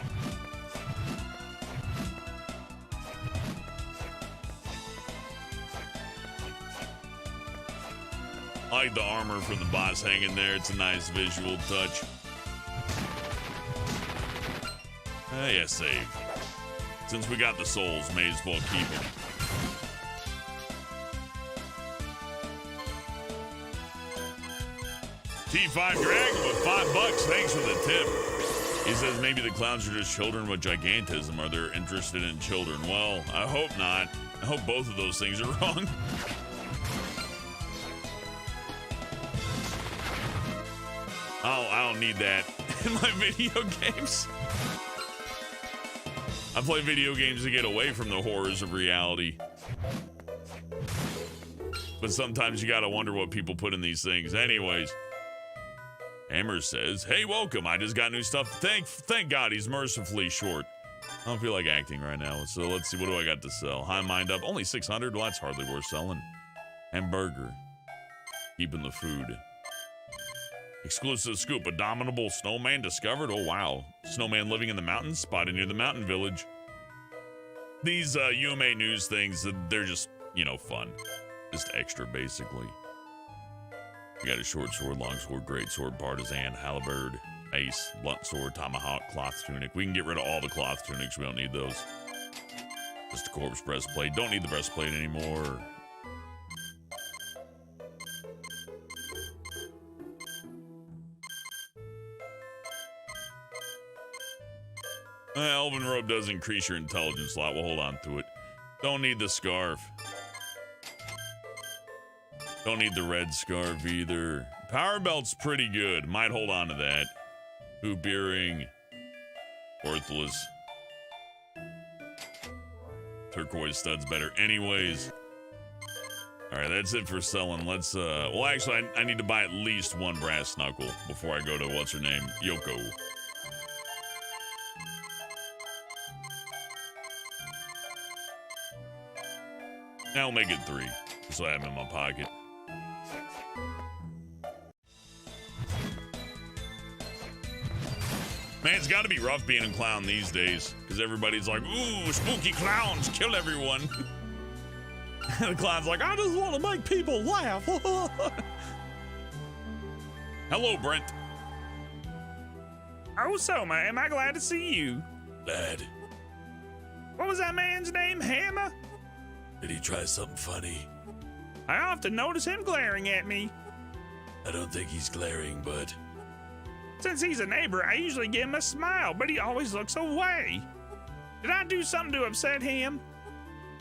I like the armor from the boss hanging there. It's a nice visual touch. Yeah, save. Since we got the souls, may as well keep them. T5 Dragon with $5. Thanks for the tip. He says maybe the clowns are just children with gigantism. Are they interested in children? Well, I hope not. I hope both of those things are wrong. Oh, I don't need that in my video games. I play video games to get away from the horrors of reality. But sometimes you gotta wonder what people put in these things. Anyways, Hammer says, hey, welcome. I just got new stuff. Thank God he's mercifully short. I don't feel like acting right now. So let's see, what do I got to sell? High Mind Up, only 600. Well, that's hardly worth selling. Hamburger. Keeping the food. Exclusive scoop, abominable snowman discovered. Oh, wow. Snowman living in the mountains, spotted near the mountain village. These UMA news things, they're just, you know, fun. Just extra, basically. You got a short sword, long sword, great sword, partisan, halberd, mace, blunt sword, tomahawk, cloth tunic. We can get rid of all the cloth tunics. We don't need those. Just a corpse breastplate. Don't need the breastplate anymore. Elven robe does increase your intelligence a lot. We'll hold on to it. Don't need the scarf. Don't need the red scarf either. Power belt's pretty good. Might hold on to that. Hoop earring. Worthless. Turquoise stud's better. Anyways. Alright, that's it for selling. Let's, well, actually, I need to buy at least one brass knuckle before I go to, what's her name? Yoko. Now I'll make it 3, so I have them in my pocket. Man, it's got to be rough being a clown these days, because everybody's like, ooh, spooky clowns, kill everyone. And the clown's like, I just want to make people laugh. Hello, Brent.
Oh, Soma, am I glad to see you?
Glad.
What was that man's name, Hammer?
Did he try something funny?
I often notice him glaring at me.
I don't think he's glaring, but...
Since he's a neighbor, I usually give him a smile, but he always looks away. Did I do something to upset him?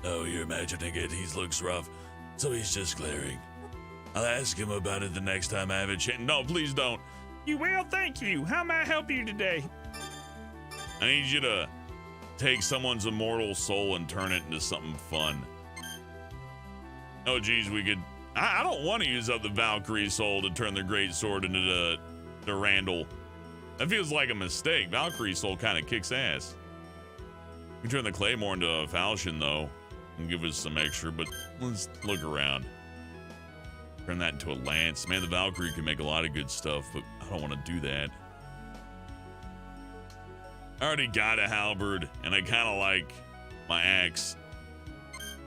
No, you're imagining it. He looks rough, so he's just glaring. I'll ask him about it the next time I have a chance.
No, please don't.
You will, thank you. How may I help you today?
I need you to take someone's immortal soul and turn it into something fun. Oh, geez, we could... I don't want to use up the Valkyrie soul to turn the great sword into the Randall. That feels like a mistake. Valkyrie soul kind of kicks ass. We can turn the Claymore into a falchion, though, and give us some extra, but let's look around. Turn that into a lance. Man, the Valkyrie can make a lot of good stuff, but I don't want to do that. I already got a halberd, and I kind of like my axe.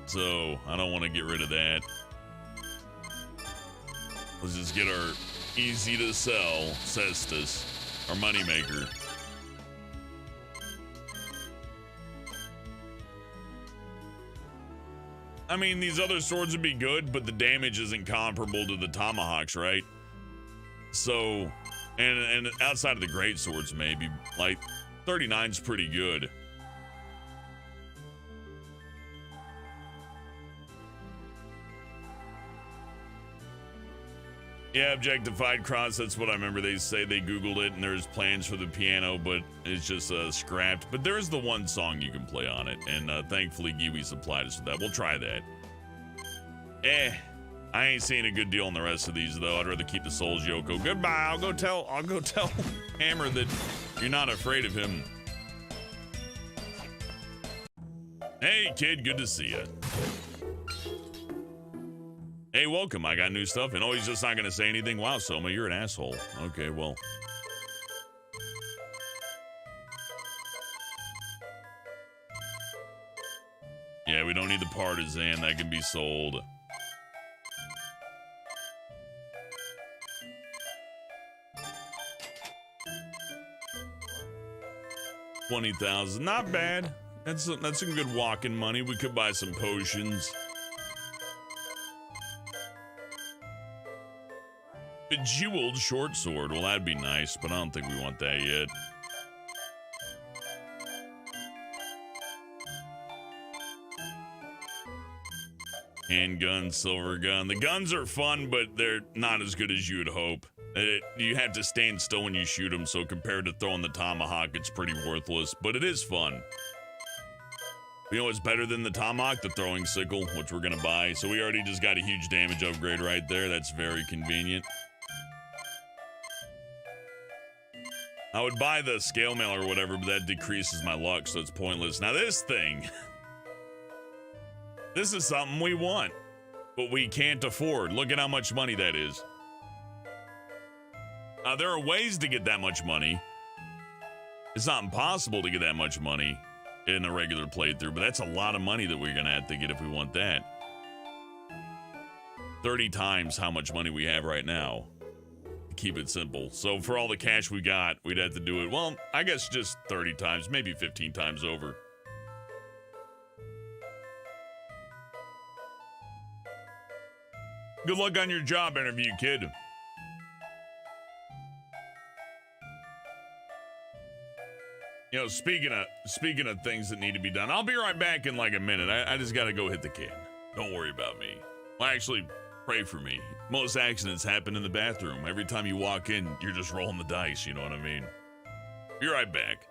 So, I don't want to get rid of that. Let's just get our easy to sell cestus, our moneymaker. I mean, these other swords would be good, but the damage isn't comparable to the tomahawks, right? So, and outside of the great swords, maybe, like, 39's pretty good. Yeah, objectified cross, that's what I remember. They say they Googled it and there's plans for the piano, but it's just scrapped. But there's the one song you can play on it, and thankfully Giwi supplied us with that. We'll try that. I ain't seeing a good deal on the rest of these, though. I'd rather keep the souls, Yoko. Goodbye, I'll go tell Hammer that you're not afraid of him. Hey, kid, good to see you. Hey, welcome. I got new stuff. And oh, he's just not going to say anything. Wow, Soma, you're an asshole. Okay, well. Yeah, we don't need the partisan. That can be sold. $20,000. Not bad. That's some good walking money. We could buy some potions. Bejeweled short sword. Well, that'd be nice, but I don't think we want that yet. Handgun, silver gun. The guns are fun, but they're not as good as you would hope. You have to stand still when you shoot them, so compared to throwing the tomahawk, it's pretty worthless, but it is fun. You know what's better than the tomahawk? The throwing sickle, which we're gonna buy. So we already just got a huge damage upgrade right there. That's very convenient. I would buy the scale mail or whatever, but that decreases my luck, so it's pointless. Now this thing, this is something we want, but we can't afford. Look at how much money that is. There are ways to get that much money. It's not impossible to get that much money in a regular playthrough, but that's a lot of money that we're gonna have to get if we want that. 30 times how much money we have right now. Keep it simple. So for all the cash we got, we'd have to do it, well, I guess just 30 times, maybe 15 times over. Good luck on your job interview, kid. You know, speaking of things that need to be done, I'll be right back in like a minute. I just gotta go hit the can. Don't worry about me. Well, actually, pray for me. Most accidents happen in the bathroom. Every time you walk in, you're just rolling the dice, you know what I mean? Be right back.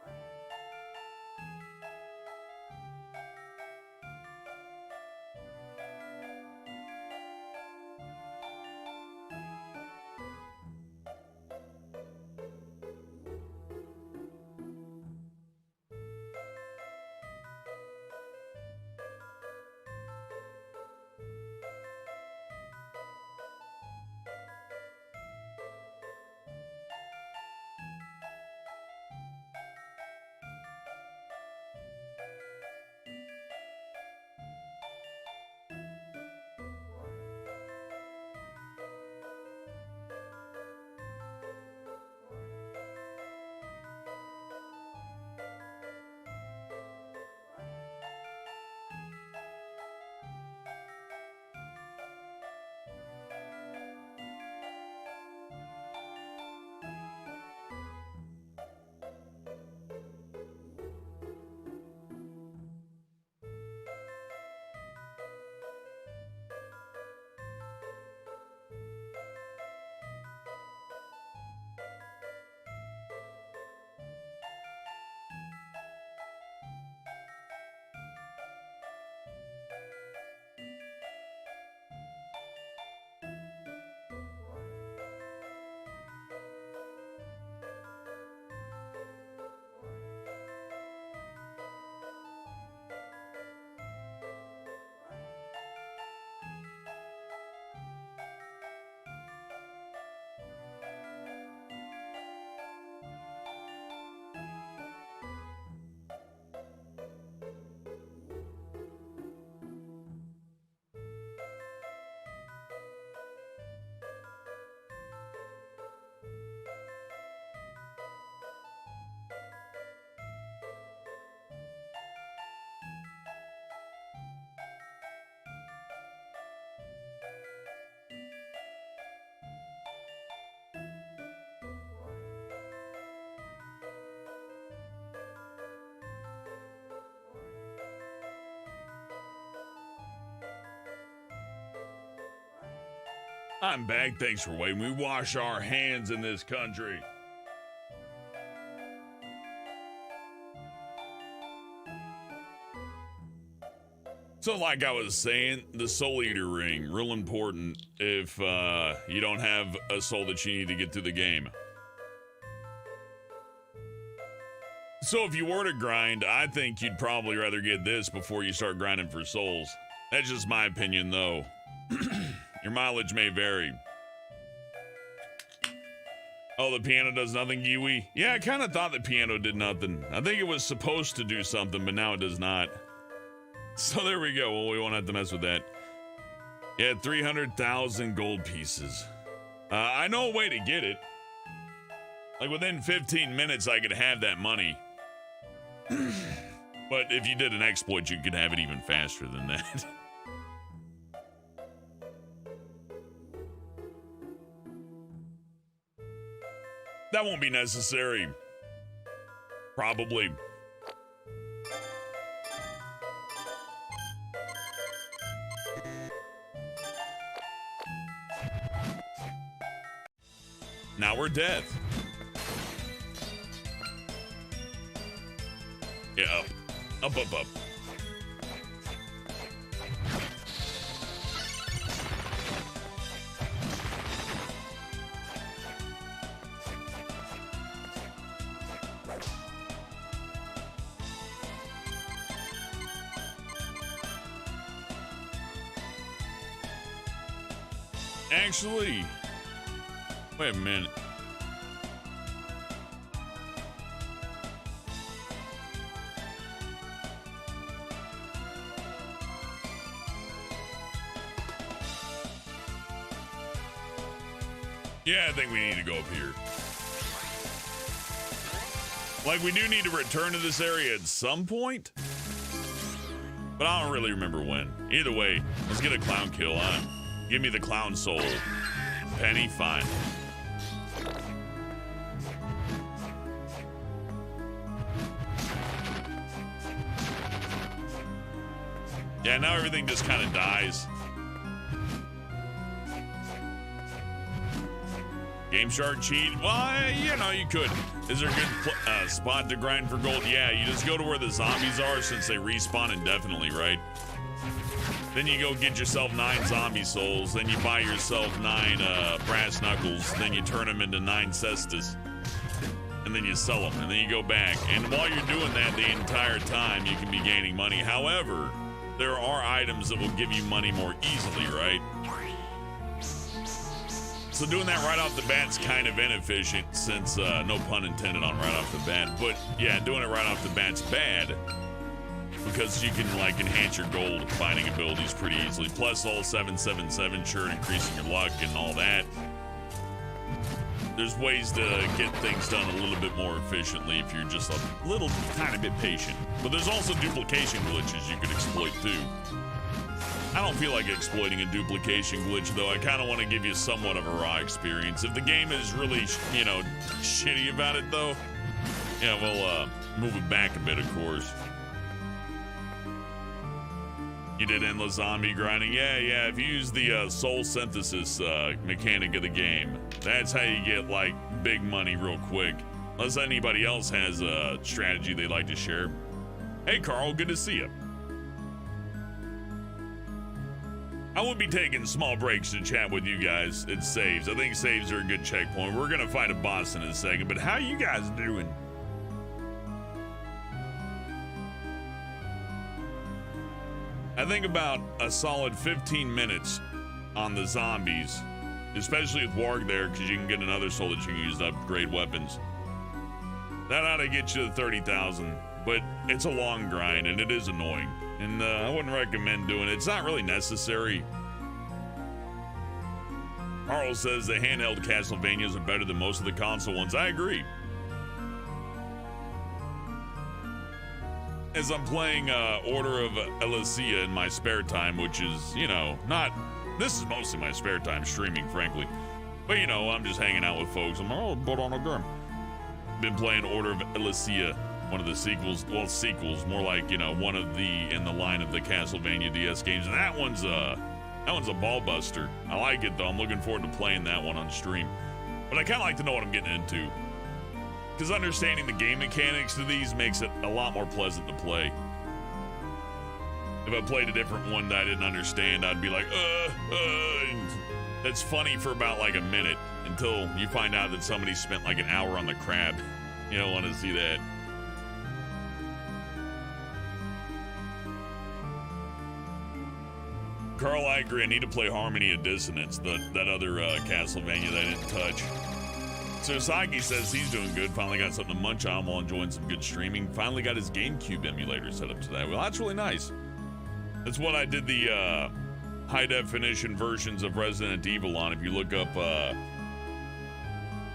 I'm back. Thanks for waiting. We wash our hands in this country. So like I was saying, the Soul Eater ring, real important if you don't have a soul that you need to get through the game. So if you were to grind, I think you'd probably rather get this before you start grinding for souls. That's just my opinion though. Your mileage may vary. Oh, the piano does nothing, Yui? Yeah, I kind of thought the piano did nothing. I think it was supposed to do something, but now it does not. So there we go. Well, we won't have to mess with that. Yeah, 300,000 gold pieces. I know a way to get it. Like within 15 minutes, I could have that money. But if you did an exploit, you could have it even faster than that. That won't be necessary. Probably. Now we're dead. Yeah, up. Up, up, up. Actually, wait a minute. Yeah, I think we need to go up here. Like, we do need to return to this area at some point, but I don't really remember when. Either way, let's get a clown kill on. Give me the clown soul. Penny, fine. Yeah, now everything just kind of dies. Game Shark cheat? Well, you know, you could. Is there a good spot to grind for gold? Yeah, you just go to where the zombies are since they respawn indefinitely, right? Then you go get yourself 9 zombie souls. Then you buy yourself 9 brass knuckles. Then you turn them into 9 cestus. And then you sell them. And then you go back. And while you're doing that the entire time, you can be gaining money. However, there are items that will give you money more easily, right? So doing that right off the bat's kind of inefficient since, no pun intended on right off the bat. But yeah, doing it right off the bat's bad because you can like enhance your gold finding abilities pretty easily. Plus all 777 shirt increasing your luck and all that. There's ways to get things done a little bit more efficiently if you're just a little tiny bit patient. But there's also duplication glitches you could exploit too. I don't feel like exploiting a duplication glitch, though. I kind of want to give you somewhat of a raw experience. If the game is really, you know, shitty about it, though, yeah, we'll move it back a bit, of course. You did endless zombie grinding? Yeah, if you use the soul synthesis mechanic of the game, that's how you get, like, big money real quick. Unless anybody else has a strategy they'd like to share. Hey, Carl, good to see you. I will be taking small breaks to chat with you guys at saves. I think saves are a good checkpoint. We're gonna fight a boss in a second, but how you guys doing? I think about a solid 15 minutes on the zombies, especially with Warg there, because you can get another soul that you can use to upgrade weapons. That ought to get you to 30,000, but it's a long grind and it is annoying. And I wouldn't recommend doing it. It's not really necessary. Carl says the handheld Castlevanias are better than most of the console ones. I agree. As I'm playing Order of Elysia in my spare time, which is, you know, not... This is mostly my spare time streaming, frankly. But, you know, I'm just hanging out with folks. I'm like, oh, but on a game. Been playing Order of Elysia. One of the sequels, well, sequels, more like, you know, one of the in the line of the Castlevania DS games. And that one's a ball buster. I like it though. I'm looking forward to playing that one on stream. But I kind of like to know what I'm getting into, because understanding the game mechanics to these makes it a lot more pleasant to play. If I played a different one that I didn't understand, I'd be like, and that's funny for about like a minute until you find out that somebody spent like an hour on the crab. You don't want to see that. Carl, I agree. I need to play Harmony of Dissonance, that other Castlevania that I didn't touch. So Saki says he's doing good. Finally got something to munch on while enjoying some good streaming. Finally got his GameCube emulator set up to that. Well, that's really nice. That's what I did the high definition versions of Resident Evil on. If you look up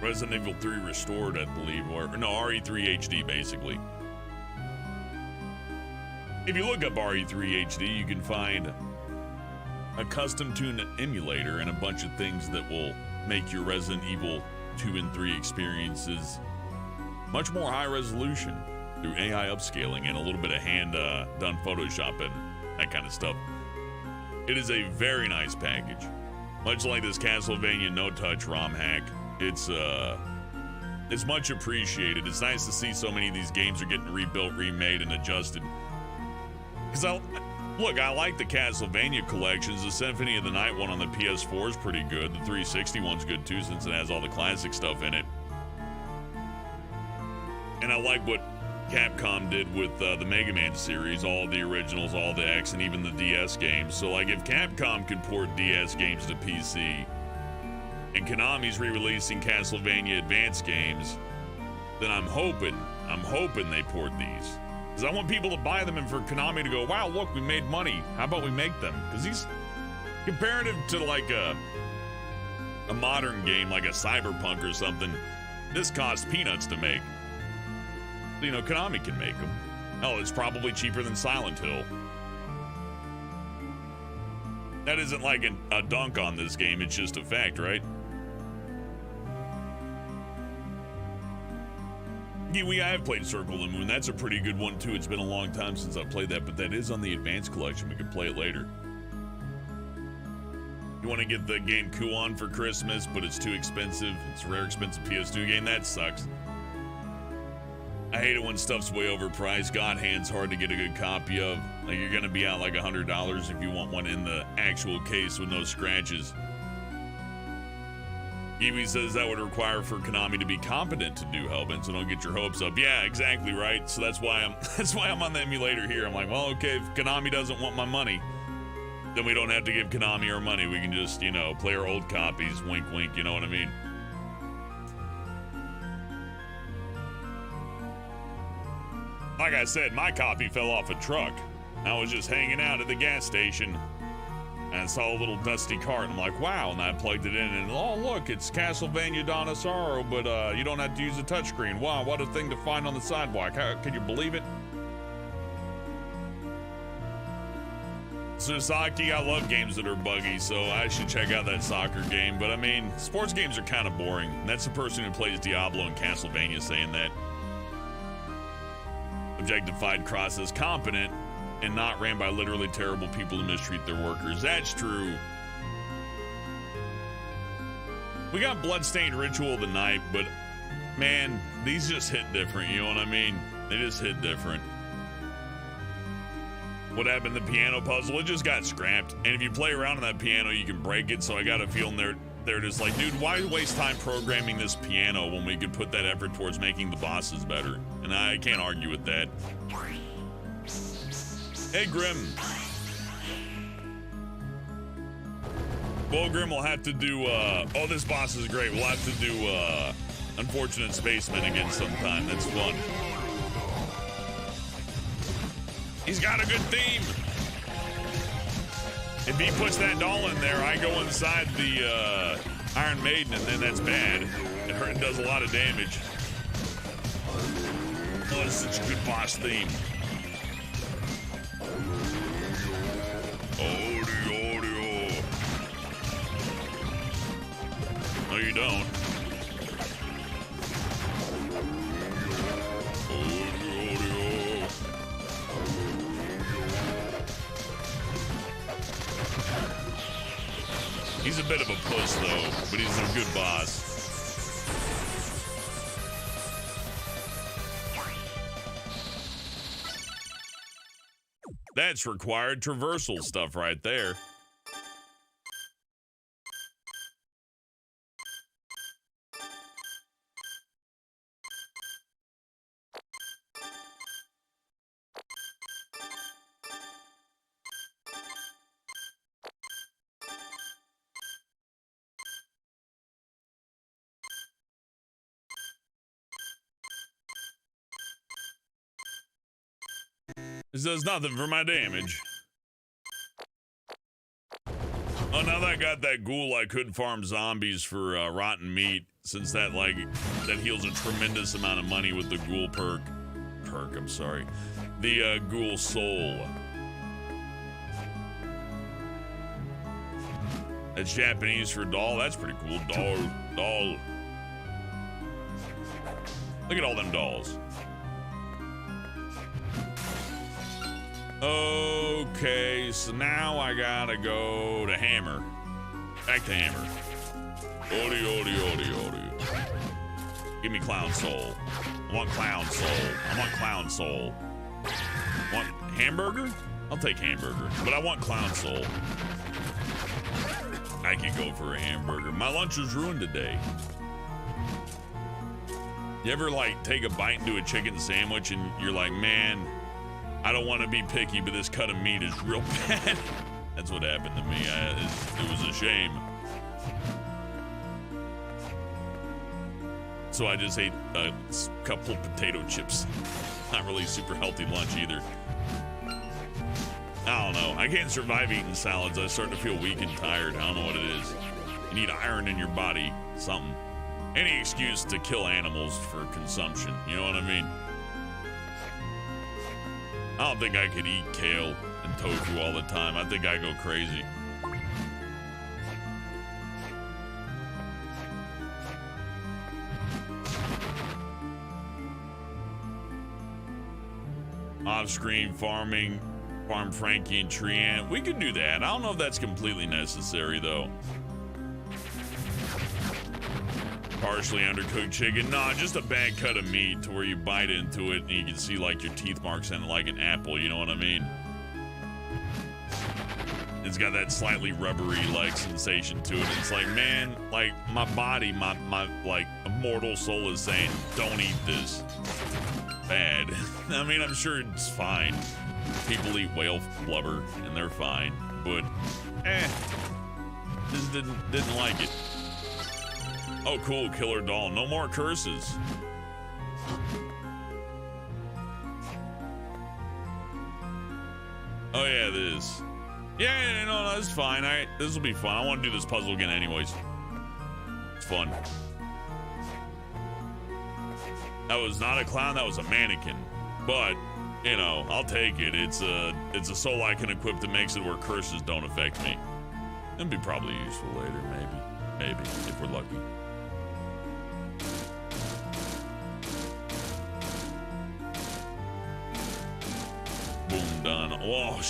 Resident Evil 3 Restored, I believe, or no, RE3 HD, basically. If you look up RE3 HD, you can find a custom tuned emulator and a bunch of things that will make your Resident Evil 2 and 3 experiences much more high resolution through AI upscaling and a little bit of hand done Photoshop and that kind of stuff. It is a very nice package. Much like this Castlevania no-touch ROM hack, it's much appreciated. It's nice to see so many of these games are getting rebuilt, remade, and adjusted. Because I like the Castlevania collections. The Symphony of the Night one on the PS4 is pretty good. The 360 one's good too, since it has all the classic stuff in it. And I like what Capcom did with the Mega Man series, all the originals, all the X, and even the DS games. So like if Capcom could port DS games to PC, and Konami's re-releasing Castlevania Advance games, then I'm hoping they port these. Because I want people to buy them and for Konami to go, wow, look, we made money. How about we make them? Because these, comparative to like a modern game, like a Cyberpunk or something, this costs peanuts to make. You know, Konami can make them. Oh, it's probably cheaper than Silent Hill. That isn't like a dunk on this game, it's just a fact, right? Yeah, I have played Circle of the Moon. That's a pretty good one too. It's been a long time since I played that, but that is on the Advanced Collection. We can play it later. You want to get the game Kuon for Christmas, but it's too expensive. It's a rare, expensive PS2 game. That sucks. I hate it when stuff's way overpriced. God Hand's hard to get a good copy of. Like, you're gonna be out like $100 if you want one in the actual case with no scratches. Evie says that would require for Konami to be competent to do Hellbent, so don't get your hopes up. Yeah, exactly right. So that's why I'm on the emulator here. I'm like, well, okay, if Konami doesn't want my money, then we don't have to give Konami our money. We can just, you know, play our old copies. Wink, wink. You know what I mean? Like I said, my copy fell off a truck. I was just hanging out at the gas station and I saw a little dusty cart. I'm like, wow. And I plugged it in and, oh, look, it's Castlevania Dawn of Sorrow, but you don't have to use a touchscreen. Wow, what a thing to find on the sidewalk. Can you believe it? Sasaki, I love games that are buggy, so I should check out that soccer game. But I mean, sports games are kind of boring. And that's the person who plays Diablo and Castlevania saying that. Objectified Cross as competent and not ran by literally terrible people who mistreat their workers. That's true. We got Bloodstained Ritual of the Night, but man, these just hit different, you know what I mean? They just hit different. What happened to the piano puzzle? It just got scrapped. And if you play around on that piano, you can break it, so I got a feeling they're just like, dude, why waste time programming this piano when we could put that effort towards making the bosses better? And I can't argue with that. Hey, Grim. Well, Grim will have to do, oh, this boss is great. We'll have to do, Unfortunate Spaceman again sometime. That's fun. He's got a good theme. If he puts that doll in there, I go inside the, Iron Maiden, and then that's bad. It does a lot of damage. Oh, it's such a good boss theme. Audio. No, you don't. Audio. He's a bit of a puss, though, but he's a good boss. That's required traversal stuff right there. This does nothing for my damage. Oh, now that I got that ghoul, I could farm zombies for rotten meat, since that heals a tremendous amount of money with the ghoul perk. I'm sorry. The ghoul soul. That's Japanese for doll. That's pretty cool. Doll. Look at all them dolls. Okay, so now I gotta go to Hammer. Back to Hammer. Odie. Give me Clown Soul. I want Clown Soul. I want Clown Soul. Want hamburger? I'll take hamburger, but I want Clown Soul. I could go for a hamburger. My lunch was ruined today. You ever like take a bite into a chicken sandwich and you're like, man, I don't want to be picky, but this cut of meat is real bad. That's what happened to me. It was a shame. So I just ate a couple of potato chips. Not really super healthy lunch either. I don't know. I can't survive eating salads. I start to feel weak and tired. I don't know what it is. You need iron in your body. Something. Any excuse to kill animals for consumption. You know what I mean? I don't think I could eat kale and tofu all the time. I think I go crazy. Off-screen farming, farm Frankie and Treant. We could do that. I don't know if that's completely necessary though. Partially undercooked chicken. Nah, just a bad cut of meat to where you bite into it and you can see like your teeth marks in it like an apple, you know what I mean? It's got that slightly rubbery like sensation to it. It's like, man, like my body, my like immortal soul is saying, don't eat this. Bad. I mean, I'm sure it's fine. People eat whale blubber and they're fine, but just didn't like it. Oh, cool, killer doll. No more curses. Oh yeah, this. Yeah, no, that's fine. This will be fun. I want to do this puzzle again, anyways. It's fun. That was not a clown, that was a mannequin. But, you know, I'll take it. It's a soul I can equip that makes it where curses don't affect me. It'd be probably useful later, maybe, if we're lucky. Boom, done. Oh,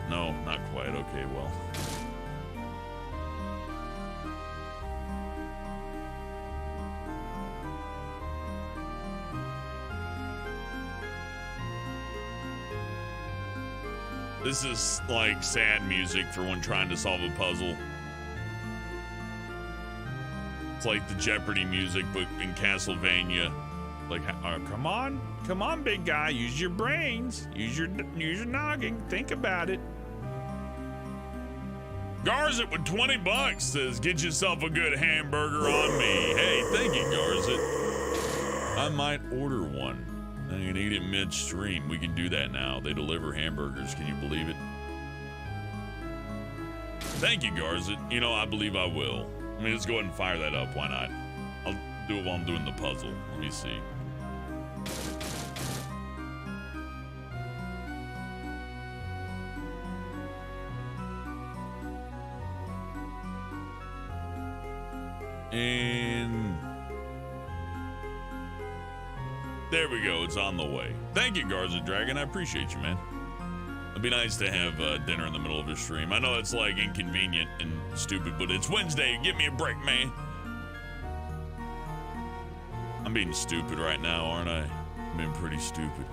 no, not quite. Okay, well. This is like sad music for when trying to solve a puzzle. It's like the Jeopardy music, but in Castlevania. Like, come on, big guy, use your brains, use your noggin, think about it. Garzit with 20 bucks says, get yourself a good hamburger on me. Hey, thank you, Garzit. I might order one. I can eat it midstream. We can do that now. They deliver hamburgers. Can you believe it? Thank you, Garzit. You know, I believe I will. I mean, let's go ahead and fire that up. Why not? I'll do it while I'm doing the puzzle. Let me see. And there we go. It's on the way. Thank you, Garza Dragon. I appreciate you, man. It'd be nice to have dinner in the middle of a stream. I know it's like inconvenient and stupid, but it's Wednesday. Give me a break, man. I'm being stupid right now, aren't I? I'm being pretty stupid.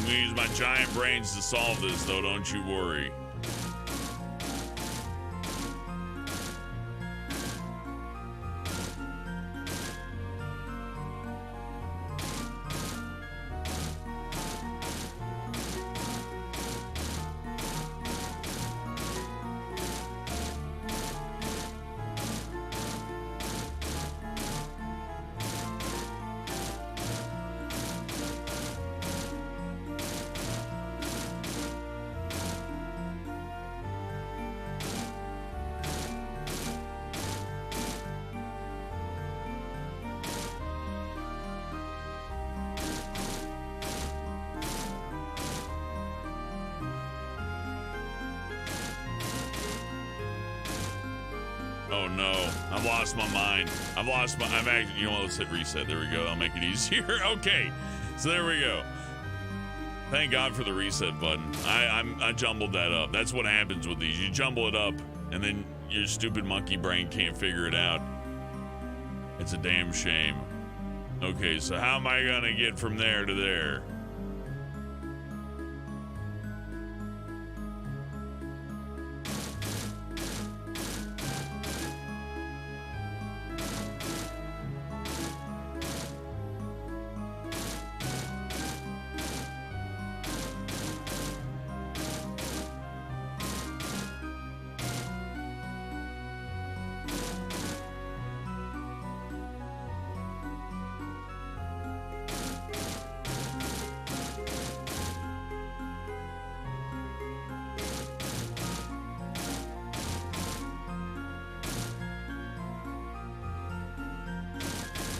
I'm gonna use my giant brains to solve this, though, don't you worry. Oh no, I've lost my mind. I'm actually, you know what, let's hit reset. There we go, I'll make it easier. Okay, so there we go. Thank God for the reset button. I jumbled that up. That's what happens with these. You jumble it up, and then your stupid monkey brain can't figure it out. It's a damn shame. Okay, so how am I gonna get from there to there?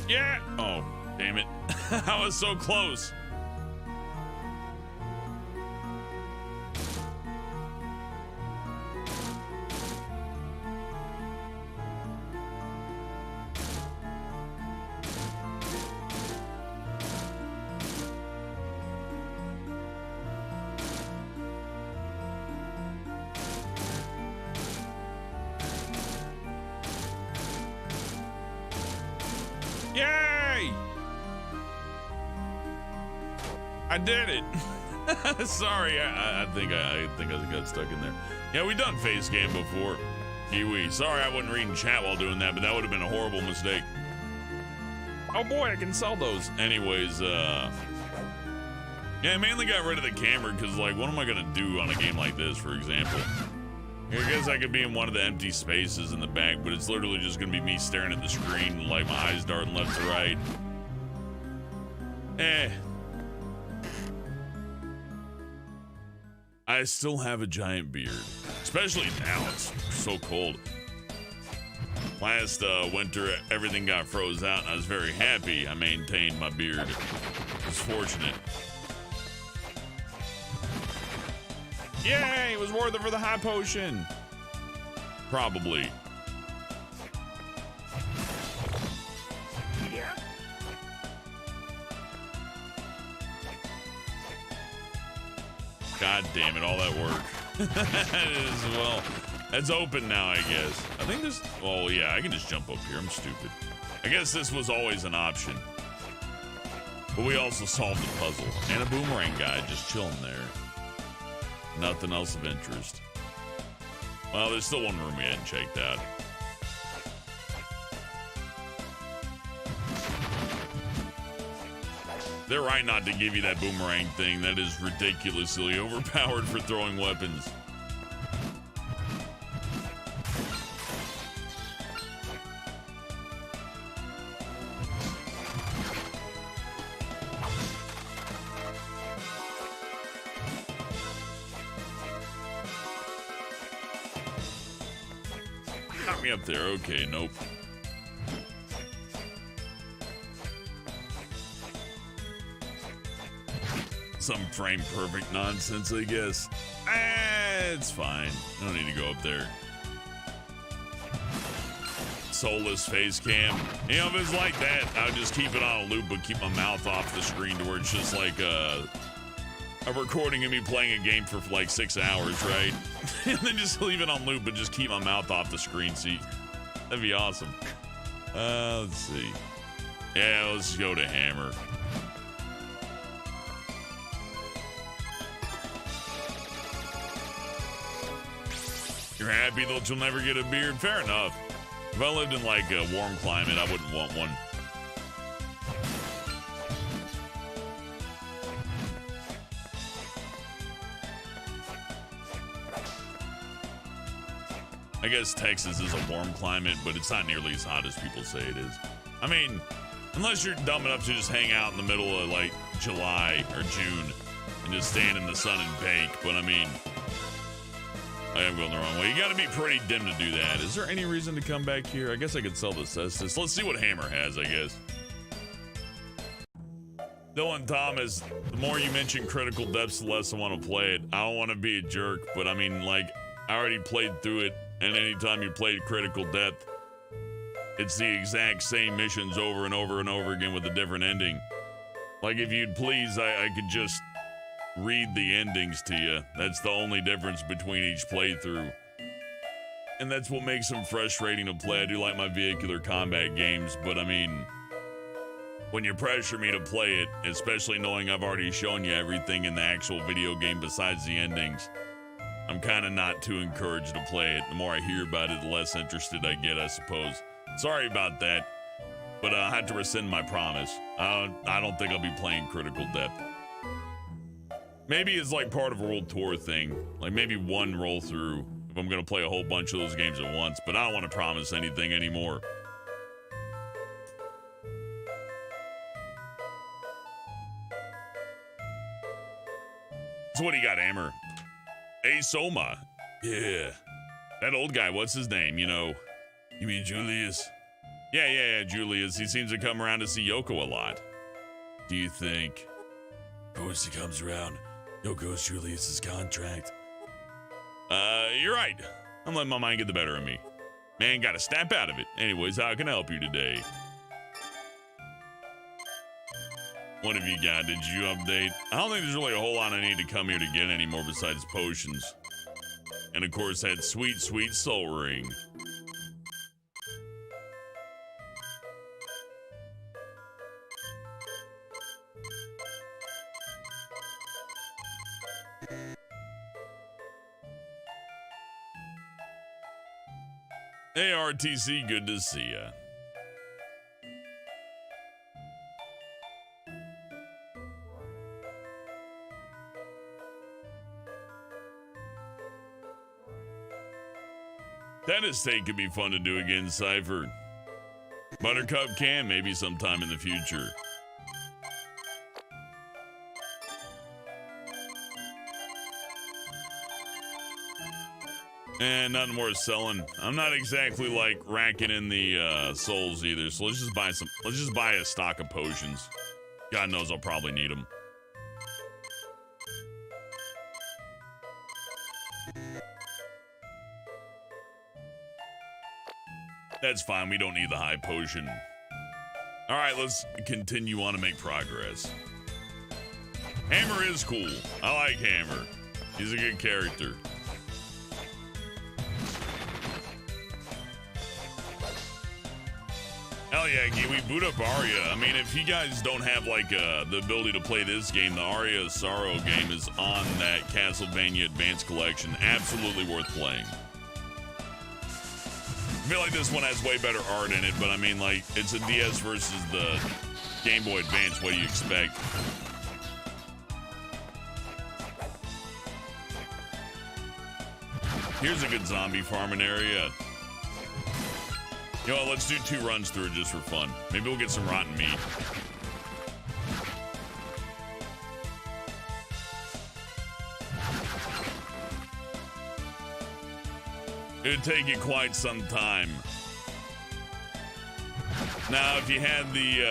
Yeah! Oh, damn it. I was so close. Yay! I did it. Sorry, I think I got stuck in there. Yeah, we done face cam before. Kiwi. Sorry I wasn't reading chat while doing that, but that would have been a horrible mistake. Oh boy, I can sell those. Anyways, yeah, I mainly got rid of the camera because, like, what am I gonna do on a game like this, for example? I guess I could be in one of the empty spaces in the back, but it's literally just gonna be me staring at the screen, like my eyes darting left to right. I still have a giant beard, especially now. It's so cold. Last winter, everything got froze out, and I was very happy I maintained my beard. It was fortunate. Yay! It was worth it for the high potion. Probably. Yeah. God damn it, all that work. Well, it's open now, I guess. I think this, oh yeah, I can just jump up here. I'm stupid. I guess this was always an option. But we also solved the puzzle. And a boomerang guy just chilling there. Nothing else of interest. Well, there's still one room we hadn't checked out. They're right not to give you that boomerang thing. That is ridiculously overpowered for throwing weapons. Got me up there. Okay, nope. Some frame perfect nonsense, I guess. It's fine. I don't need to go up there. Soulless face cam. You know, if it's like that, I would just keep it on a loop, but keep my mouth off the screen to where it's just like a recording of me playing a game for like 6 hours, right? And then just leave it on loop, but just keep my mouth off the screen. See, that'd be awesome. Let's see. Yeah, let's go to Hammer. You're happy that you'll never get a beard? Fair enough. If I lived in like a warm climate, I wouldn't want one. I guess Texas is a warm climate, but it's not nearly as hot as people say it is. I mean, unless you're dumb enough to just hang out in the middle of like July or June and just stand in the sun and bake. But I mean, I am going the wrong way. You got to be pretty dim to do that. Is there any reason to come back here? I guess I could sell the Cestus. Let's see what Hammer has, I guess. Dylan Thomas, the more you mention Critical Depths, the less I want to play it. I don't want to be a jerk, but I mean, like, I already played through it, and anytime you played Critical Depth, it's the exact same missions over and over and over again with a different ending. Like, if you'd please, I could just read the endings to you. That's the only difference between each playthrough. And that's what makes them frustrating to play. I do like my vehicular combat games, but I mean, when you pressure me to play it, especially knowing I've already shown you everything in the actual video game besides the endings, I'm kind of not too encouraged to play it. The more I hear about it, the less interested I get, I suppose. Sorry about that, but I had to rescind my promise. I don't think I'll be playing Critical Depth. Maybe it's like part of a World Tour thing, like maybe one roll through if I'm gonna play a whole bunch of those games at once, but I don't want to promise anything anymore. So what do you got, Hammer? Hey, Soma. Yeah. That old guy, what's his name, you know?
You mean Julius?
Yeah, Julius. He seems to come around to see Yoko a lot. Do you think?
Of course he comes around. Yoko's Julius's contract.
You're right. I'm letting my mind get the better of me. Man, gotta snap out of it. Anyways, how can I help you today? What have you got? Did you update? I don't think there's really a whole lot I need to come here to get anymore besides potions. And of course, that sweet, sweet soul ring. Hey, RTC, good to see ya. That estate could be fun to do again, Cypher. Buttercup can, maybe sometime in the future. And nothing worth selling. I'm not exactly like racking in the souls either, so let's just buy some. Let's just buy a stock of potions. God knows I'll probably need them. That's fine, we don't need the high potion. All right, let's continue on to make progress. Hammer is cool. I like Hammer. He's a good character. Hell yeah, we boot up Aria. I mean, if you guys don't have like the ability to play this game, the Aria of Sorrow game is on that Castlevania Advanced Collection. Absolutely worth playing. I feel like this one has way better art in it, but I mean, like, it's a DS versus the Game Boy Advance. What do you expect? Here's a good zombie farming area. You know what, let's do 2 runs through it just for fun. Maybe we'll get some rotten meat. It'd take you quite some time. Now, if you had the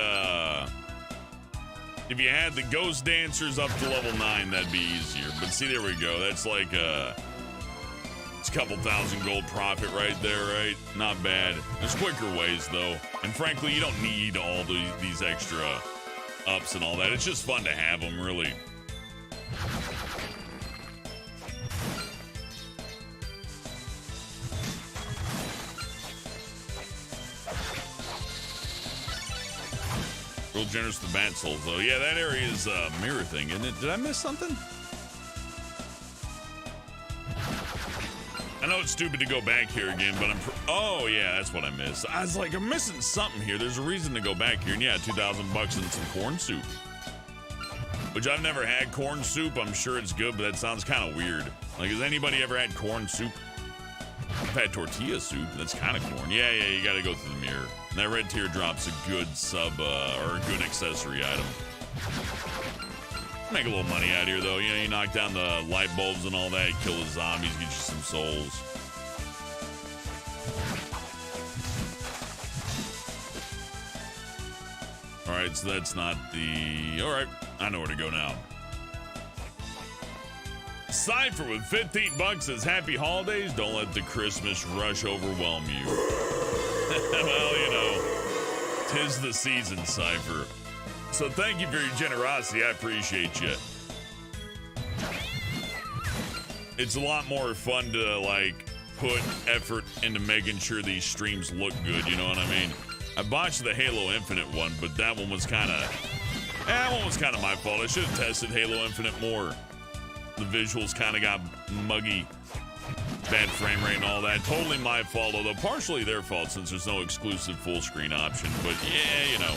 ghost dancers up to level 9, that'd be easier. But see, there we go. That's like it's a couple thousand gold profit right there, right? Not bad. There's quicker ways though, and frankly, you don't need all these extra ups and all that. It's just fun to have them, really. Real generous with the bat souls, though. Yeah, that area is a mirror thing, isn't it? Did I miss something? I know it's stupid to go back here again, but oh yeah, that's what I missed. I was like, I'm missing something here. There's a reason to go back here, and yeah, $2,000 and some corn soup. Which I've never had corn soup. I'm sure it's good, but that sounds kind of weird. Like, has anybody ever had corn soup? I've had tortilla soup. That's kind of corn. Yeah, you got to go through the mirror. And that red teardrop's a good sub or a good accessory item. Make a little money out here, though. You know, you knock down the light bulbs and all that, kill the zombies, get you some souls. All right, so that's not the... All right, I know where to go now. Cypher with $15 says, Happy Holidays. Don't let the Christmas rush overwhelm you. Well, you know, 'tis the season, Cypher. So thank you for your generosity. I appreciate you. It's a lot more fun to, like, put effort into making sure these streams look good, you know what I mean? I botched the Halo Infinite one, but that one was kind of my fault. I should have tested Halo Infinite more. The visuals kind of got muggy, bad frame rate and all that. Totally my fault, although partially their fault since there's no exclusive full screen option. But yeah, you know,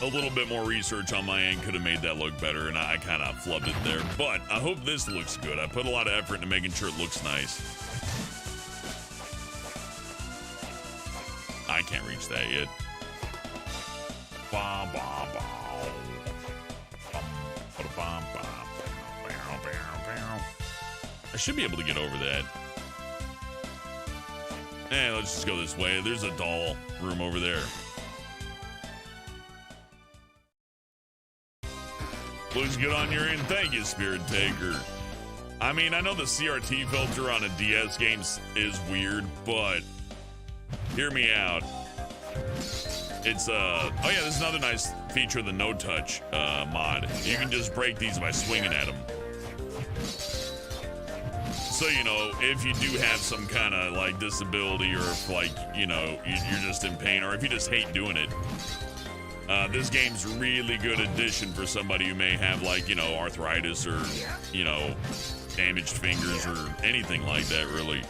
a little bit more research on my end could have made that look better, and I kind of flubbed it there. But I hope this looks good. I put a lot of effort into making sure it looks nice. I can't reach that yet. I should be able to get over that. Let's just go this way. There's a doll room over there. Looks good on your end. Thank you, Spirit Taker. I mean, I know the CRT filter on a DS game is weird, but hear me out. It's oh yeah, this is another nice feature of the No Touch mod. You can just break these by swinging at them. So, you know, if you do have some kind of like disability, or if, like, you know, you're just in pain, or if you just hate doing it, this game's really good addition for somebody who may have, like, you know, arthritis or, you know, damaged fingers or anything like that, really.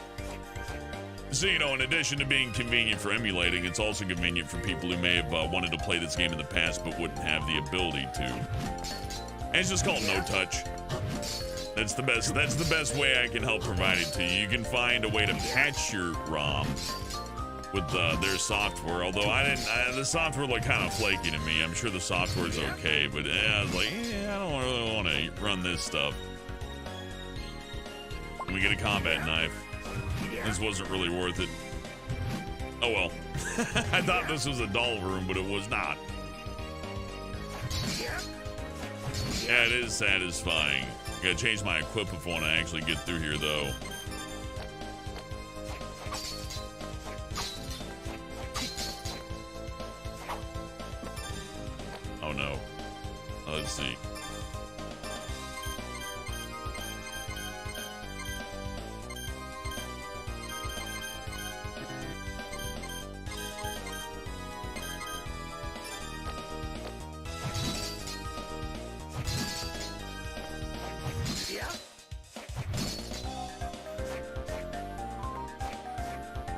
So, you know, in addition to being convenient for emulating, it's also convenient for people who may have wanted to play this game in the past but wouldn't have the ability to. And it's just called No Touch. That's the best way I can help provide it to you. You can find a way to patch your ROM with their software, although the software looked kind of flaky to me. I'm sure the software's okay, but I was like, I don't really want to run this stuff. Let me get a combat knife. This wasn't really worth it. Oh well. I thought this was a doll room, but it was not. Yeah, it is satisfying. Gotta change my equipment when I actually get through here, though. Oh no. Let's see.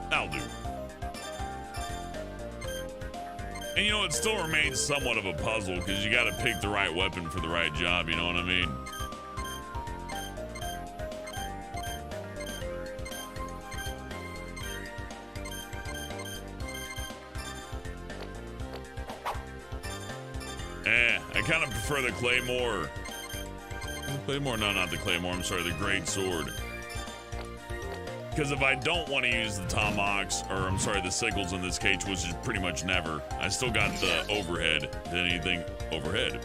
That'll do. And you know, it still remains somewhat of a puzzle because you got to pick the right weapon for the right job, you know what I mean? I kind of prefer the Claymore. Claymore? No, not the Claymore. I'm sorry, the Great Sword. Because if I don't want to use the tomahawks, or I'm sorry, the sickles in this case, which is pretty much never, I still got the overhead. Did anything overhead?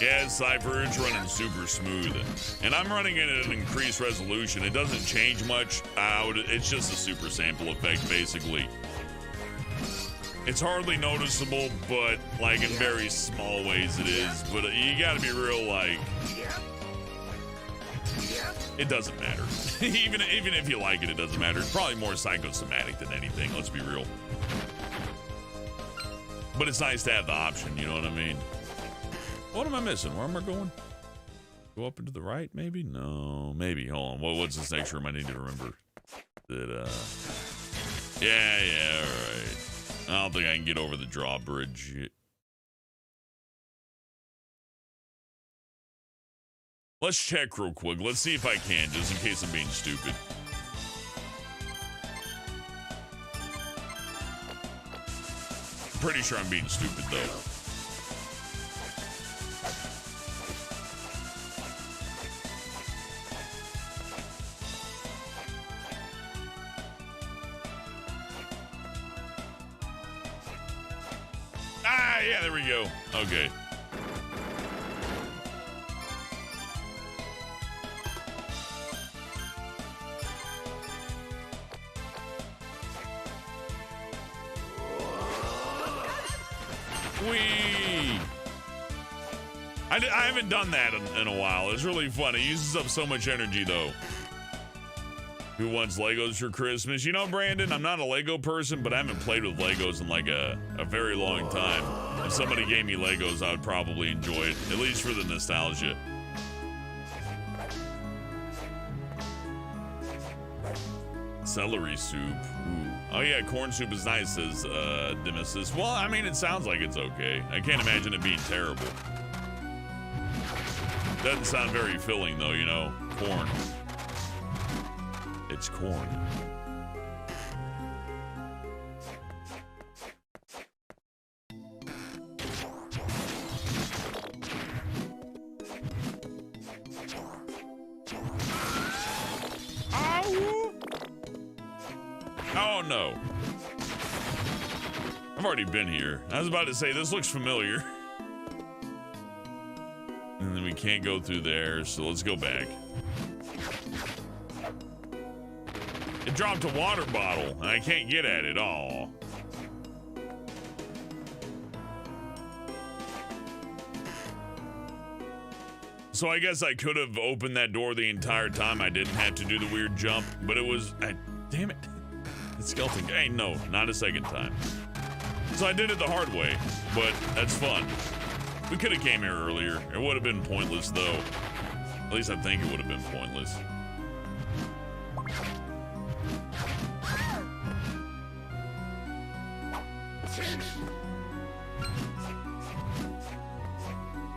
Yeah, Cypher, it's running super smooth. And I'm running it at an increased resolution. It doesn't change much. It's just a super sample effect, basically. It's hardly noticeable, but like in very small ways it is. But you gotta be real, like, it doesn't matter. even if you like it, it doesn't matter. It's probably more psychosomatic than anything, let's be real. But it's nice to have the option, you know what I mean? What am I missing? Where am I going? Go up and to the right, maybe? No, maybe. Hold on. What's this next room I need to remember? That, yeah, all right. I don't think I can get over the drawbridge yet. Let's check real quick. Let's see if I can, just in case I'm being stupid. I'm pretty sure I'm being stupid, though. Ah, yeah, there we go. Okay. I haven't done that in a while. It's really fun. It uses up so much energy, though. Who wants Legos for Christmas? You know, Brandon, I'm not a Lego person, but I haven't played with Legos in like a very long time. If somebody gave me Legos, I would probably enjoy it, at least for the nostalgia. Celery soup. Ooh. Oh yeah, corn soup is nice, says Nemesis. Well, I mean, it sounds like it's okay. I can't imagine it being terrible. Doesn't sound very filling, though, you know. Corn. It's corn. Oh, no. I've already been here. I was about to say, this looks familiar. And then we can't go through there, so let's go back. It dropped a water bottle, and I can't get at it all. So I guess I could have opened that door the entire time. I didn't have to do the weird jump, but it was... damn it. It's skeleton. Hey, no, not a second time. So I did it the hard way, but that's fun. We could have came here earlier. It would have been pointless, though. At least I think it would have been pointless.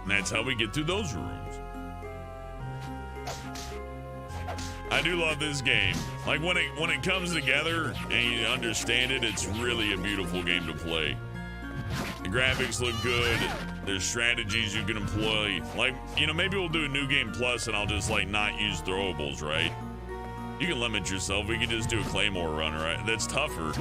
And that's how we get through those rooms. I do love this game. Like when it comes together and you understand it, it's really a beautiful game to play. The graphics look good. There's strategies you can employ. Like, you know, maybe we'll do a new game plus and I'll just like not use throwables, right? You can limit yourself. We can just do a claymore run, right? That's tougher.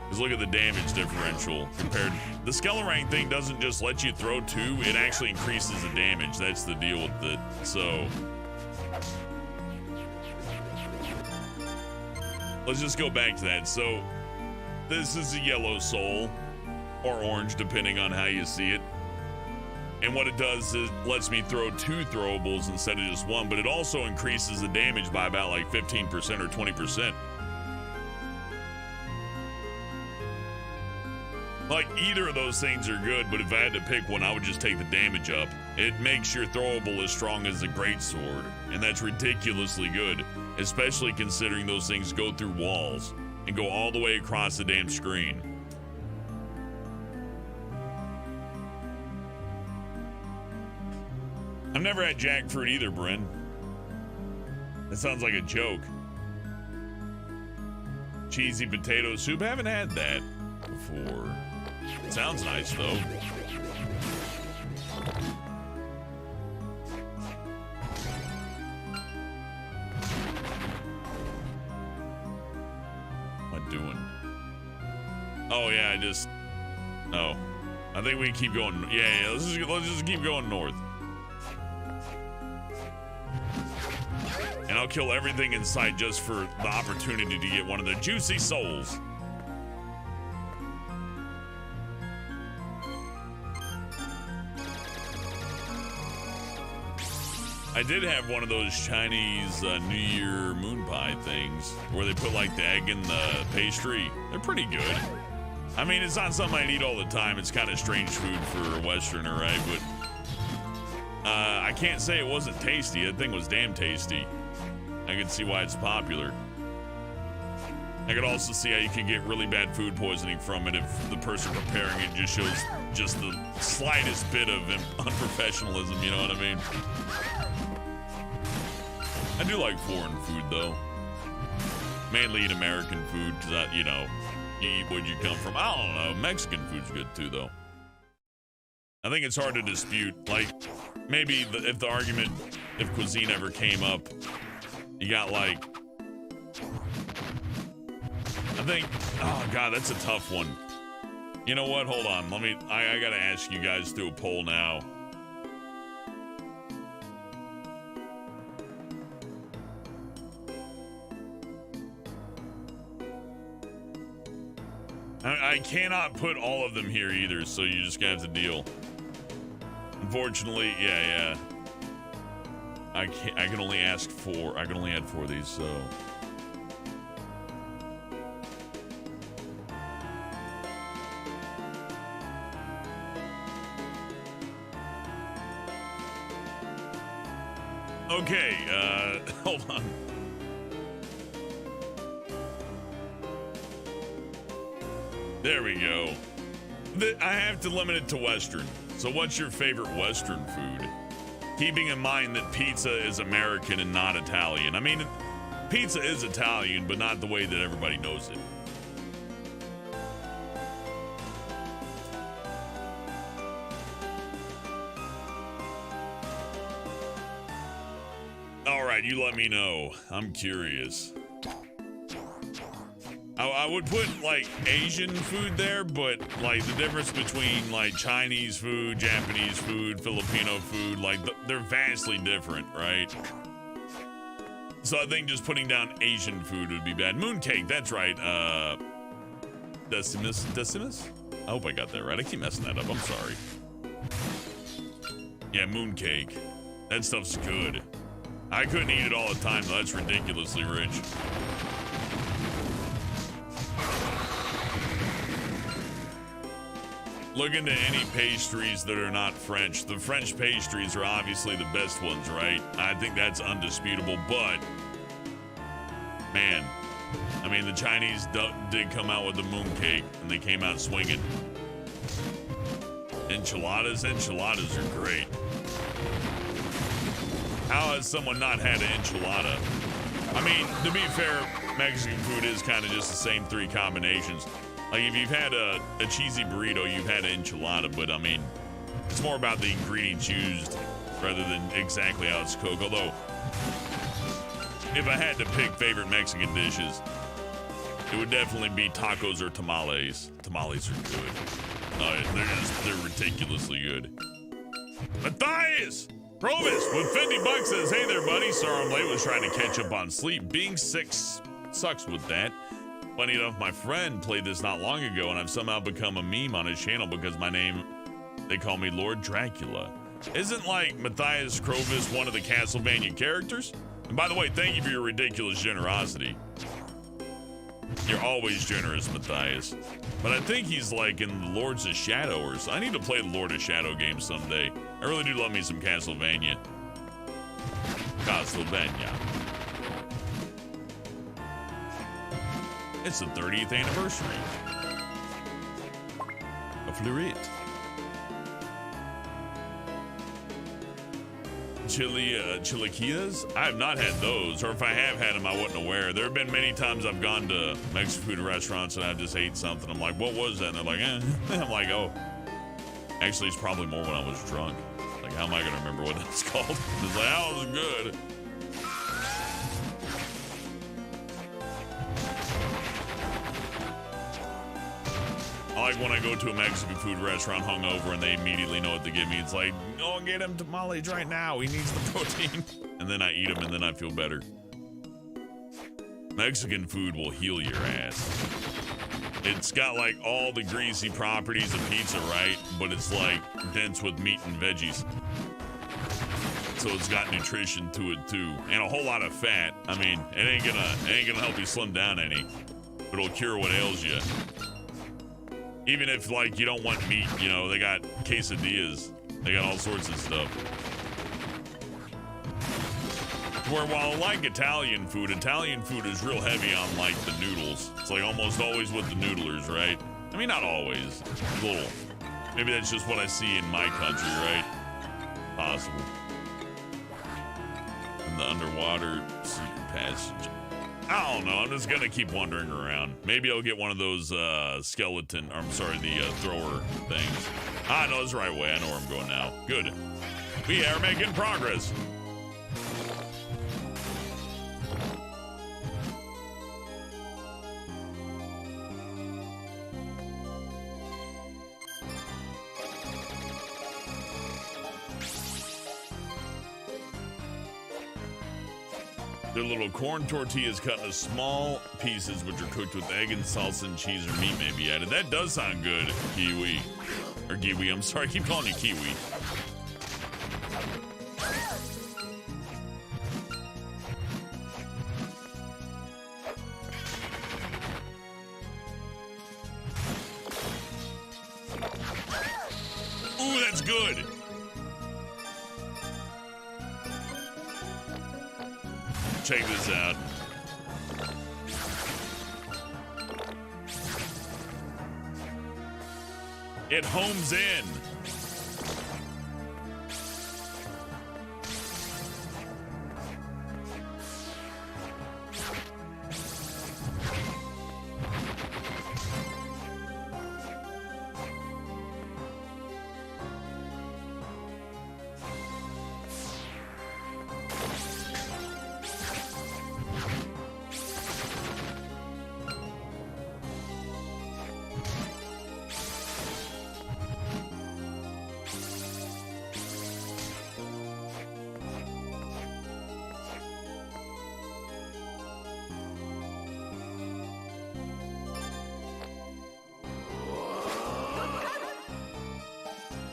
Because look at the damage differential compared. The Skelorang thing doesn't just let you throw two, it actually increases the damage. That's the deal with it. So let's just go back to that. So this is a yellow soul or orange, depending on how you see it. And what it does is it lets me throw two throwables instead of just one, but it also increases the damage by about like 15% or 20%. Like, either of those things are good, but if I had to pick one, I would just take the damage up. It makes your throwable as strong as a greatsword, and that's ridiculously good, especially considering those things go through walls and go all the way across the damn screen. I've never had jackfruit either, Bryn. That sounds like a joke. Cheesy potato soup, I haven't had that before. Sounds nice, though. What am I doing? Oh, yeah, oh. I think we keep going. Yeah, let's just keep going north. And I'll kill everything in sight just for the opportunity to get one of the juicy souls. I did have one of those Chinese New Year moon pie things where they put like the egg in the pastry. They're pretty good. I mean, it's not something I'd eat all the time. It's kind of strange food for a Westerner, right? But I can't say it wasn't tasty. That thing was damn tasty. I can see why it's popular. I could also see how you could get really bad food poisoning from it if the person preparing it just shows just the slightest bit of unprofessionalism, you know what I mean? I do like foreign food, though. Mainly eat American food, because, you know, you eat where you come from. I don't know. Mexican food's good, too, though. I think it's hard to dispute. Like, maybe if the argument, if cuisine ever came up, you got, like... I think, oh God, that's a tough one. You know what? Hold on. I gotta ask you guys through a poll now. I cannot put all of them here either, so you just gotta have to deal. Unfortunately, yeah. I can only add 4 of these, so. Okay, hold on. There we go. I have to limit it to Western. So what's your favorite Western food? Keeping in mind that pizza is American and not Italian. I mean, pizza is Italian, but not the way that everybody knows it. All right, you let me know. I'm curious. I would put, like, Asian food there, but, like, the difference between, like, Chinese food, Japanese food, Filipino food, like, they're vastly different, right? So I think just putting down Asian food would be bad. Mooncake, that's right. Decimus? I hope I got that right. I keep messing that up. I'm sorry. Yeah, mooncake. That stuff's good. I couldn't eat it all the time, though. That's ridiculously rich. Look into any pastries that are not French. The French pastries are obviously the best ones, right? I think that's undisputable, but man, I mean, the Chinese did come out with the mooncake, and they came out swinging. Enchiladas are great. How has someone not had an enchilada? I mean, to be fair, Mexican food is kind of just the same 3 combinations. Like, if you've had a cheesy burrito, you've had an enchilada, but I mean, it's more about the ingredients used rather than exactly how it's cooked. Although, if I had to pick favorite Mexican dishes, it would definitely be tacos or tamales. Tamales are good. They're ridiculously good. Matthias! Provis with $50 says, hey there, buddy. Sorry I'm late, was trying to catch up on sleep. Being sick sucks with that. Funny enough, my friend played this not long ago, and I've somehow become a meme on his channel because my name, they call me Lord Dracula. Isn't, like, Matthias Crovis one of the Castlevania characters? And by the way, thank you for your ridiculous generosity. You're always generous, Matthias. But I think he's, like, in the Lords of Shadow or something. I need to play the Lord of Shadow game someday. I really do love me some Castlevania. Castlevania. It's the 30th anniversary. A Fleurit. Chilaquiles? I have not had those, or if I have had them, I wasn't aware. There have been many times I've gone to Mexican food restaurants and I just ate something. I'm like, what was that? And they're like, eh. I'm like, oh. Actually, it's probably more when I was drunk. Like, how am I gonna remember what that's called? It's like, oh, it was good. I like when I go to a Mexican food restaurant hungover and they immediately know what to give me. It's like, go and get him tamales right now. He needs the protein. And then I eat them and then I feel better. Mexican food will heal your ass. It's got like all the greasy properties of pizza, right? But it's like dense with meat and veggies. So it's got nutrition to it too. And a whole lot of fat. I mean, it ain't gonna help you slim down any. But it'll cure what ails you. Even if, like, you don't want meat, you know, they got quesadillas. They got all sorts of stuff. Where while I like Italian food is real heavy on like the noodles. It's like almost always with the noodlers, right? I mean, not always. A little. Maybe that's just what I see in my country, right? Possible. And the underwater secret passage. I don't know. I'm just gonna keep wandering around. Maybe I'll get one of those skeleton. Or I'm sorry, the thrower things. Ah, no, that's the right way. I know where I'm going now. Good. We are making progress. They're little corn tortillas cut into small pieces, which are cooked with egg and salsa and cheese or meat may be added. That does sound good, Kiwi. Or Kiwi, I'm sorry, I keep calling you Kiwi. Ooh, that's good. Check this out. It homes in.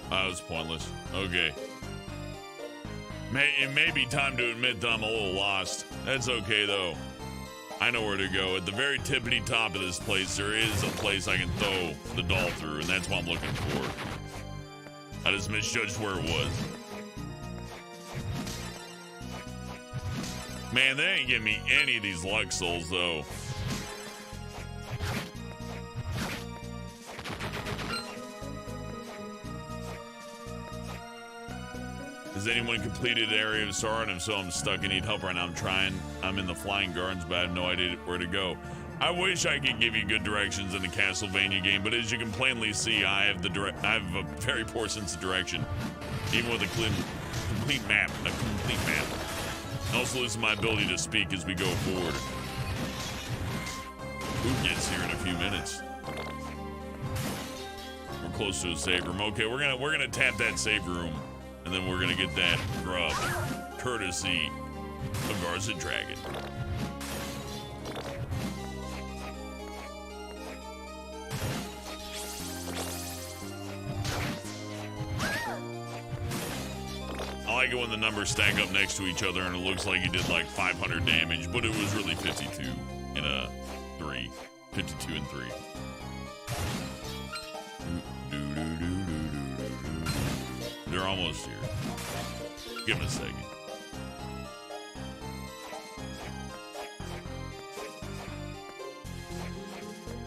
That was pointless. Okay. It may be time to admit that I'm a little lost. That's okay, though. I know where to go. At the very tippity top of this place, there is a place I can throw the doll through, and that's what I'm looking for. I just misjudged where it was. Man, they ain't giving me any of these luck souls, though. Has anyone completed Area of Sorrow? And if so, I'm stuck and need help right now. I'm trying. I'm in the Flying Gardens, but I have no idea where to go. I wish I could give you good directions in the Castlevania game, but as you can plainly see, I have a very poor sense of direction, even with a complete map. I also lose my ability to speak as we go forward. Who gets here in a few minutes? We're close to a save room. Okay, we're gonna tap that save room. And then we're gonna get that grub, courtesy of Garza Dragon. I like it when the numbers stack up next to each other and it looks like you did like 500 damage, but it was really 52 and a 3. 52 and 3. They're almost here. Give them a second.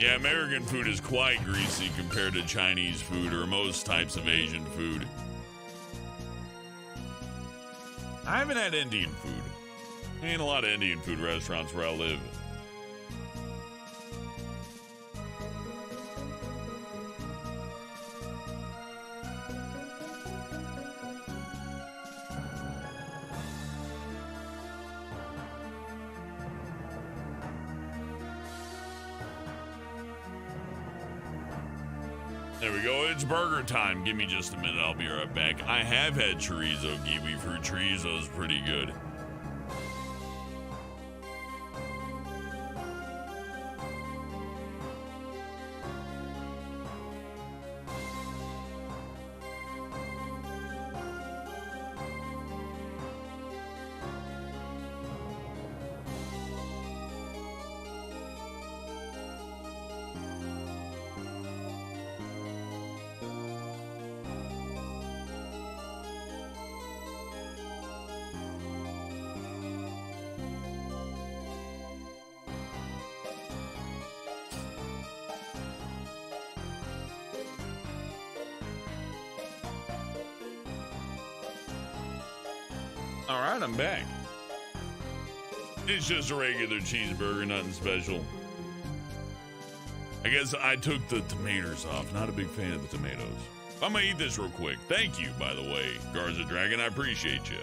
Yeah, American food is quite greasy compared to Chinese food or most types of Asian food. I haven't had Indian food. There ain't a lot of Indian food restaurants where I live. There we go. It's burger time. Give me just a minute. I'll be right back. I have had chorizo kiwi fruit. Chorizo's pretty good.
All right, I'm back.
It's just a regular cheeseburger, nothing special. I guess I took the tomatoes off. Not a big fan of the tomatoes. I'm gonna eat this real quick. Thank you, by the way, Garza Dragon. I appreciate you.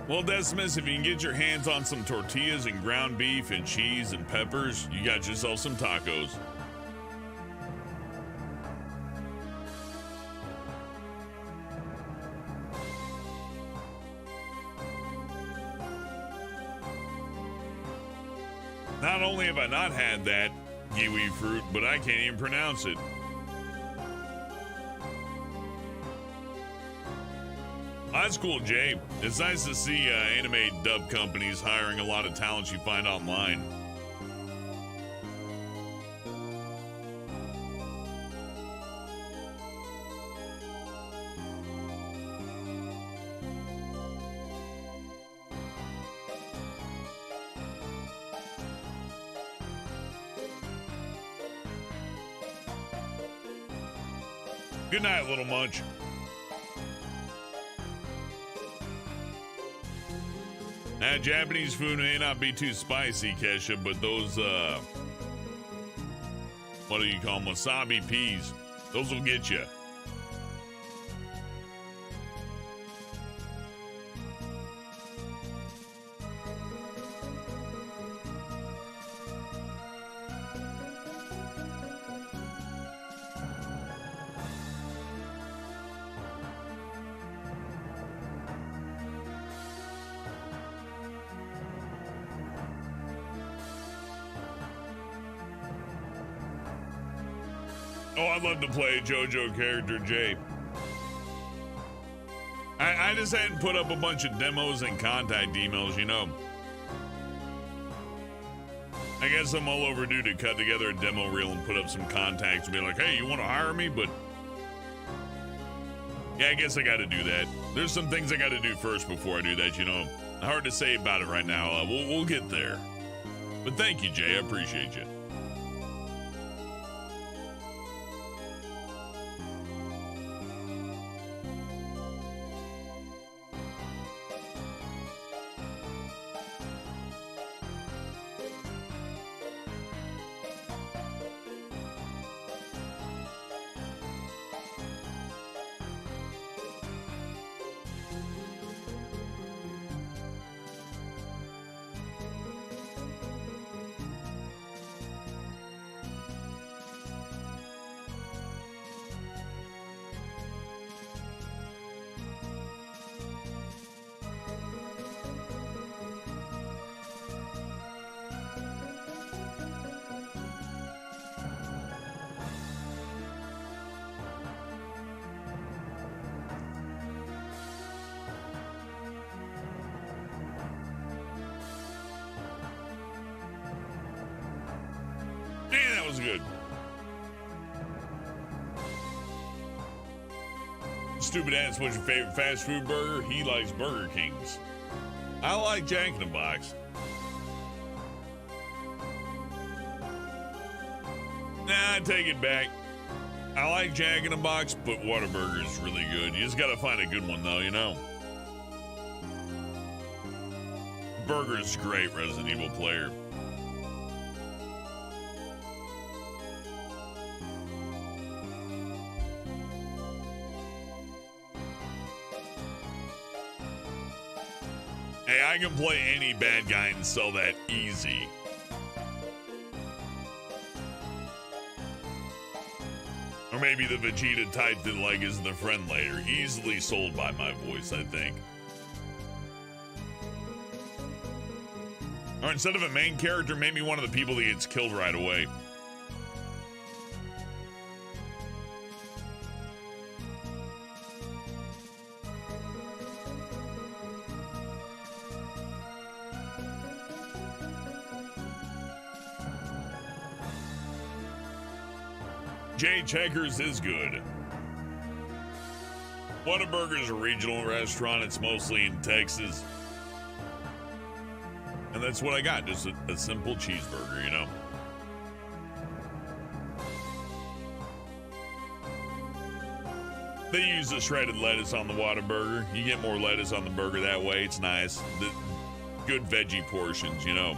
Well, Decimus, if you can get your hands on some tortillas and ground beef and cheese and peppers, you got yourself some tacos. Not only have I not had that kiwi fruit, but I can't even pronounce it. That's cool, Jay. It's nice to see anime dub companies hiring a lot of talents you find online. Good night, little munch. Now, Japanese food may not be too spicy, Kesha, but those, what do you call them? Wasabi peas. Those will get you. Oh, I'd love to play a JoJo character, Jay. I just hadn't put up a bunch of demos and contact emails, you know. I guess I'm all overdue to cut together a demo reel and put up some contacts and be like, hey, you want to hire me? But yeah, I guess I got to do that. There's some things I got to do first before I do that, you know. Hard to say about it right now. We'll get there. But thank you, Jay. I appreciate you. Man, that was good. Stupid ass, what's your favorite fast food burger? He likes Burger Kings. I like Jack in the Box. Nah, I take it back. I like Jack in the Box, but Whataburger is really good. You just gotta find a good one, though, you know? Burger's great, Resident Evil player. Hey, I can play any bad guy and sell that easy. Or maybe the Vegeta typed in like is the friend later. Easily sold by my voice, I think. Or instead of a main character, maybe one of the people that gets killed right away. Jay Checkers is good. Whataburger is a regional restaurant. It's mostly in Texas. And that's what I got, just a simple cheeseburger, you know? They use the shredded lettuce on the Whataburger. You get more lettuce on the burger that way. It's nice. The good veggie portions, you know?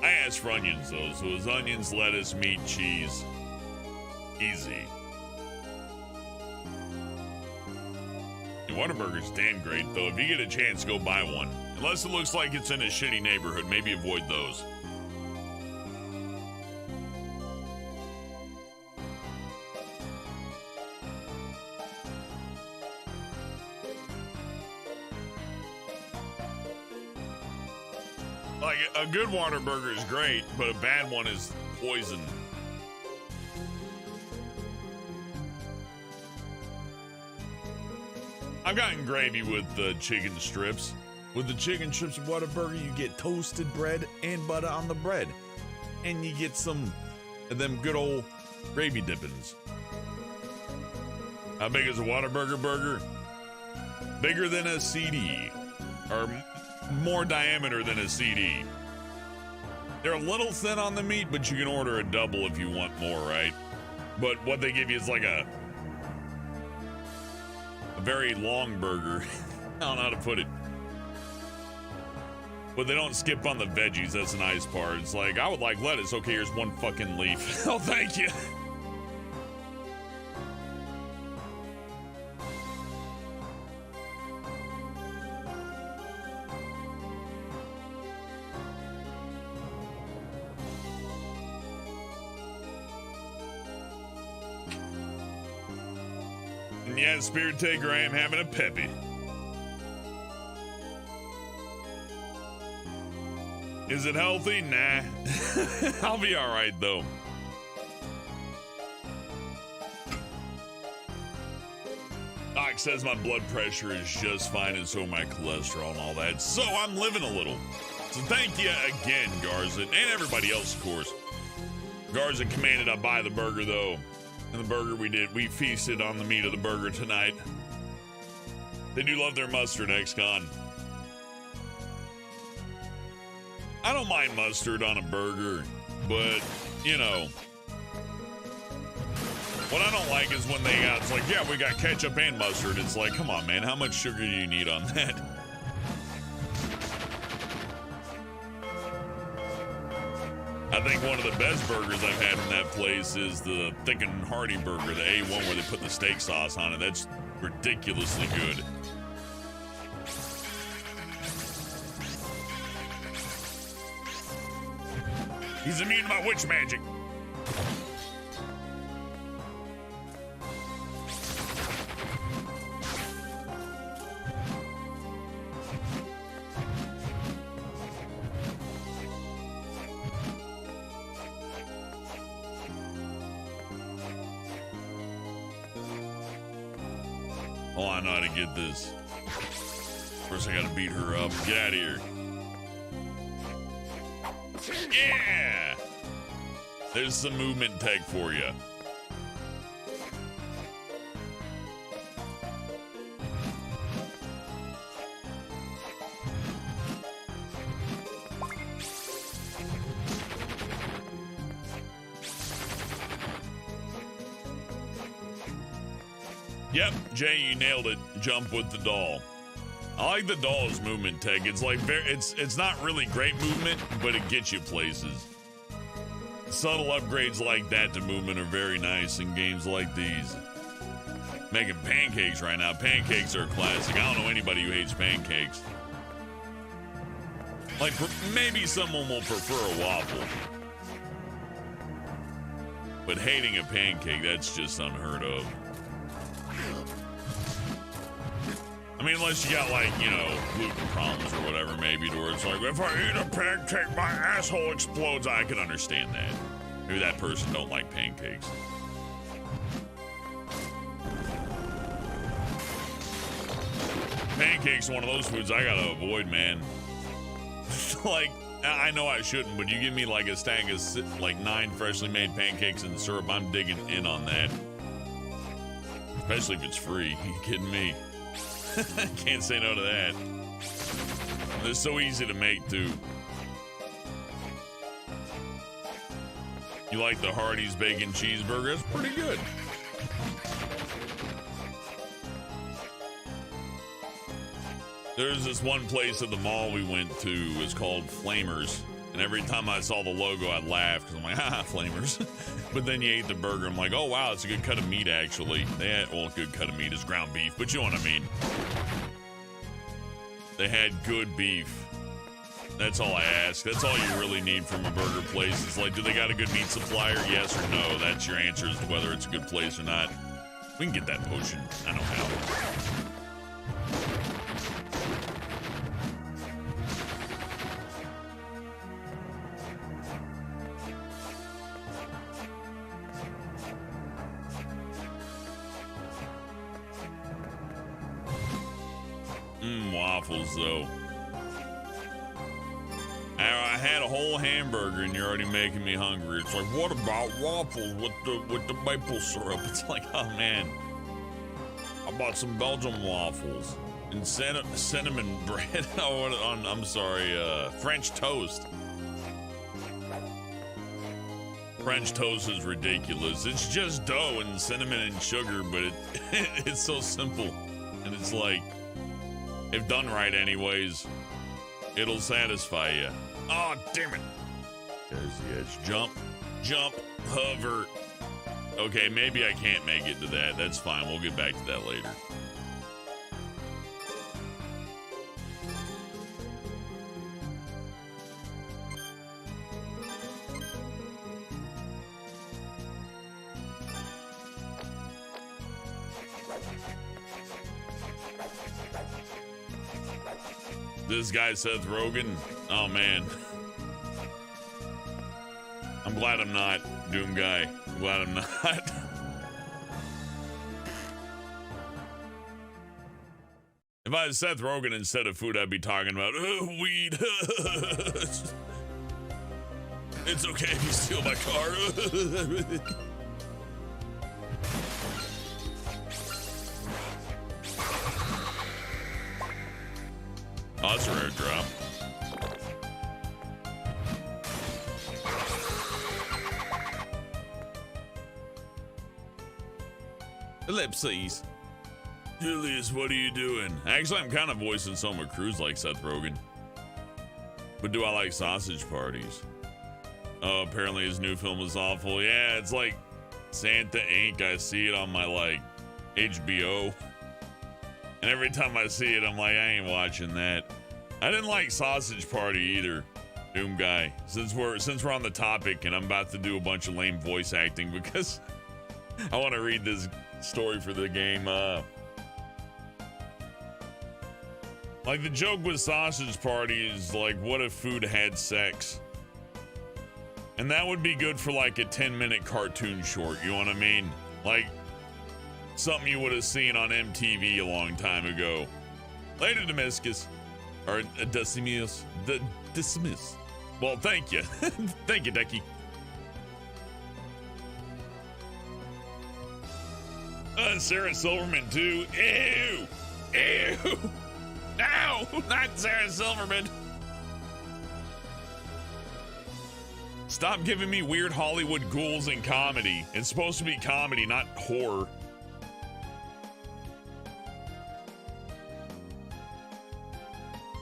I asked for onions, though. So it was onions, lettuce, meat, cheese. Easy. Whataburger's damn great, though. If you get a chance, go buy one. Unless it looks like it's in a shitty neighborhood, maybe avoid those. Like, a good Whataburger is great, but a bad one is poison. I've gotten gravy with the chicken strips. With the chicken strips of Whataburger, you get toasted bread and butter on the bread. And you get some of them good old gravy dippings. How big is a Whataburger burger? Bigger than a CD. Or more diameter than a CD. They're a little thin on the meat, but you can order a double if you want more, right? But what they give you is like a very long burger. I don't know how to put it. But they don't skip on the veggies. That's the nice part. It's like, I would like lettuce. Okay, here's one fucking leaf. Oh, thank you. Yeah, Spirit Taker, I am having a peppy. Is it healthy? Nah. I'll be all right, though. Doc says my blood pressure is just fine and so my cholesterol and all that. So I'm living a little. So thank you again, Garza, and everybody else, of course. Garza commanded I buy the burger, though. And the burger we feasted on the meat of the burger tonight. They do love their mustard, ex-con. I don't mind mustard on a burger, but, you know, what I don't like is when they got, it's like, yeah, we got ketchup and mustard. It's like, come on, man, how much sugar do you need on that? I think one of the best burgers I've had in that place is the Thick and Hearty burger, the A1 where they put the steak sauce on it. That's ridiculously good. He's immune to my witch magic. Oh, I know how to get this. First, I gotta beat her up. Get out of here. Yeah! There's some movement tech for you. Yep, Jay, you nailed it. Jump with the doll. I like the doll's movement tech. It's like it's not really great movement, but it gets you places. Subtle upgrades like that to movement are very nice in games like these. Making pancakes right now. Pancakes are a classic. I don't know anybody who hates pancakes. Like, maybe someone will prefer a waffle. But hating a pancake, that's just unheard of. I mean, unless you got, like, you know, gluten problems or whatever, maybe, to where it's like, if I eat a pancake, my asshole explodes. I can understand that. Maybe that person don't like pancakes. Pancakes are one of those foods I gotta avoid, man. Like, I know I shouldn't, but you give me, like, a stack of, like, 9 freshly made pancakes and syrup, I'm digging in on that. Especially if it's free. You kidding me? Can't say no to that. They're so easy to make too. You like the Hardee's bacon cheeseburger? It's pretty good. There's this one place at the mall we went to. It's called Flamers. And every time I saw the logo, I'd laugh because I'm like, haha, Flamers. But then you ate the burger. I'm like, oh, wow, it's a good cut of meat, actually. They had, well, good cut of meat is ground beef, but you know what I mean. They had good beef. That's all I ask. That's all you really need from a burger place. It's like, do they got a good meat supplier? Yes or no. That's your answer as to whether it's a good place or not. We can get that potion. I know how. Waffles, though. I had a whole hamburger and you're already making me hungry. It's like, what about waffles with the maple syrup? It's like, oh man, I bought some Belgian waffles and cinnamon bread. I'm sorry, French toast. French toast is ridiculous. It's just dough and cinnamon and sugar, but it's so simple, and it's like, if done right anyways, it'll satisfy you. Oh, damn it. There's the edge. Jump, jump, hover. Okay, maybe I can't make it to that. That's fine. We'll get back to that later. This guy, Seth Rogen. Oh, man. I'm glad I'm not Doom Guy. I'm glad I'm not. If I was Seth Rogen instead of food, I'd be talking about weed. It's okay if you steal my car. Oh, that's a rare drop. Ellipses. Julius, what are you doing? Actually, I'm kind of voicing Soma Cruz like Seth Rogen. But do I like sausage parties? Oh, apparently his new film is awful. Yeah, it's like Santa Inc. I see it on my, like, HBO. And every time I see it, I'm like, I ain't watching that. I didn't like Sausage Party either, Doom Guy. Since we're on the topic, and I'm about to do a bunch of lame voice acting because I want to read this story for the game. Like, the joke with Sausage Party is like, what if food had sex? And that would be good for like a 10-minute cartoon short. You know what I mean? Like, something you would have seen on MTV a long time ago. Later, Damascus. Or Decimus. Decimus. Well, thank you. Thank you, Decky. Sarah Silverman, too. Ew. Ew. No, not Sarah Silverman. Stop giving me weird Hollywood ghouls in comedy. It's supposed to be comedy, not horror.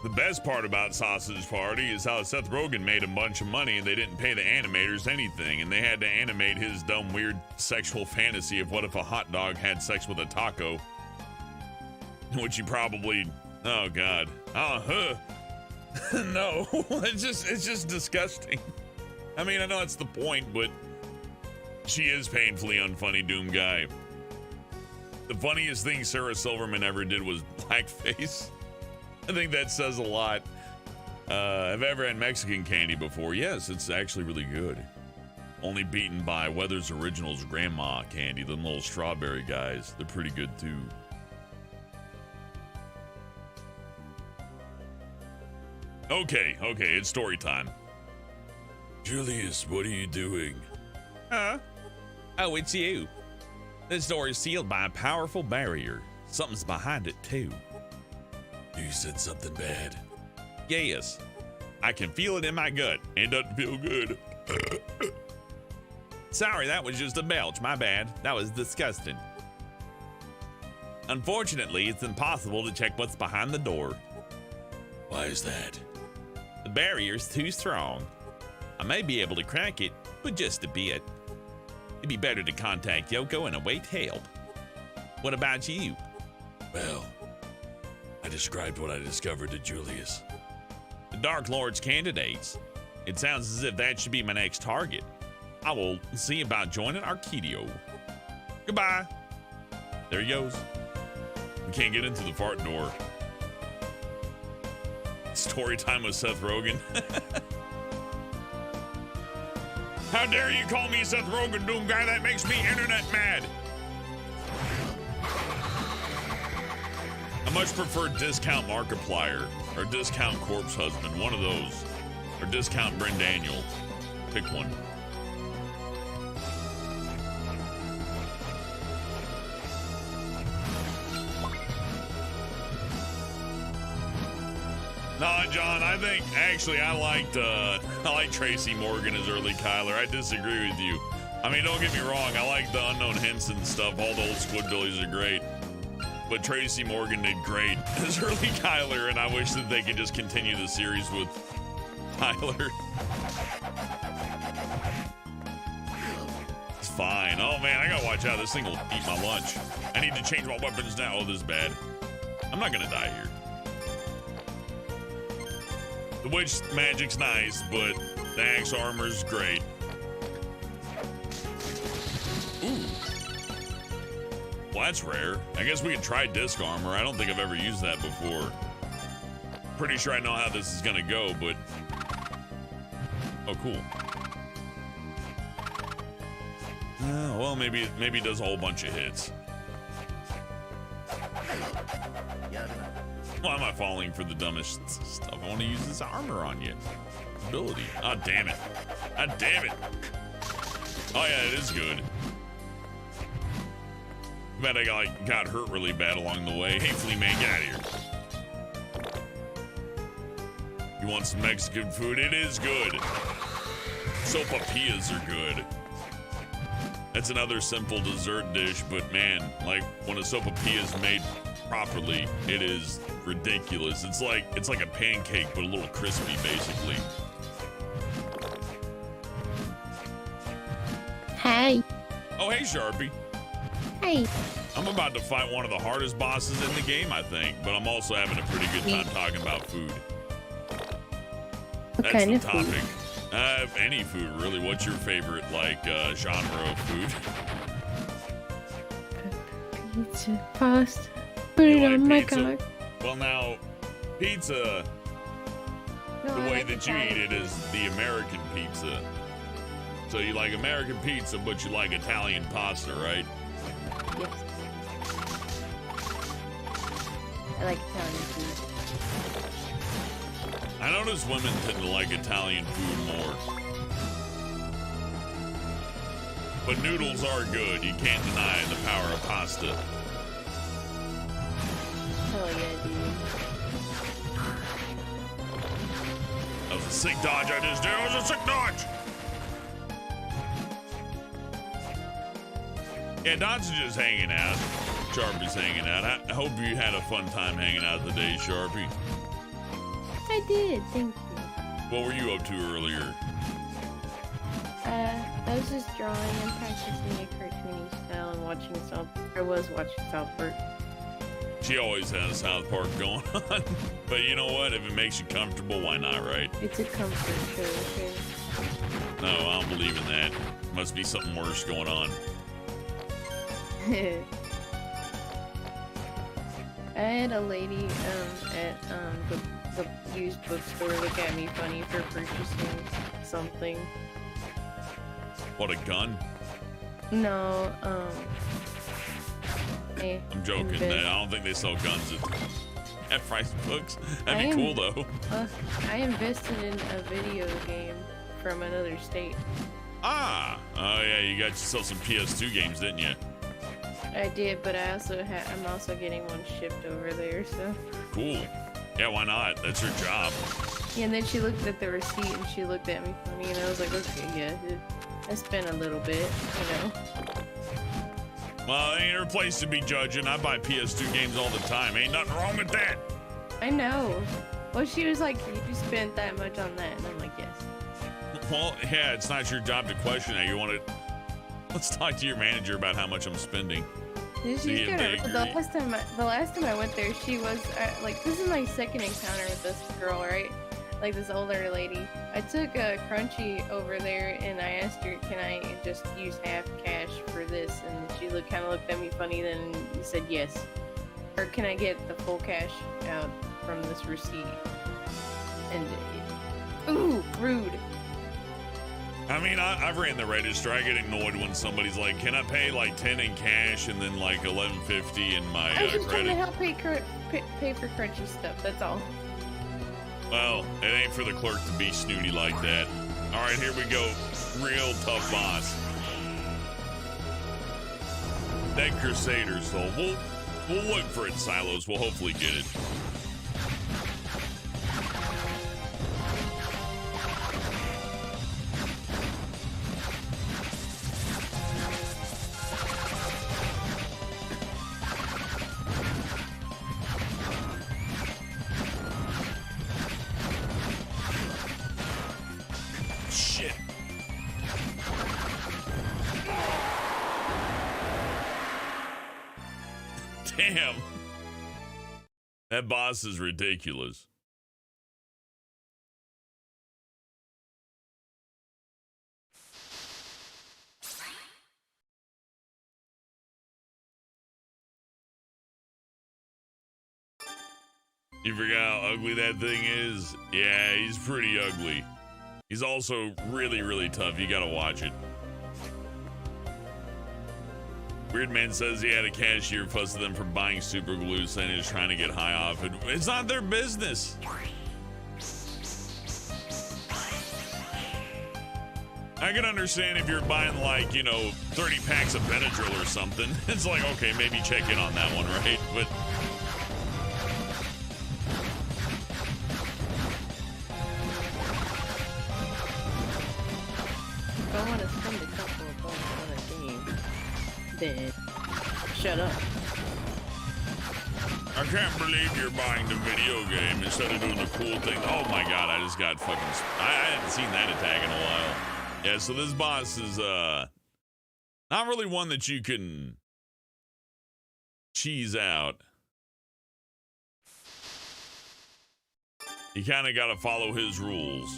The best part about Sausage Party is how Seth Rogen made a bunch of money and they didn't pay the animators anything, and they had to animate his dumb, weird sexual fantasy of what if a hot dog had sex with a taco. Which he probably, oh God. No, it's just disgusting. I mean, I know that's the point, but she is painfully unfunny, Doom Guy. The funniest thing Sarah Silverman ever did was blackface. I think that says a lot. Have I ever had Mexican candy before? Yes, it's actually really good. Only beaten by Weathers Originals grandma candy, the little strawberry guys. They're pretty good too. Okay, it's story time. Julius, what are you doing?
Huh? Oh, it's you.
This door is sealed by a powerful barrier. Something's behind it, too.
You said something bad.
Yes. I can feel it in my gut.
It doesn't feel good.
Sorry, that was just a belch. My bad. That was disgusting. Unfortunately, it's impossible to check what's behind the door.
Why is that?
The barrier's too strong. I may be able to crack it, but just a bit. It'd be better to contact Yoko and await help. What about you?
Well, I described what I discovered to Julius.
The Dark Lord's candidates. It sounds as if that should be my next target. I will see about joining Arcadio. Goodbye. There he goes. We can't get into the fart door. Story time with Seth Rogen. How dare you call me Seth Rogen, Doom Guy? That makes me internet mad. I much prefer Discount Markiplier or Discount Corpse Husband, one of those. Or Discount Bryn Daniel. Pick one. Nah, John, I think actually I like Tracy Morgan as early Kyler. I disagree with you. I mean, don't get me wrong, I like the Unknown Henson stuff. All the old Squidbillies are great. But Tracy Morgan did great as early Kyler, and I wish that they could just continue the series with Kyler. It's fine. Oh man, I gotta watch out. This thing will eat my lunch. I need to change my weapons now. Oh, this is bad. I'm not gonna die here. The witch magic's nice, but the axe armor's great. Ooh. Well, that's rare. I guess we can try disc armor. I don't think I've ever used that before. Pretty sure I know how this is gonna go, but... Oh, cool. Well, maybe it does a whole bunch of hits. Why am I falling for the dumbest stuff? I want to use this armor on you. Ability. Oh, damn it. Ah, damn it. Oh, yeah, it is good. Bet I got hurt really bad along the way. Hey, Flea Man, get out of here. You want some Mexican food? It is good. Sopapillas are good. That's another simple dessert dish, but man, like when a sopapilla is made properly, it is ridiculous. It's like a pancake, but a little crispy, basically.
Hey.
Oh, hey, Sharpie.
Hey.
I'm about to fight one of the hardest bosses in the game, I think, but I'm also having a pretty good time talking about food.
What
That's
kind
the
of
topic.
food?
Any food, really. What's your favorite, genre of food?
Pizza, pasta. Put
You
it
like
on my
pizza?
card.
Well, now, pizza,
No,
the
I
way
like
that you
Italian.
eat it is the American pizza. So you like American pizza, but you like Italian pasta, right?
Yes. I like Italian food.
I notice women tend to like Italian food more. But noodles are good. You can't deny the power of pasta.
Hell yeah, dude.
That was a sick dodge I just did. It was a sick dodge! Yeah, Don's just hanging out. Sharpie's hanging out. I hope you had a fun time hanging out today, Sharpie.
I did, thank you.
What were you up to earlier?
I was just drawing and practicing a cartoony style and watching I was watching South Park.
She always has South Park going on. But you know what? If it makes you comfortable, why not, right?
It's a comfort show, okay?
No, I don't believe in that. Must be something worse going on.
I had a lady at the used bookstore look at me funny for purchasing something.
What, a gun?
No,
I'm joking. I don't think they sell guns at price books. That'd be cool, though.
I invested in a video game from another state.
Ah! Oh, yeah, you got yourself some PS2 games, didn't you?
I did, but I'm also getting one shipped over there, so.
Cool. Yeah, why not? That's your job.
Yeah, and then she looked at the receipt and she looked at me funny, and I was like, okay, yeah, I spent a little bit, you know.
Well, it ain't her place to be judging. I buy PS2 games all the time. Ain't nothing wrong with that.
I know. Well, she was like, you spent that much on that, and I'm like, yes.
Well, yeah, it's not your job to question that. You want to... Let's talk to your manager about how much I'm spending.
Yeah,
See
she's
if they
good.
agree.
The last time I went there, she was like, this is my second encounter with this girl, right? Like this older lady. I took a Crunchy over there and I asked her, can I just use half cash for this? And she kind of looked at me funny, then said yes. Or can I get the full cash out from this receipt? And ooh, rude.
I mean, I've ran the register. I get annoyed when somebody's like, can I pay like 10 in cash and then like 11.50 in my
I was just trying to
credit?
help pay for Crunchy stuff, that's all.
Well, it ain't for the clerk to be snooty like that. All right, here we go. Real tough boss. Dead Crusaders, though. We'll look for it, Silos. We'll hopefully get it. Shit. Damn. That boss is ridiculous. You forgot how ugly that thing is? Yeah, he's pretty ugly. He's also really, really tough. You gotta watch it. Weird Man says he had a cashier fuss at them for buying super glue, saying he was trying to get high off it. It's not their business. I can understand if you're buying like, 30 packs of Benadryl or something. It's like, okay, maybe check in on that one, right? But
If I want to spend a couple of bucks on a game, then shut up.
I can't believe you're buying the video game instead of doing the cool thing. Oh my god, I just got fucking... I hadn't seen that attack in a while. Yeah, so this boss is, not really one that you can cheese out. You kind of got to follow his rules.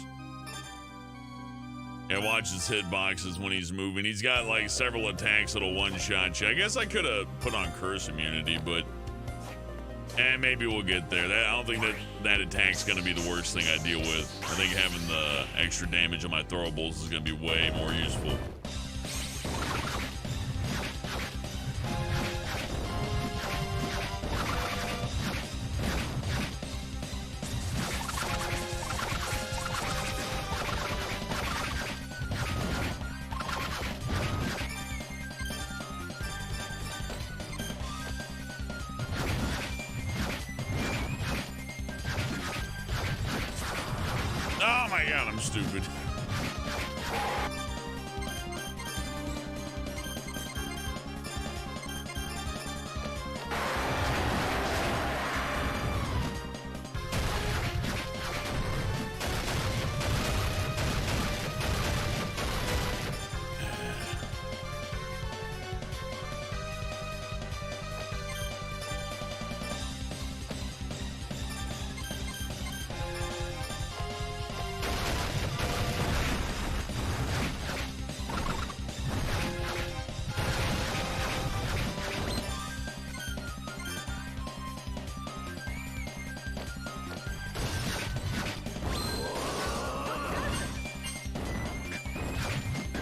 And watch his hitboxes when he's moving. He's got like several attacks that'll one-shot you. I guess I could have put on curse immunity, but maybe we'll get there. I don't think that attack's gonna be the worst thing I deal with. I think having the extra damage on my throwables is gonna be way more useful. Oh my god, I'm stupid.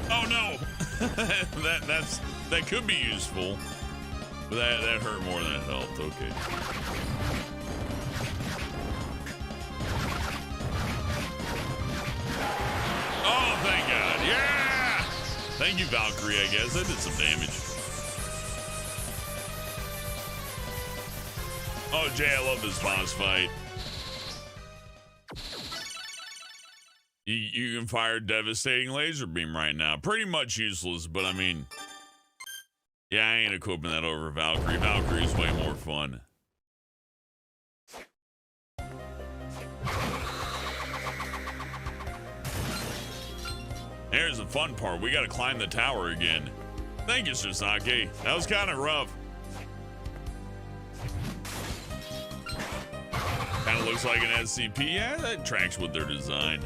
Oh no! that could be useful. But that hurt more than it helped. Okay. Oh, thank God. Yeah! Thank you, Valkyrie, I guess. That did some damage. Oh, Jay, I love this boss fight. You can fire devastating laser beam right now. Pretty much useless, but I mean, yeah, I ain't equipping that over Valkyrie. Valkyrie's way more fun. Here's the fun part. We gotta climb the tower again. Thank you, Sasaki. That was kind of rough. Kind of looks like an SCP. Yeah, that tracks with their design.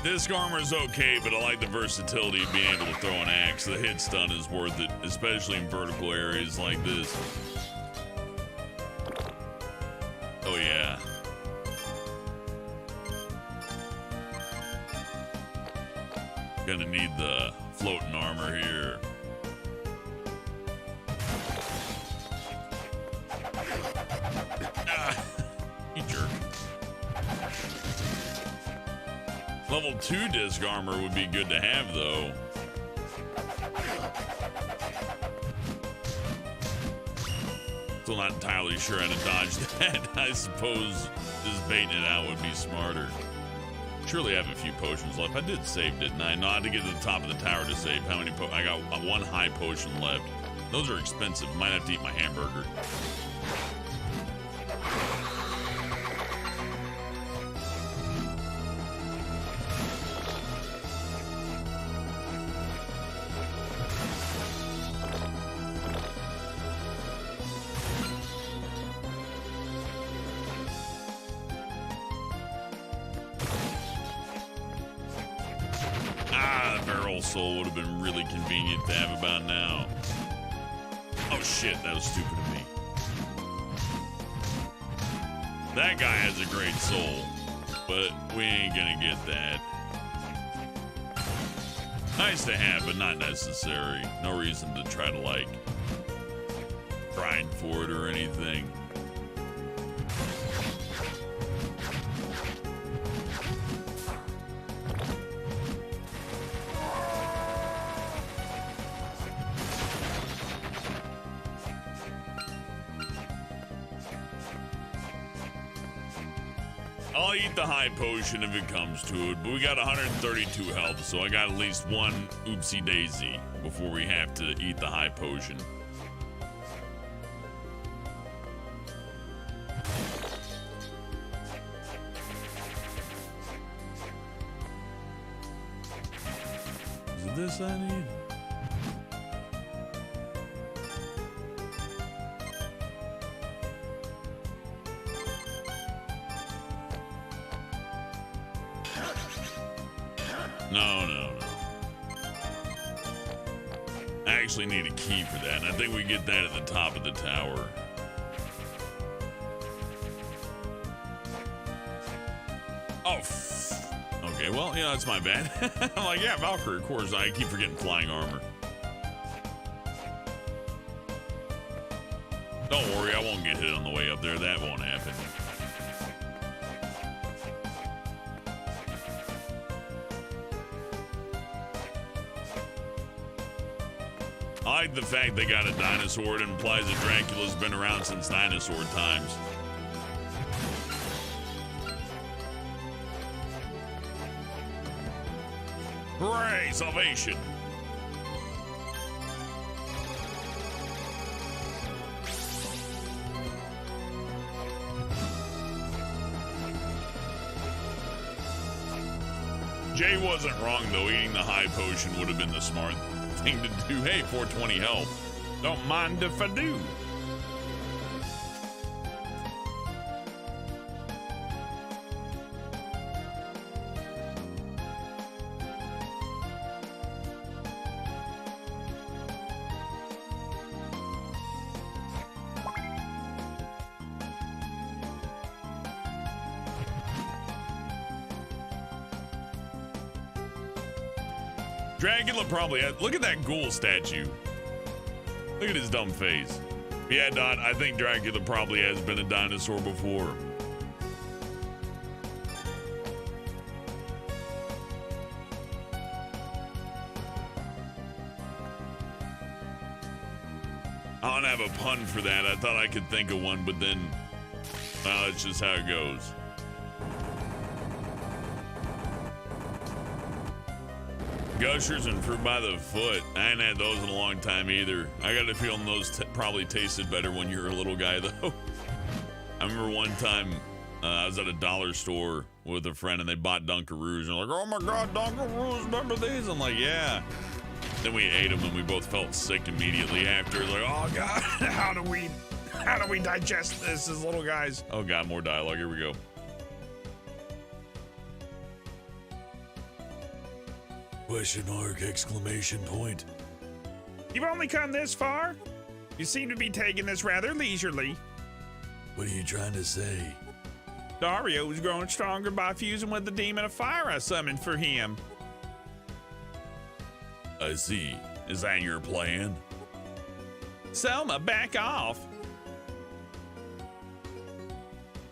Disc armor's okay, but I like the versatility of being able to throw an axe. The hit stun is worth it, especially in vertical areas like this. Oh yeah. Gonna need the floating armor here. Ah, you jerk. Level 2 disc armor would be good to have, though. Still not entirely sure how to dodge that. I suppose just baiting it out would be smarter. Surely I have a few potions left. I did save, didn't I? No, I had to get to the top of the tower to save. How many I got one high potion left. Those are expensive. Might have to eat my hamburger. Soul would have been really convenient to have about now. Oh shit, that was stupid of me. That guy has a great soul, but we ain't gonna get that. Nice to have, but not necessary. No reason to try to like grind for it or anything. I'll eat the high potion if it comes to it, but we got 132 health, so I got at least one oopsie daisy before we have to eat the high potion. Is it this I need? No. I actually need a key for that, and I think we get that at the top of the tower. Oh, okay, well, yeah, that's my bad. I'm like, yeah, Valkyrie, of course. I keep forgetting flying armor. Don't worry, I won't get hit on the way up there. That won't happen. I like the fact they got a dinosaur. It implies that Dracula's been around since dinosaur times. Hooray, salvation! Jay wasn't wrong, though. Eating the high potion would have been the smart thing to do. Hey, 420 health.
Don't mind if I do.
Dracula probably had, look at that ghoul statue. Look at his dumb face. Yeah, Dot, I think Dracula probably has been a dinosaur before. I don't have a pun for that. I thought I could think of one, but then, well, it's just how it goes. Gushers and fruit by the foot. I ain't had those in a long time either. I got a feeling those probably tasted better when you were a little guy, though. I remember one time I was at a dollar store with a friend and they bought Dunkaroos. And they're like, oh my God, Dunkaroos, remember these? I'm like, yeah. Then we ate them and we both felt sick immediately after. Like, oh God,
How do we digest this as little guys?
oh God, more dialogue. Here we go.
Question mark, exclamation point.
You've only come this far? You seem to be taking this rather leisurely.
What are you trying to say?
Dario's growing stronger by fusing with the demon of fire I summoned for him.
I see. Is that your plan?
Selma, back off.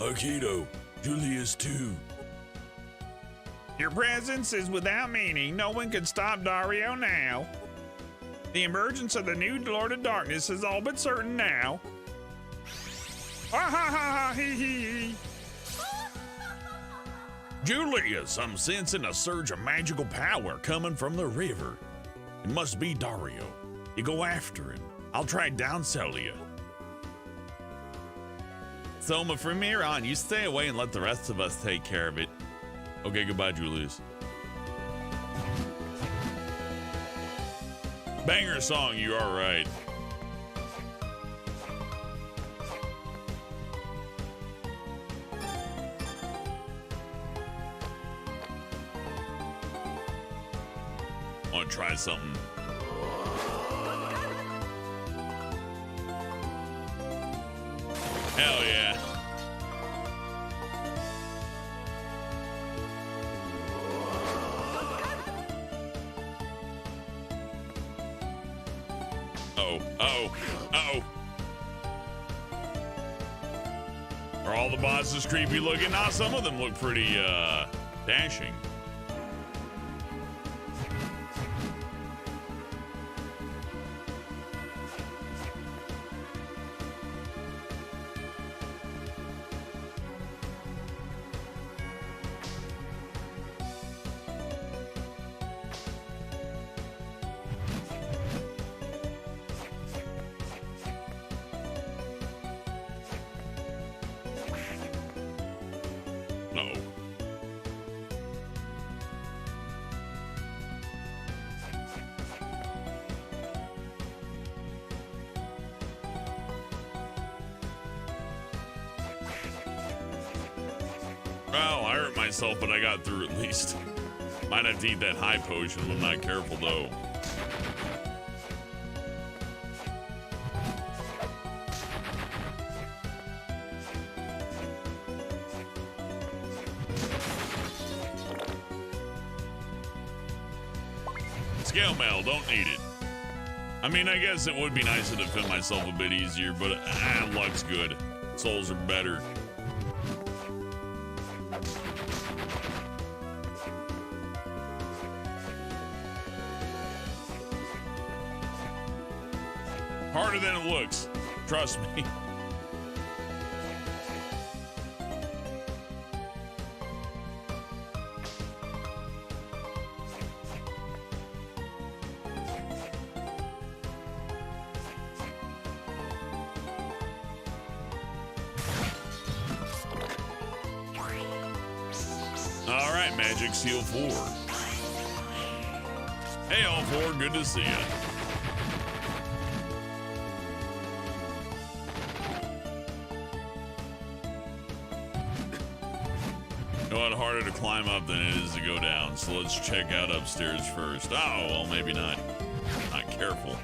Arcado, Julius too.
Your presence is without meaning. No one can stop Dario now. The emergence of the new Lord of Darkness is all but certain now. Ha ha ha ha hee hee hee.
Julius, I'm sensing a surge of magical power coming from the river. It must be Dario. You go after him. I'll try downsell you. Soma, from here on, you stay away and let the rest of us take care of it. Okay, goodbye, Julius. Banger song, you are right. I want to try something. Hell yeah. Uh-oh. Are all the bosses creepy looking? Nah, some of them look pretty, dashing. No. Well, I hurt myself, but I got through at least. Might have to eat that high potion if I'm not careful, though. Scale mail, don't need it. I mean, I guess it would be nice to defend myself a bit easier, but luck's good. Souls are better. Harder than it looks. Trust me. All right, Magic Seal 4. Hey, all four, good to see ya. You know what, harder to climb up than it is to go down, so let's check out upstairs first. Oh, well, maybe not. Not careful.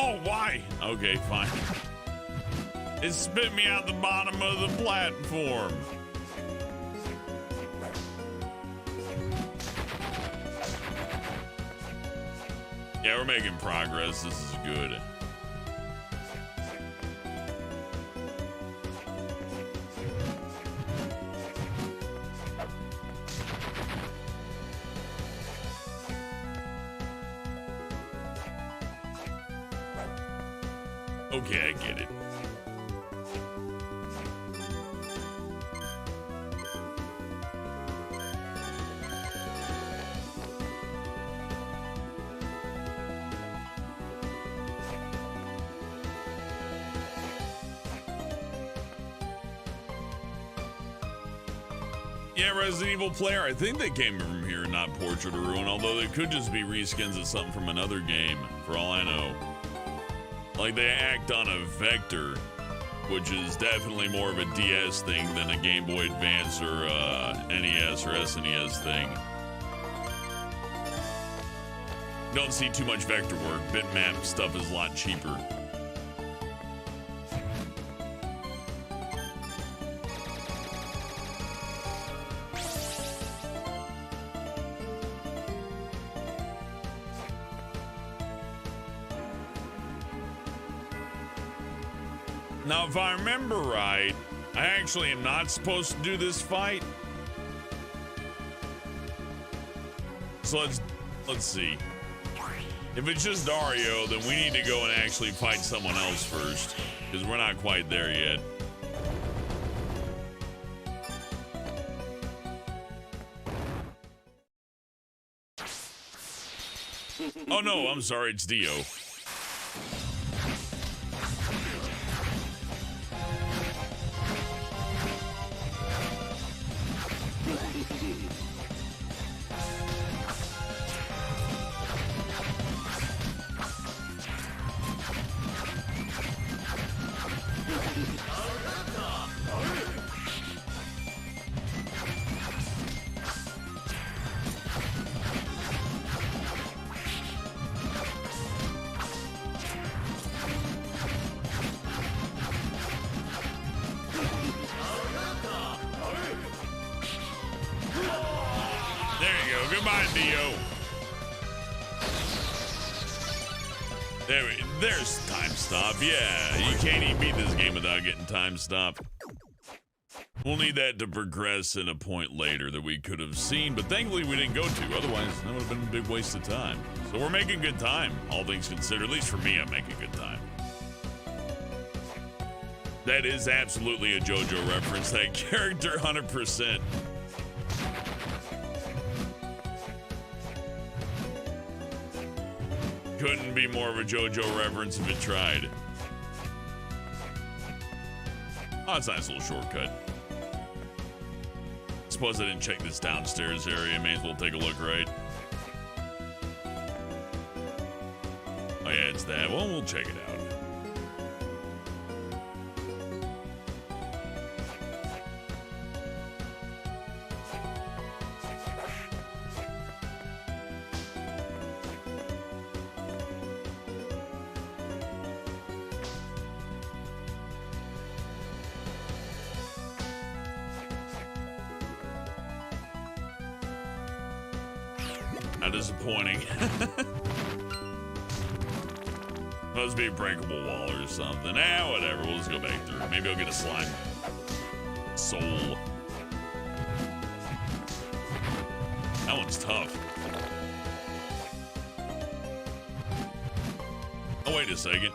Oh, why? Okay, fine. It spit me out the bottom of the platform. Yeah, we're making progress. This is good. Okay, I get it. Yeah, Resident Evil player, I think they came from here, not Portrait of Ruin, although they could just be reskins of something from another game, for all I know. Like, they act on a vector, which is definitely more of a DS thing than a Game Boy Advance or NES or SNES thing. Don't see too much vector work. Bitmap stuff is a lot cheaper. Now, if I remember right, I actually am not supposed to do this fight. So let's see. If it's just Dario, then we need to go and actually fight someone else first, because we're not quite there yet. Oh no, I'm sorry, it's Dio. There's time stop. Yeah, you can't even beat this game without getting time stop. We'll need that to progress in a point later that we could have seen, but thankfully we didn't go to. Otherwise, that would have been a big waste of time. So we're making good time, all things considered. At least for me, I'm making good time. That is absolutely a JoJo reference. That character, 100%. Couldn't be more of a JoJo reference if it tried. Oh, it's a nice little shortcut. Suppose I didn't check this downstairs area. May as well take a look, right? Oh yeah, it's that. Well, we'll check it out. How disappointing. Must be a breakable wall or something. Whatever. We'll just go back through. Maybe I'll get a slime soul. That one's tough. Oh, wait a second.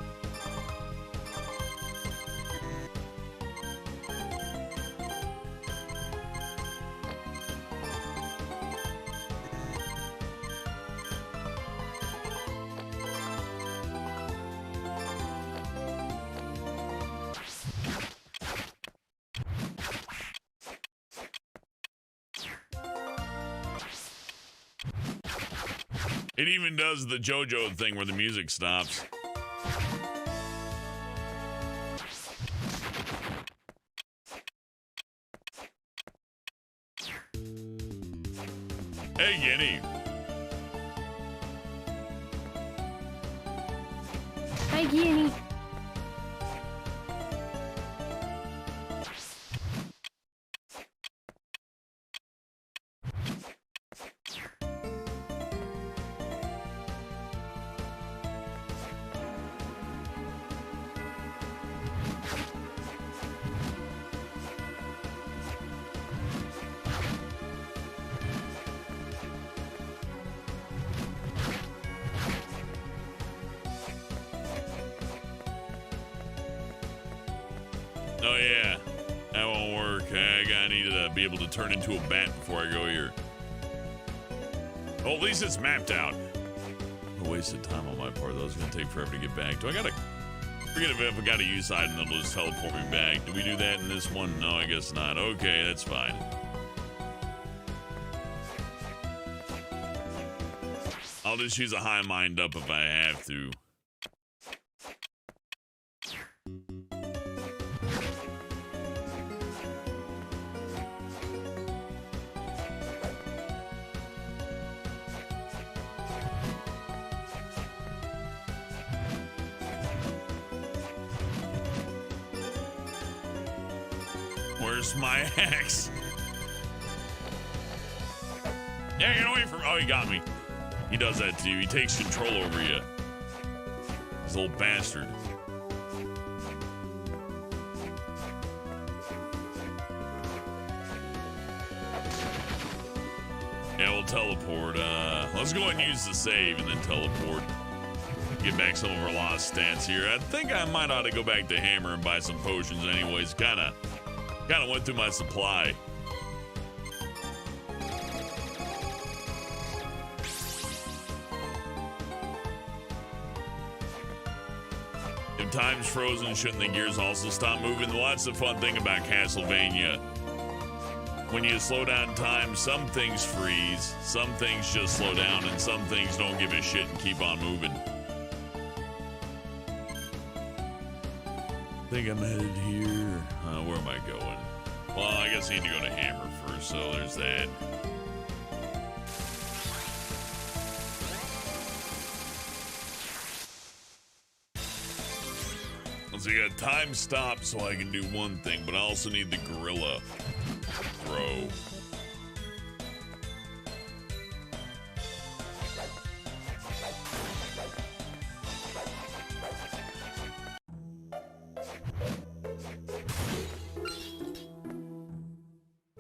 It even does the JoJo thing where the music stops. Hey, Yenny.
Hi, Hey, Guinea.
Oh yeah, that won't work. I need to be able to turn into a bat before I go here. Oh, at least it's mapped out. A waste of time on my part though. It's gonna take forever to get back. Do I gotta forget if I got a use item that'll just teleport me back? Do we do that in this one? No, I guess not. Okay, that's fine. I'll just use a high mind up if I have to. Where's my axe? Yeah, get away from. Oh, he got me. He does that to you. He takes control over you. This old bastard. Yeah, we'll teleport. Let's go ahead and use the save and then teleport. Get back some of our lost stats here. I think I might ought to go back to Hammer and buy some potions anyways. Kind of went through my supply. If time's frozen, shouldn't the gears also stop moving? Well, that's the fun thing about Castlevania. When you slow down time, some things freeze, some things just slow down, and some things don't give a shit and keep on moving. I think I'm headed here. Where am I going? Well, I guess I need to go to Hammer first, so there's that. So you got time stop so I can do one thing, but I also need the gorilla throw.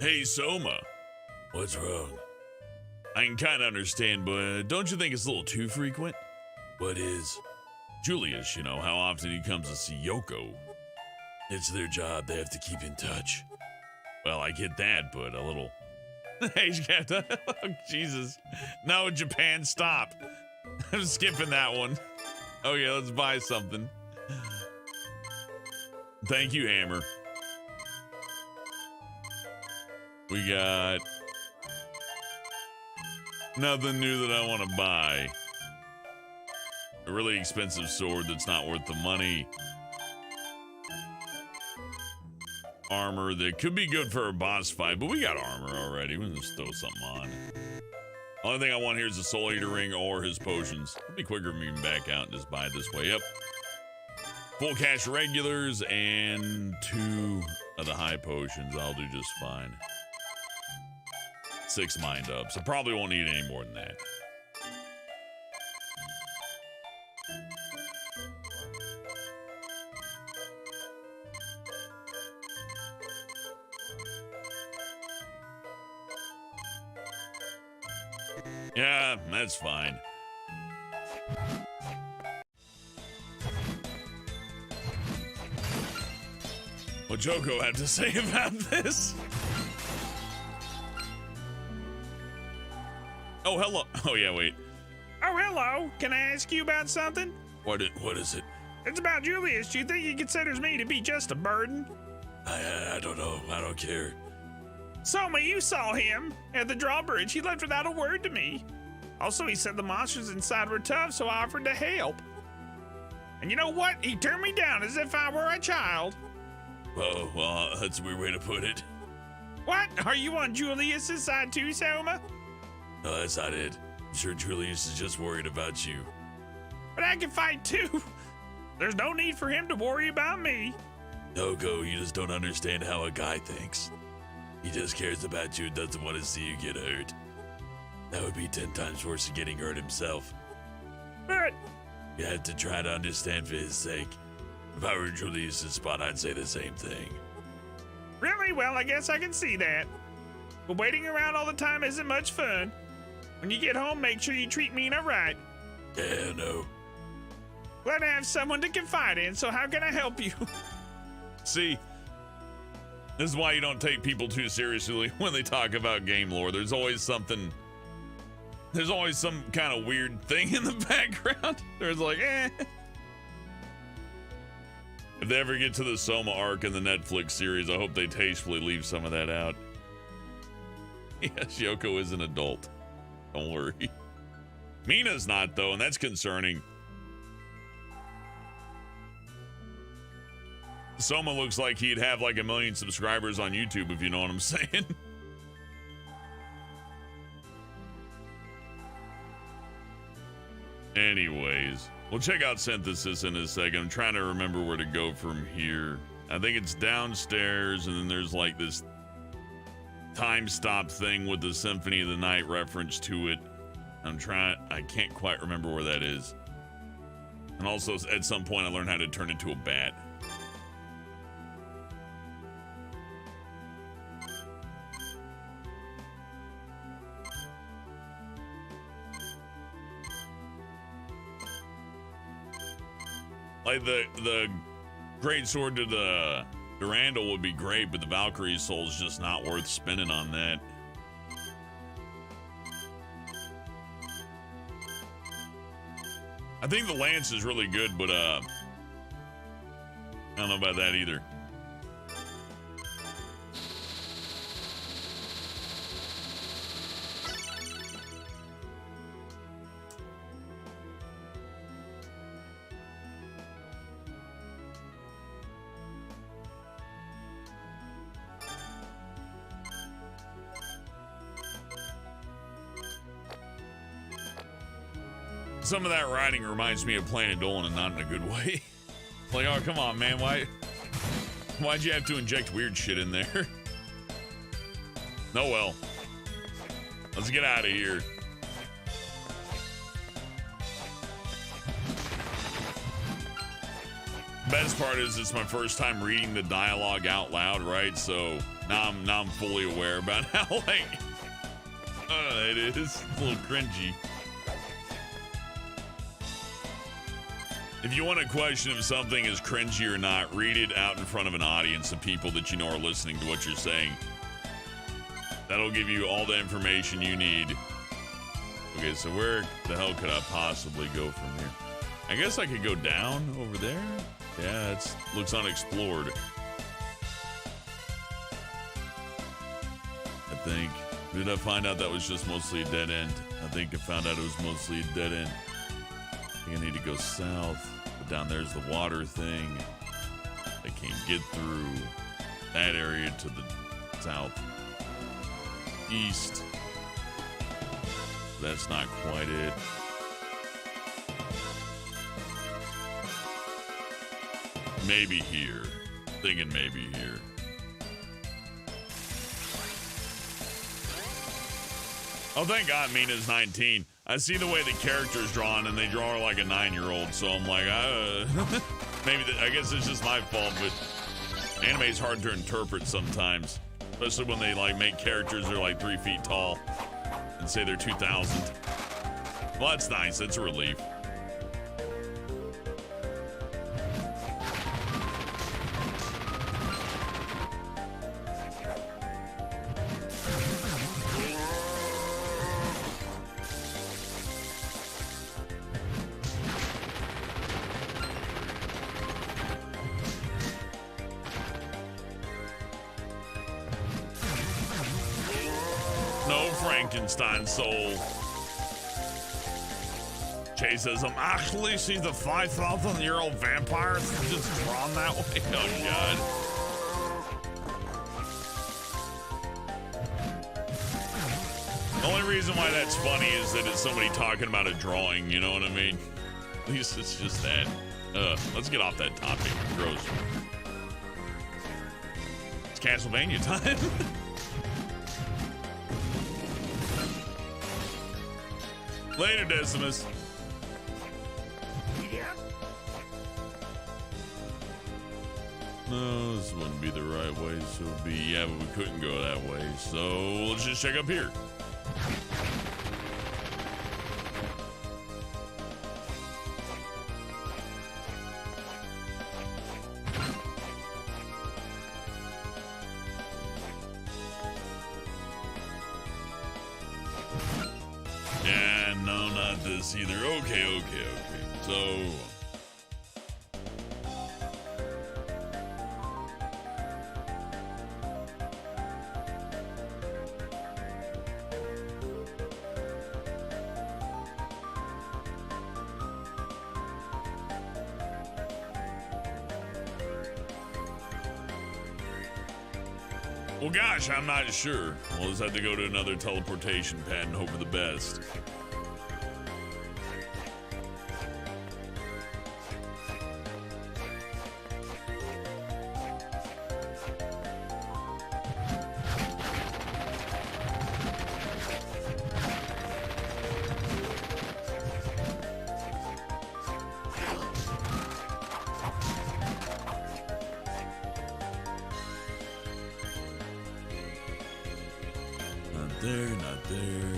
Hey, Soma. What's wrong? I can kind of understand, but don't you think it's a little too frequent? What is? Julius, you know, how often he comes to see Yoko. It's their job, they have to keep in touch. Well, I get that, but a little... Hey, oh, Jesus. No, Japan, stop. I'm skipping that one. Okay, let's buy something. Thank you, Hammer. We got... nothing new that I want to buy. A really expensive sword that's not worth the money. Armor that could be good for a boss fight, but we got armor already. We'll just throw something on. Only thing I want here is the Soul Eater ring or his potions. It'll be quicker for me to back out and just buy it this way. Yep. Full cash regulars and 2 of the high potions. I'll do just fine. 6 mind ups. I probably won't need any more than that. Yeah, that's fine. What Joko had to say about this? Oh, hello. Oh, yeah, wait.
Oh, hello. Can I ask you about something?
What is it?
It's about Julius. Do you think he considers me to be just a burden?
I don't know. I don't care.
Soma, you saw him at the drawbridge. He left without a word to me. Also, he said the monsters inside were tough, so I offered to help. And you know what? He turned me down as if I were a child.
Oh, well, that's a weird way to put it.
What? Are you on Julius's side too, Soma?
No, that's not it. I'm sure Julius is just worried about you.
But I can fight too. There's no need for him to worry about me.
Yoko, you just don't understand how a guy thinks. He just cares about you and doesn't want to see you get hurt. That would be 10 times worse than getting hurt himself.
But
You have to try to understand for his sake. If I were in Julius's spot, I'd say the same thing.
really, well, I guess I can see that. But waiting around all the time isn't much fun. When you get home, make sure you treat Mina right.
Yeah, no.
Glad to have someone to confide in, so how can I help you?
See, this is why you don't take people too seriously when they talk about game lore. There's always some kind of weird thing in the background. There's like, eh. If they ever get to the Soma arc in the Netflix series, I hope they tastefully leave some of that out. Yes, Yoko is an adult. Don't worry. Mina's not, though, and that's concerning. Soma looks like he'd have like 1 million subscribers on YouTube, if you know what I'm saying. Anyways, we'll check out Synthesis in a second. I'm trying to remember where to go from here. I think it's downstairs, and then there's like this time stop thing with the Symphony of the Night reference to it. I can't quite remember where that is. And also, at some point, I learned how to turn into a bat. Like the great sword to the Durandal would be great, but the Valkyrie soul's just not worth spending on that. I think the lance is really good, but I don't know about that either. Some of that writing reminds me of playing Dolan, and not in a good way. Like, oh, come on, man. Why'd you have to inject weird shit in there? Oh, well. Let's get out of here. Best part is it's my first time reading the dialogue out loud, right? So now I'm fully aware about how, like, it is. It's a little cringy. If you want a question if something is cringy or not, read it out in front of an audience of people that you know are listening to what you're saying. That'll give you all the information you need. Okay, so where the hell could I possibly go from here? I guess I could go down over there. Yeah, it looks unexplored. I think. Did I find out that was just mostly a dead end? I think I found out it was mostly a dead end. I think I need to go south. But down there's the water thing. I can't get through that area to the south. East. That's not quite it. Maybe here. Thinking maybe here. Oh, thank God Mina's 19. I see the way the character's drawn, and they draw her like a 9-year-old, so I'm like, maybe, I guess it's just my fault, but anime's hard to interpret sometimes, especially when they, like, make characters that are, like, 3 feet tall and say they're 2,000. Well, that's nice. That's a relief. Frankenstein soul. Jay says, I'm actually she's the 5,000-year-old vampire just drawn that way. Oh, God. The only reason why that's funny is that it's somebody talking about a drawing, you know what I mean? At least it's just that. Let's get off that topic. Gross. It's Castlevania time. Later, Decimus. No, this wouldn't be the right way, so it'd be, yeah, but we couldn't go that way, so let's just check up here. Yeah, no, not this either. Okay. So... well, gosh, I'm not sure. We'll just have to go to another teleportation pad and hope for the best. Not there.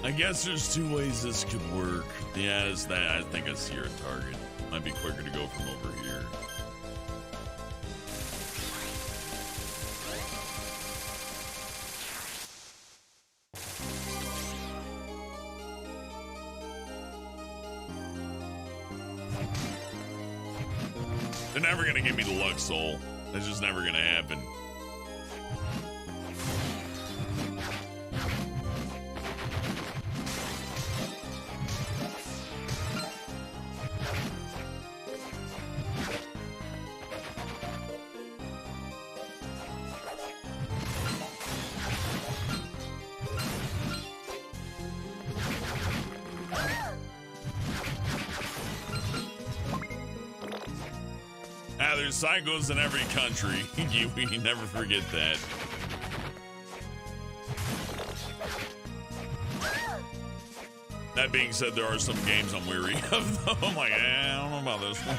I guess there's two ways this could work. Yeah, it's that. I think I see your target. Might be quicker to go from over here. They're never gonna give me the luck soul. That's just never gonna happen. There's psychos in every country. You never forget that. That being said, there are some games I'm weary of, though. I'm like, I don't know about this one.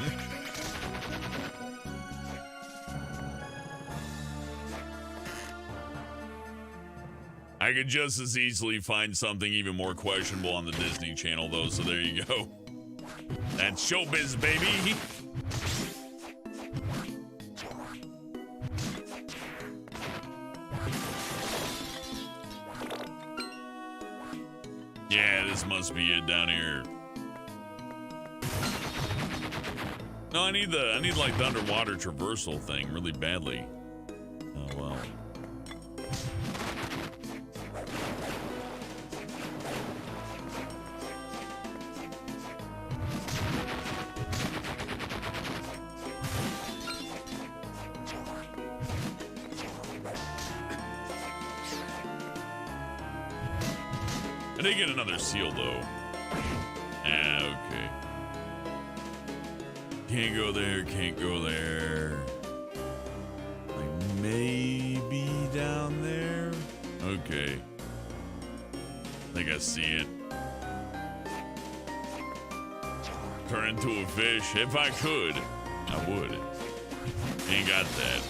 I could just as easily find something even more questionable on the Disney Channel, though, so there you go. That's showbiz, baby. Yeah, this must be it down here. No, I need like the underwater traversal thing really badly. Oh well. I did get another seal though. Ah, okay. Can't go there, can't go there. Like maybe down there? Okay. I think I see it. Turn into a fish. If I could, I would. Ain't got that.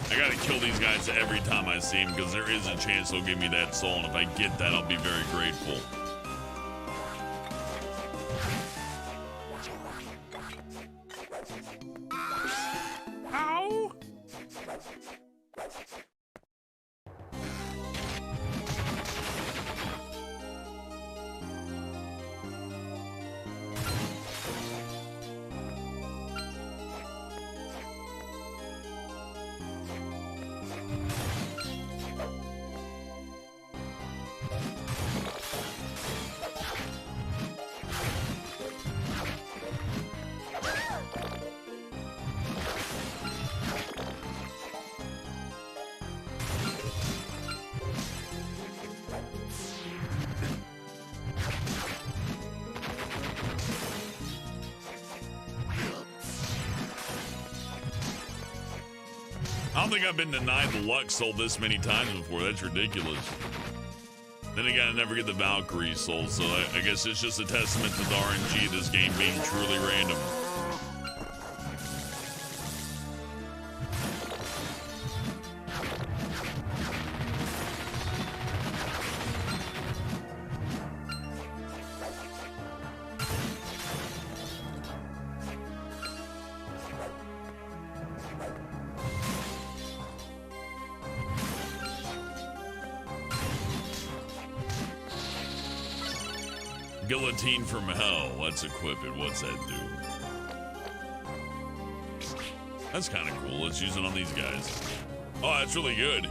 I gotta kill these guys every time I see them because there is a chance they'll give me that soul, and if I get that, I'll be very grateful.
Ow!
I don't think I've been denied the luck soul this many times before. That's ridiculous. Then again, I never get the Valkyrie soul, so I guess it's just a testament to the RNG of this game being truly random. Guillotine from hell. Let's equip it. What's that do? That's kind of cool. Let's use it on these guys. Oh, that's really good.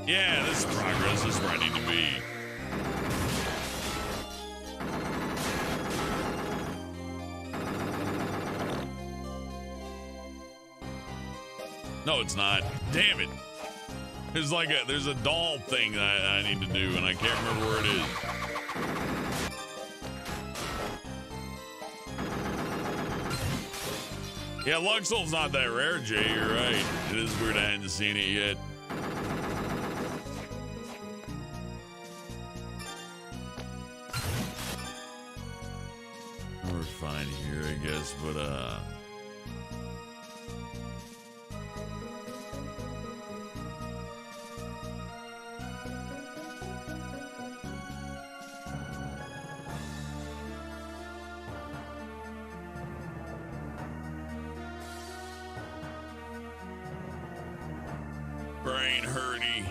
Yeah, this is progress. This is where I need to be. No, it's not. Damn it. There's a doll thing that I need to do, and I can't remember where it is. Yeah, Luxol's not that rare, Jay. You're right. It is weird I hadn't seen it yet. We're fine here, I guess, but brain hurty.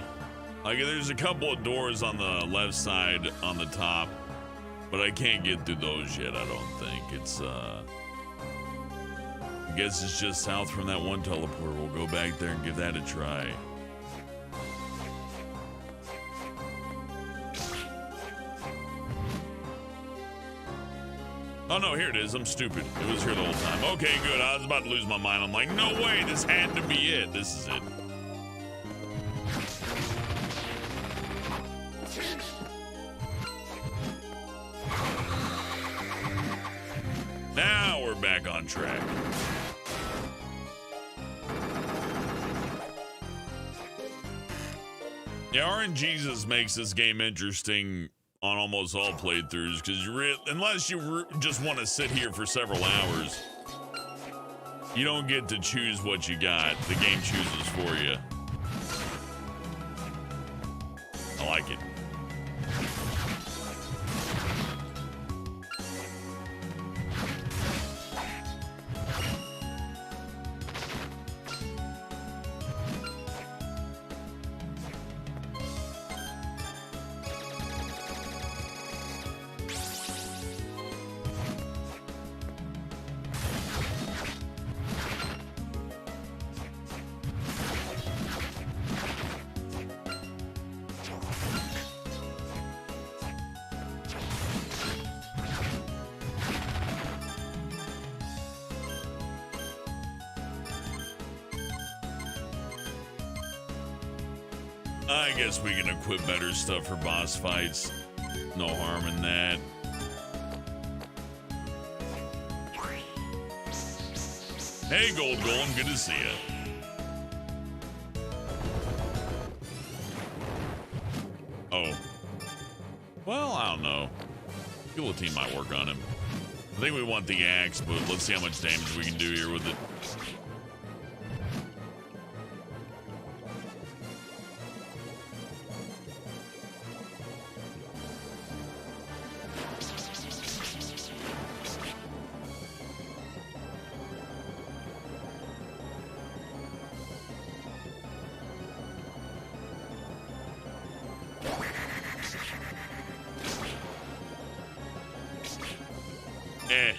Like, there's a couple of doors on the left side on the top, but I can't get through those yet, I don't think. It's, I guess it's just south from that one teleport. We'll go back there and give that a try. Oh no, here it is. I'm stupid. It was here the whole time. Okay, good. I was about to lose my mind. I'm like, no way, this had to be it. This is it. Now we're back on track. Yeah, RNGesus makes this game interesting on almost all playthroughs, because unless you just want to sit here for several hours, you don't get to choose what you got. The game chooses for you. I like it. I guess we can equip better stuff for boss fights. No harm in that. Hey, Gold Golem, good to see you. Oh. Well, I don't know. Guillotine might work on him. I think we want the axe, but let's see how much damage we can do here with it. Eh.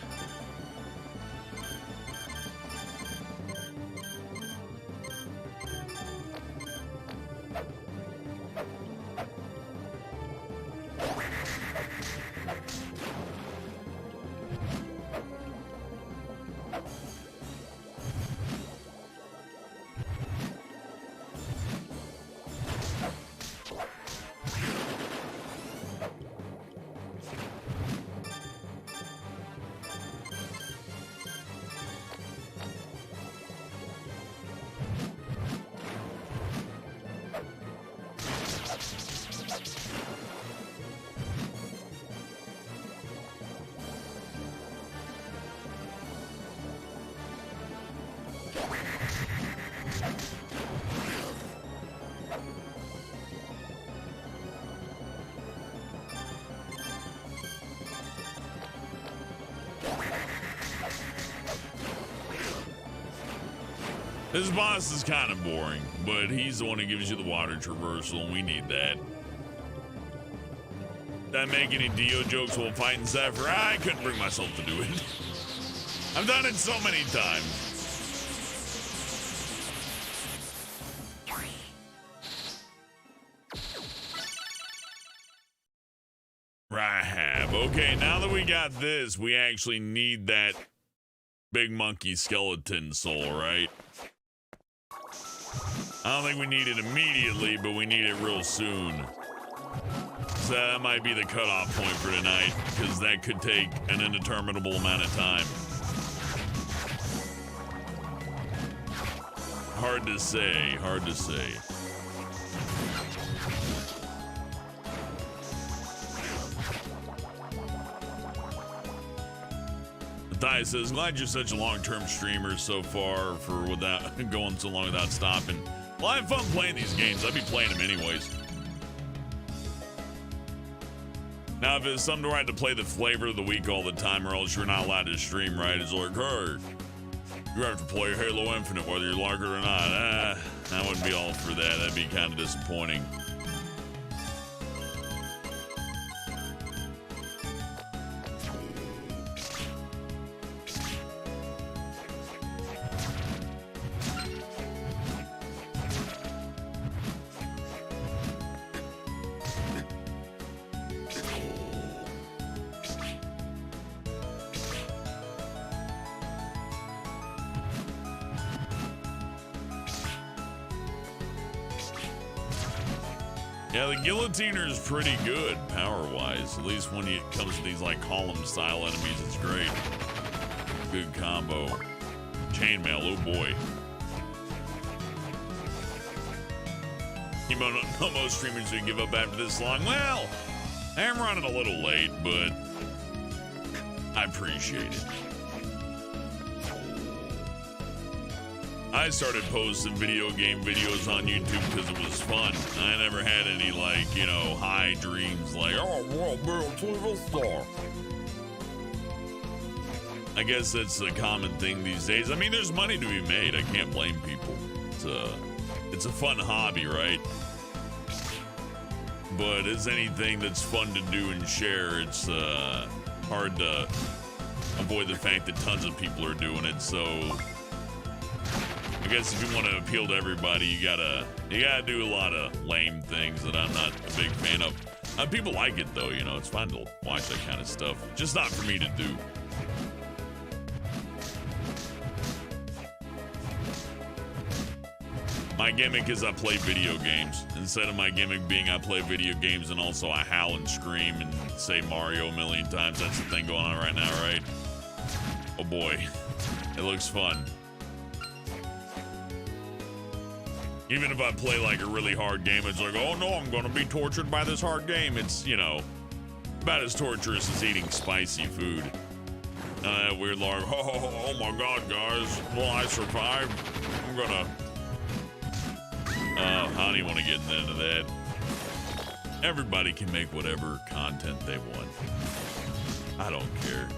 This boss is kind of boring, but he's the one who gives you the water traversal, and we need that. Did I make any Dio jokes while fighting Zephyr? I couldn't bring myself to do it. I've done it so many times. Rahab. Okay, now that we got this, we actually need that big monkey skeleton soul, right? I don't think we need it immediately, but we need it real soon. So that might be the cutoff point for tonight, because that could take an indeterminable amount of time. Hard to say, hard to say. Matthias says, glad you're such a long-term streamer so far for without going so long without stopping. Well, I have fun playing these games. I'd be playing them anyways. Now, if it's something where I had to play the flavor of the week all the time, or else you're not allowed to stream, right? It's like, hey, you have to play Halo Infinite whether you like it or not. I wouldn't be all for that. That'd be kind of disappointing. Yeah, the Guillotiner is pretty good power-wise. At least when it comes to these like column-style enemies, it's great. Good combo. Chainmail, oh boy. You know, most streamers would give up after this long. Well, I am running a little late, but I appreciate it. I started posting video game videos on YouTube because it was fun. I never had any, like, you know, high dreams like, oh, well, be a TV star. I guess that's a common thing these days. I mean, there's money to be made. I can't blame people. It's a fun hobby, right? But as anything that's fun to do and share, it's hard to avoid the fact that tons of people are doing it, so I guess if you want to appeal to everybody, you gotta do a lot of lame things that I'm not a big fan of. People like it though, you know, it's fun to watch that kind of stuff. Just not for me to do. My gimmick is I play video games. Instead of my gimmick being I play video games and also I howl and scream and say Mario a million times. That's the thing going on right now, right? Oh boy, it looks fun. Even if I play like a really hard game, it's like, oh no, I'm gonna be tortured by this hard game. It's, you know, about as torturous as eating spicy food. That weird like, oh my god, guys, will I survive? I'm gonna... I don't even want to get into that. Everybody can make whatever content they want. I don't care.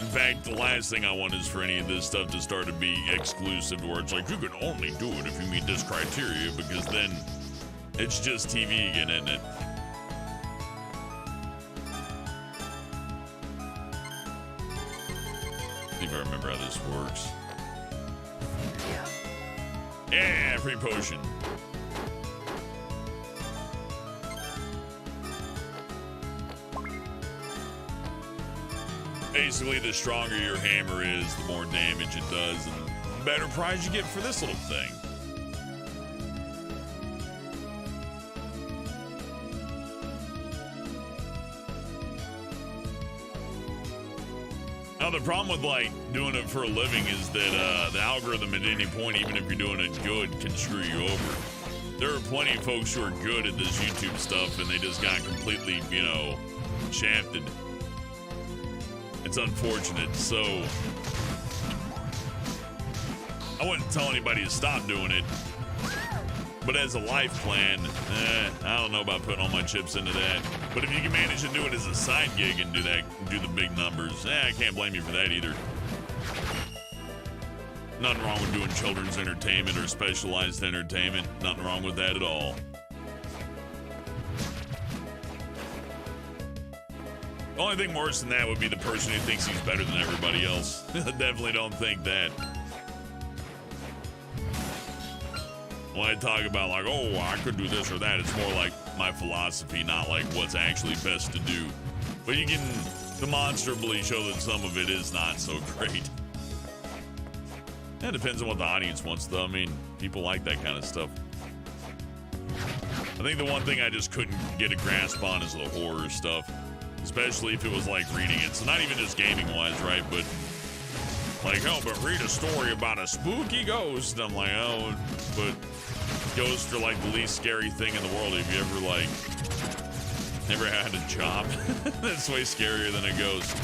In fact, the last thing I want is for any of this stuff to start to be exclusive, where it's like, you can only do it if you meet this criteria, because then it's just TV again, isn't it? See if I remember how this works. Yeah, free potion. Basically, the stronger your hammer is, the more damage it does, and the better prize you get for this little thing. Now, the problem with, like, doing it for a living is that the algorithm at any point, even if you're doing it good, can screw you over. There are plenty of folks who are good at this YouTube stuff, and they just got completely, you know, shafted. It's unfortunate, so I wouldn't tell anybody to stop doing it, but as a life plan, I don't know about putting all my chips into that. But if you can manage to do it as a side gig and do the big numbers, I can't blame you for that either. Nothing wrong with doing children's entertainment or specialized entertainment. Nothing wrong with that at all. The only thing worse than that would be the person who thinks he's better than everybody else. Definitely don't think that. When I talk about like, oh, I could do this or that, it's more like my philosophy, not like what's actually best to do. But you can demonstrably show that some of it is not so great. It depends on what the audience wants, though. I mean, people like that kind of stuff. I think the one thing I just couldn't get a grasp on is the horror stuff, especially if it was like reading it. So not even just gaming-wise, right? But like, oh, but read a story about a spooky ghost. I'm like, oh, but ghosts are like the least scary thing in the world. Have you ever like never had a job? That's way scarier than a ghost.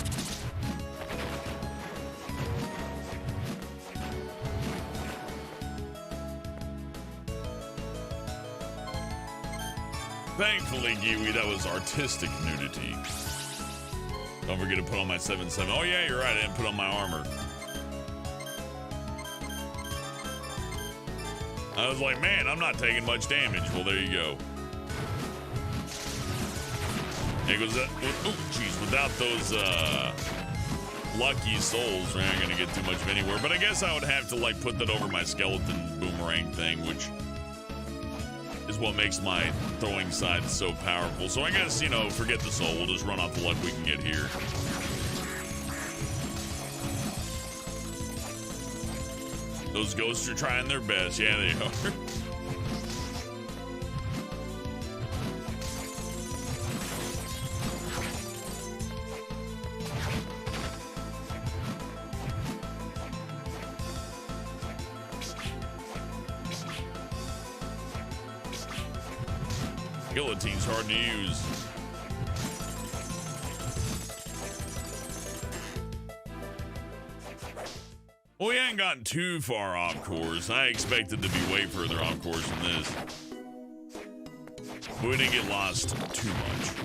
Thankfully, Giwi, that was artistic nudity. Don't forget to put on my 7-7. Oh yeah, you're right, I didn't put on my armor. I was like, man, I'm not taking much damage. Well, there you go. It goes, oh, geez, without those lucky souls, we're not gonna get too much of anywhere. But I guess I would have to like put that over my skeleton boomerang thing, which is what makes my throwing side so powerful. So I guess, you know, forget the soul. We'll just run off the luck we can get here. Those ghosts are trying their best. Yeah, they are. Guillotine's hard to use. Well, we ain't gotten too far off course. I expected to be way further off course than this. But we didn't get lost too much.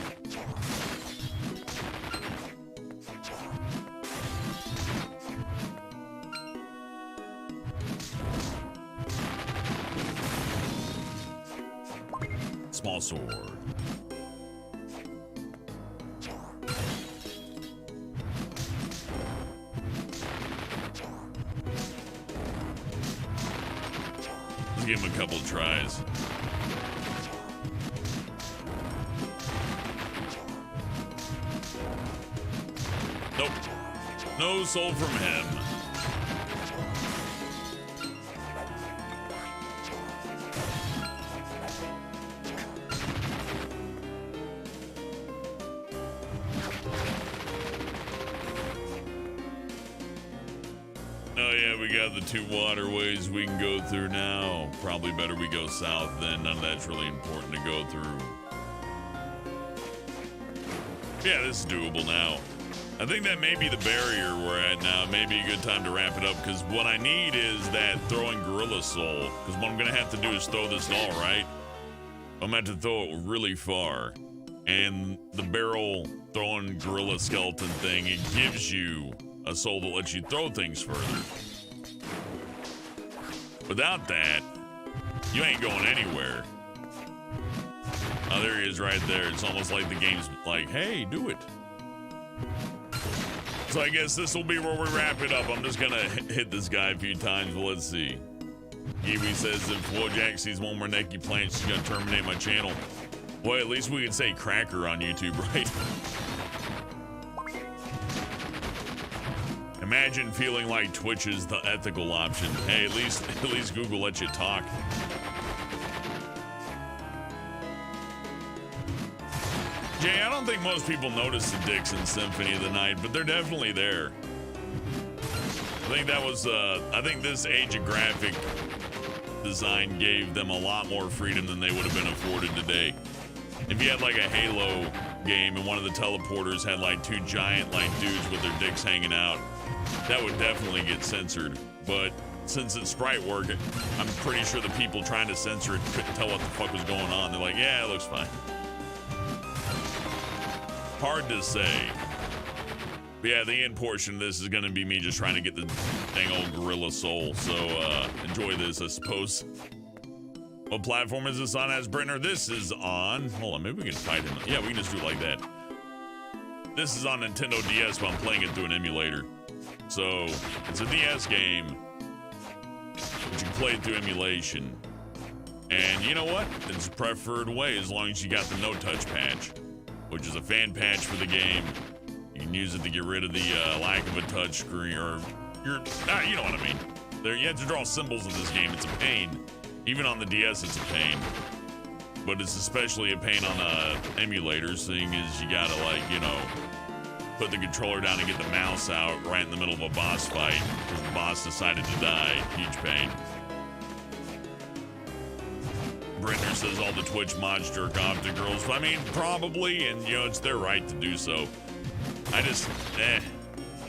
Small sword. Let's give him a couple of tries. Nope. No soul from him. The two waterways we can go through now. Probably better we go south then. None of that's really important to go through. Yeah, this is doable now. I think that may be the barrier we're at now. Maybe a good time to wrap it up, because what I need is that throwing gorilla soul. Because what I'm going to have to do is throw this doll, right? I'm going to have to throw it really far. And the barrel throwing gorilla skeleton thing, it gives you a soul that lets you throw things further. Without that, you ain't going anywhere. Oh, there he is right there. It's almost like the game's like, hey, do it. So I guess this will be where we wrap it up. I'm just gonna hit this guy a few times, but let's see. Kiwi says if Wojak sees one more Neki plant, she's gonna terminate my channel. Well, at least we can say cracker on YouTube, right? Imagine feeling like Twitch is the ethical option. Hey, at least Google lets you talk. Jay, I don't think most people notice the dicks in Symphony of the Night, but they're definitely there. I think that was, I think this age of graphic design gave them a lot more freedom than they would have been afforded today. If you had like a Halo game and one of the teleporters had like two giant like dudes with their dicks hanging out, that would definitely get censored. But since it's sprite work, I'm pretty sure the people trying to censor it couldn't tell what the fuck was going on. They're like, yeah, it looks fine. Hard to say. But yeah, the end portion of this is gonna be me just trying to get the dang old gorilla soul. So enjoy this, I suppose. What platform is this on, as Brenner? This is on, hold on, maybe we can fight him. Yeah, we can just do it like that. This is on Nintendo DS, but I'm playing it through an emulator. So it's a DS game, but you can play it through emulation. And you know what? It's the preferred way as long as you got the no-touch patch, which is a fan patch for the game. You can use it to get rid of the lack of a touch screen, or you know what I mean. You have to draw symbols in this game. It's a pain. Even on the DS, it's a pain. But it's especially a pain on emulators, seeing as you gotta, like, you know, put the controller down and get the mouse out right in the middle of a boss fight because the boss decided to die. Huge pain. Brenner says all the Twitch mods jerk off to girls. I mean, probably, and, you know, it's their right to do so. I just,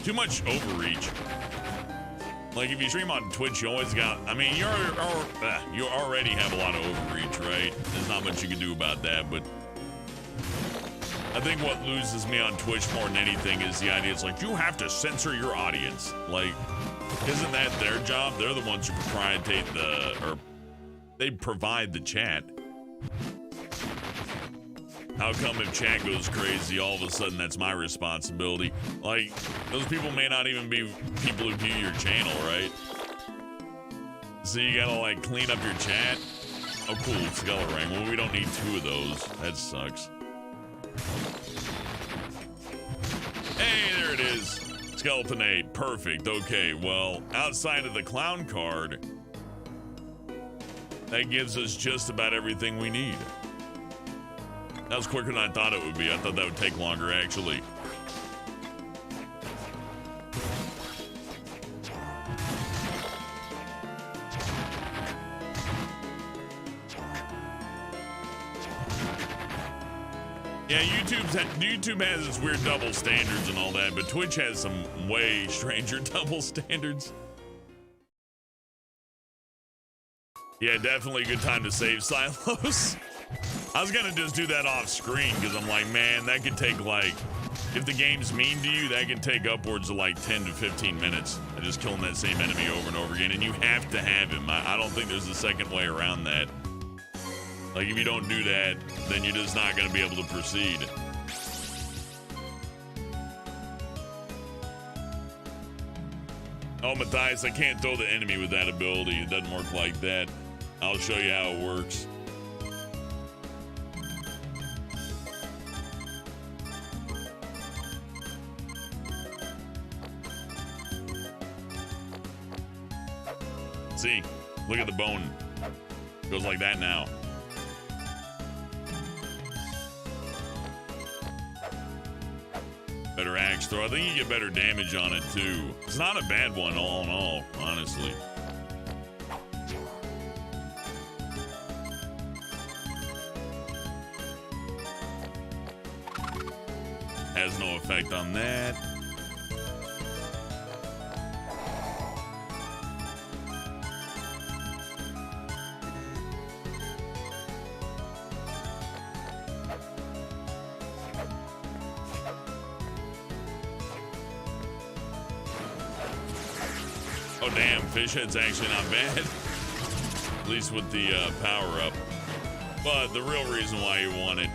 too much overreach. Like, if you stream on Twitch, you always got, I mean, you already have a lot of overreach, right? There's not much you can do about that, but I think what loses me on Twitch more than anything is the idea it's like, you have to censor your audience. Like, isn't that their job? They're the ones who they provide the chat. How come if chat goes crazy, all of a sudden that's my responsibility? Like, those people may not even be people who view your channel, right? So you gotta, like, clean up your chat? Oh, cool, Skeleton Ring. Well, we don't need 2 of those. That sucks. Hey, there it is. Skeletonade. Perfect. Okay, well, outside of the clown card, that gives us just about everything we need. That was quicker than I thought it would be. I thought that would take longer, actually. Yeah, YouTube has its weird double standards and all that, but Twitch has some way stranger double standards. Yeah, definitely a good time to save silos. I was gonna just do that off screen because I'm like, man, that could take, like, if the game's mean to you, that can take upwards of like 10 to 15 minutes of just killing that same enemy over and over again, and you have to have him. I don't think there's a second way around that. Like, if you don't do that, then you're just not gonna be able to proceed. Oh, Matthias, I can't throw the enemy with that ability. It doesn't work like that. I'll show you how it works. See, look at the bone. It goes like that now. Better axe throw. I think you get better damage on it too. It's not a bad one all in all, honestly. Has no effect on that. Oh damn, fish head's actually not bad. At least with the power up. But the real reason why you want it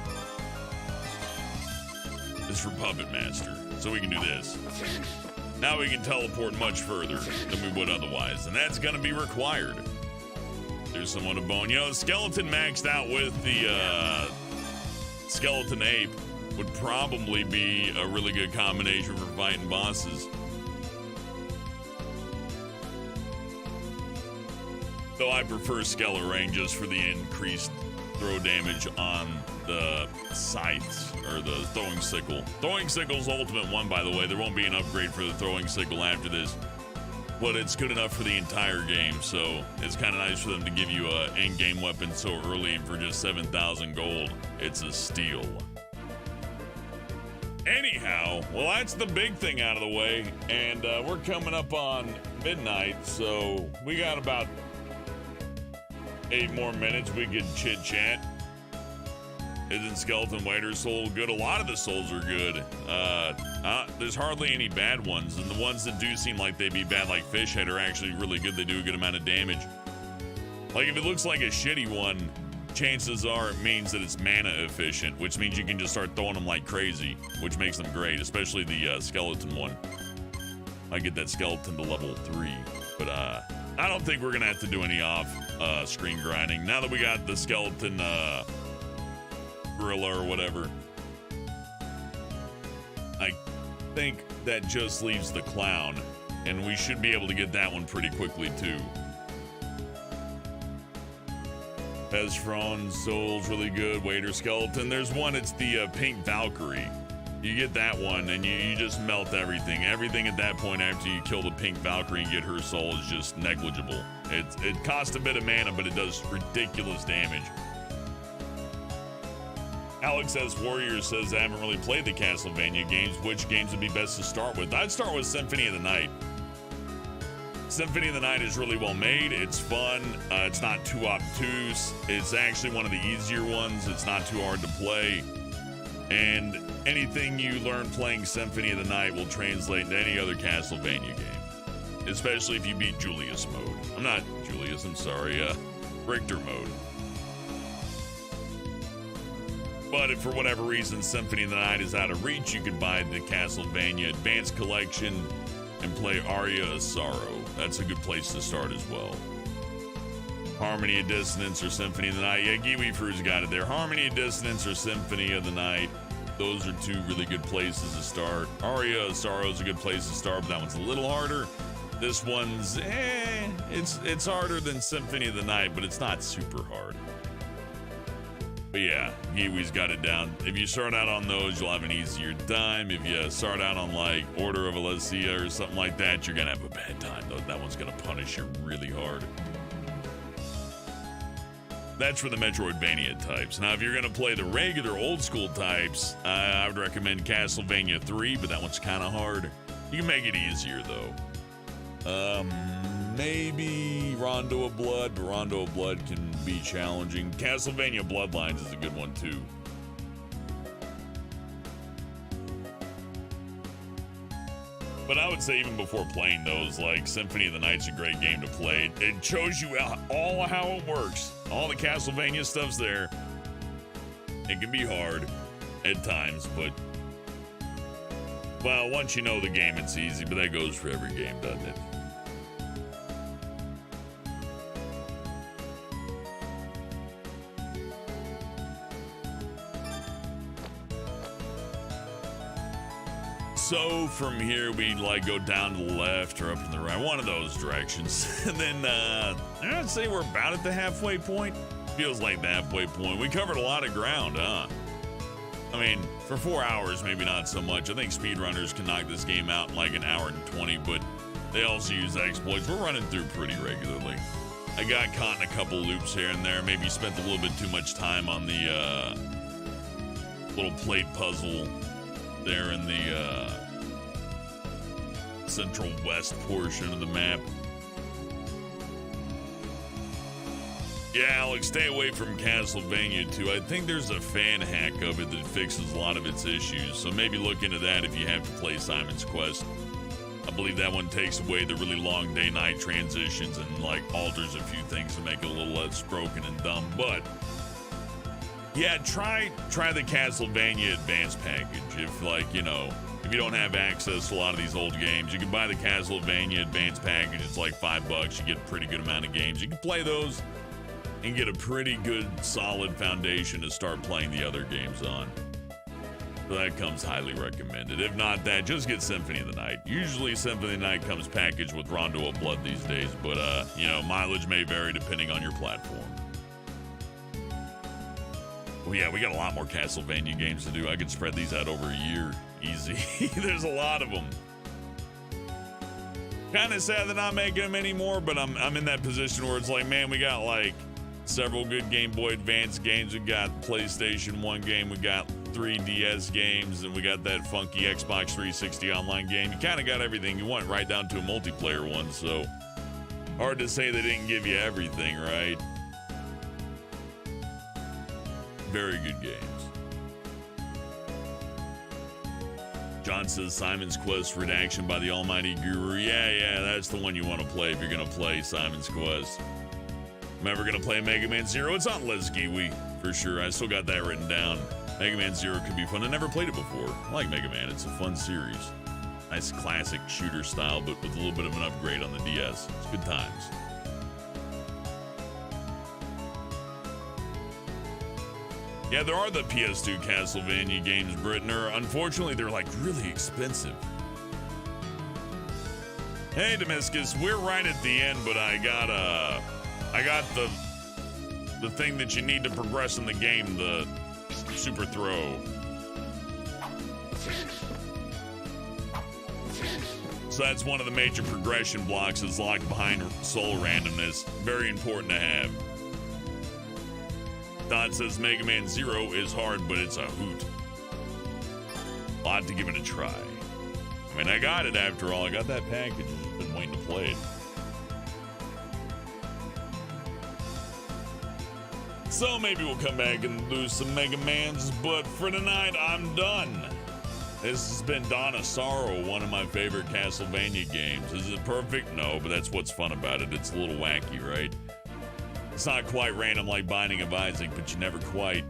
is for Puppet Master. So we can do this. Now we can teleport much further than we would otherwise. And that's gonna be required. There's someone a bone. You know, skeleton maxed out with the skeleton ape would probably be a really good combination for fighting bosses. Though I prefer Skeleton just for the increased throw damage on the scythes, or the throwing sickle. Throwing sickle's ultimate one, by the way. There won't be an upgrade for the throwing sickle after this, but it's good enough for the entire game, so it's kind of nice for them to give you a in-game weapon so early, and for just 7,000 gold, it's a steal. Anyhow, well, that's the big thing out of the way, and we're coming up on midnight, so we got about 8 more minutes. We could chit chat. Isn't Skeleton Waiter Soul good? A lot of the souls are good. There's hardly any bad ones, and the ones that do seem like they'd be bad, like Fish Head, are actually really good. They do a good amount of damage. Like, if it looks like a shitty one, chances are it means that it's mana efficient, which means you can just start throwing them like crazy, which makes them great, especially the skeleton one. I get that skeleton to level 3, but I don't think we're gonna have to do any off screen grinding now that we got the skeleton gorilla or whatever. I think that just leaves the clown, and we should be able to get that one pretty quickly too. Pezfron, Soul's really good. Waiter Skeleton. There's one, it's the Pink Valkyrie. You get that one, and you just melt everything. Everything at that point after you kill the Pink Valkyrie and get her soul is just negligible. It costs a bit of mana, but it does ridiculous damage. Alex S. Warrior says, I haven't really played the Castlevania games. Which games would be best to start with? I'd start with Symphony of the Night. Symphony of the Night is really well made. It's fun. It's not too obtuse. It's actually one of the easier ones. It's not too hard to play. And anything you learn playing Symphony of the Night will translate into any other Castlevania game. Especially if you beat Julius mode. I'm not Julius, I'm sorry. Richter mode. But if for whatever reason Symphony of the Night is out of reach, you can buy the Castlevania Advanced Collection and play Aria of Sorrow. That's a good place to start as well. Harmony of Dissonance or Symphony of the Night. Yeah, Giwi Fruit's got it there. Harmony of Dissonance or Symphony of the Night. Those are two really good places to start. Aria of Sorrow is a good place to start, but that one's a little harder. This one's, it's harder than Symphony of the Night, but it's not super hard. But yeah, Giwi's got it down. If you start out on those, you'll have an easier time. If you start out on like Order of Alessia or something like that, you're gonna have a bad time though. That one's gonna punish you really hard. That's for the Metroidvania types. Now, if you're gonna play the regular old school types, I would recommend Castlevania 3, but that one's kind of hard. You can make it easier though. Maybe Rondo of Blood, but Rondo of Blood can be challenging. Castlevania Bloodlines is a good one too. But I would say even before playing those, like Symphony of the Night's a great game to play. It shows you all how it works. All the Castlevania stuff's there. It can be hard at times, but well, once you know the game, it's easy, but that goes for every game, doesn't it? So from here, we like go down to the left or up to the right, one of those directions. And then I'd say we're about at the halfway point. Feels like the halfway point. We covered a lot of ground, huh? I mean, for 4 hours, maybe not so much. I think speedrunners can knock this game out in like an hour and 20, but they also use exploits. We're running through pretty regularly. I got caught in a couple loops here and there. Maybe spent a little bit too much time on the little plate puzzle there in the central west portion of the map. Yeah, Alex, stay away from Castlevania 2. I think there's a fan hack of it that fixes a lot of its issues, so maybe look into that if you have to play Simon's Quest. I believe that one takes away the really long day-night transitions and like alters a few things to make it a little less broken and dumb. But yeah, try the Castlevania Advanced package. If like, you know, if you don't have access to a lot of these old games, you can buy the Castlevania Advanced package. It's like $5. You get a pretty good amount of games. You can play those and get a pretty good, solid foundation to start playing the other games on. So that comes highly recommended. If not that, just get Symphony of the Night. Usually Symphony of the Night comes packaged with Rondo of Blood these days, but you know, mileage may vary depending on your platform. Well, yeah, we got a lot more Castlevania games to do. I could spread these out over a year. Easy. There's a lot of them. Kind of sad they're not making them anymore, but I'm in that position where it's like, man, we got like several good Game Boy Advance games. We got PlayStation 1 game. We got 3DS games. And we got that funky Xbox 360 online game. You kind of got everything you want, right down to a multiplayer one. So hard to say they didn't give you everything, right? Very good games. John says Simon's Quest redaction by the Almighty Guru. Yeah, that's the one you want to play if you're going to play Simon's Quest. I'm ever going to play Mega Man Zero. It's on Let's Kiwi for sure. I still got that written down. Mega Man Zero could be fun. I never played it before. I like Mega Man. It's a fun series. Nice classic shooter style, but with a little bit of an upgrade on the DS. It's good times. Yeah, there are the PS2 Castlevania games, Brittner. Unfortunately, they're like really expensive. Hey, Damascus, we're right at the end, but I got the thing that you need to progress in the game, the super throw. So that's one of the major progression blocks is locked behind soul randomness. Very important to have. Todd says Mega Man Zero is hard, but it's a hoot. Ought to give it a try. I mean, I got it after all. I got that package. Just been waiting to play it. So maybe we'll come back and do some Mega Mans, but for tonight, I'm done. This has been Dawn of Sorrow, one of my favorite Castlevania games. Is it perfect? No, but that's what's fun about it. It's a little wacky, right? It's not quite random like Binding of Isaac, but you never quite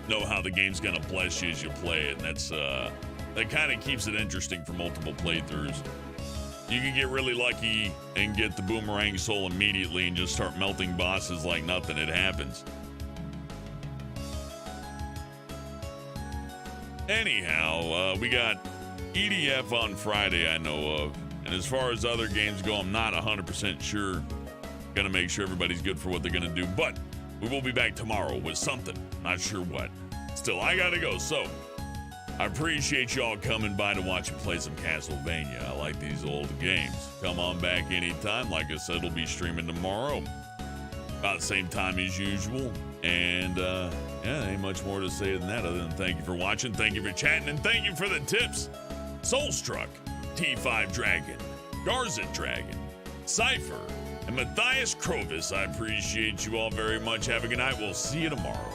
know how the game's gonna bless you as you play it, and that's that kind of keeps it interesting for multiple playthroughs. You can get really lucky and get the boomerang soul immediately and just start melting bosses like nothing. It happens. Anyhow, we got EDF on Friday, I know of, and as far as other games go, I'm not 100% sure. Gonna make sure everybody's good for what they're gonna do, but we will be back tomorrow with something. Not sure what. Still, I gotta go. So I appreciate y'all coming by to watch me play some Castlevania. I like these old games. Come on back anytime. Like I said, we'll be streaming tomorrow about the same time as usual. And yeah, ain't much more to say than that other than thank you for watching, thank you for chatting, and thank you for the tips. Soulstruck, T5 Dragon, Garza Dragon, Cypher, and Matthias Krovis. I appreciate you all very much. Have a good night. We'll see you tomorrow.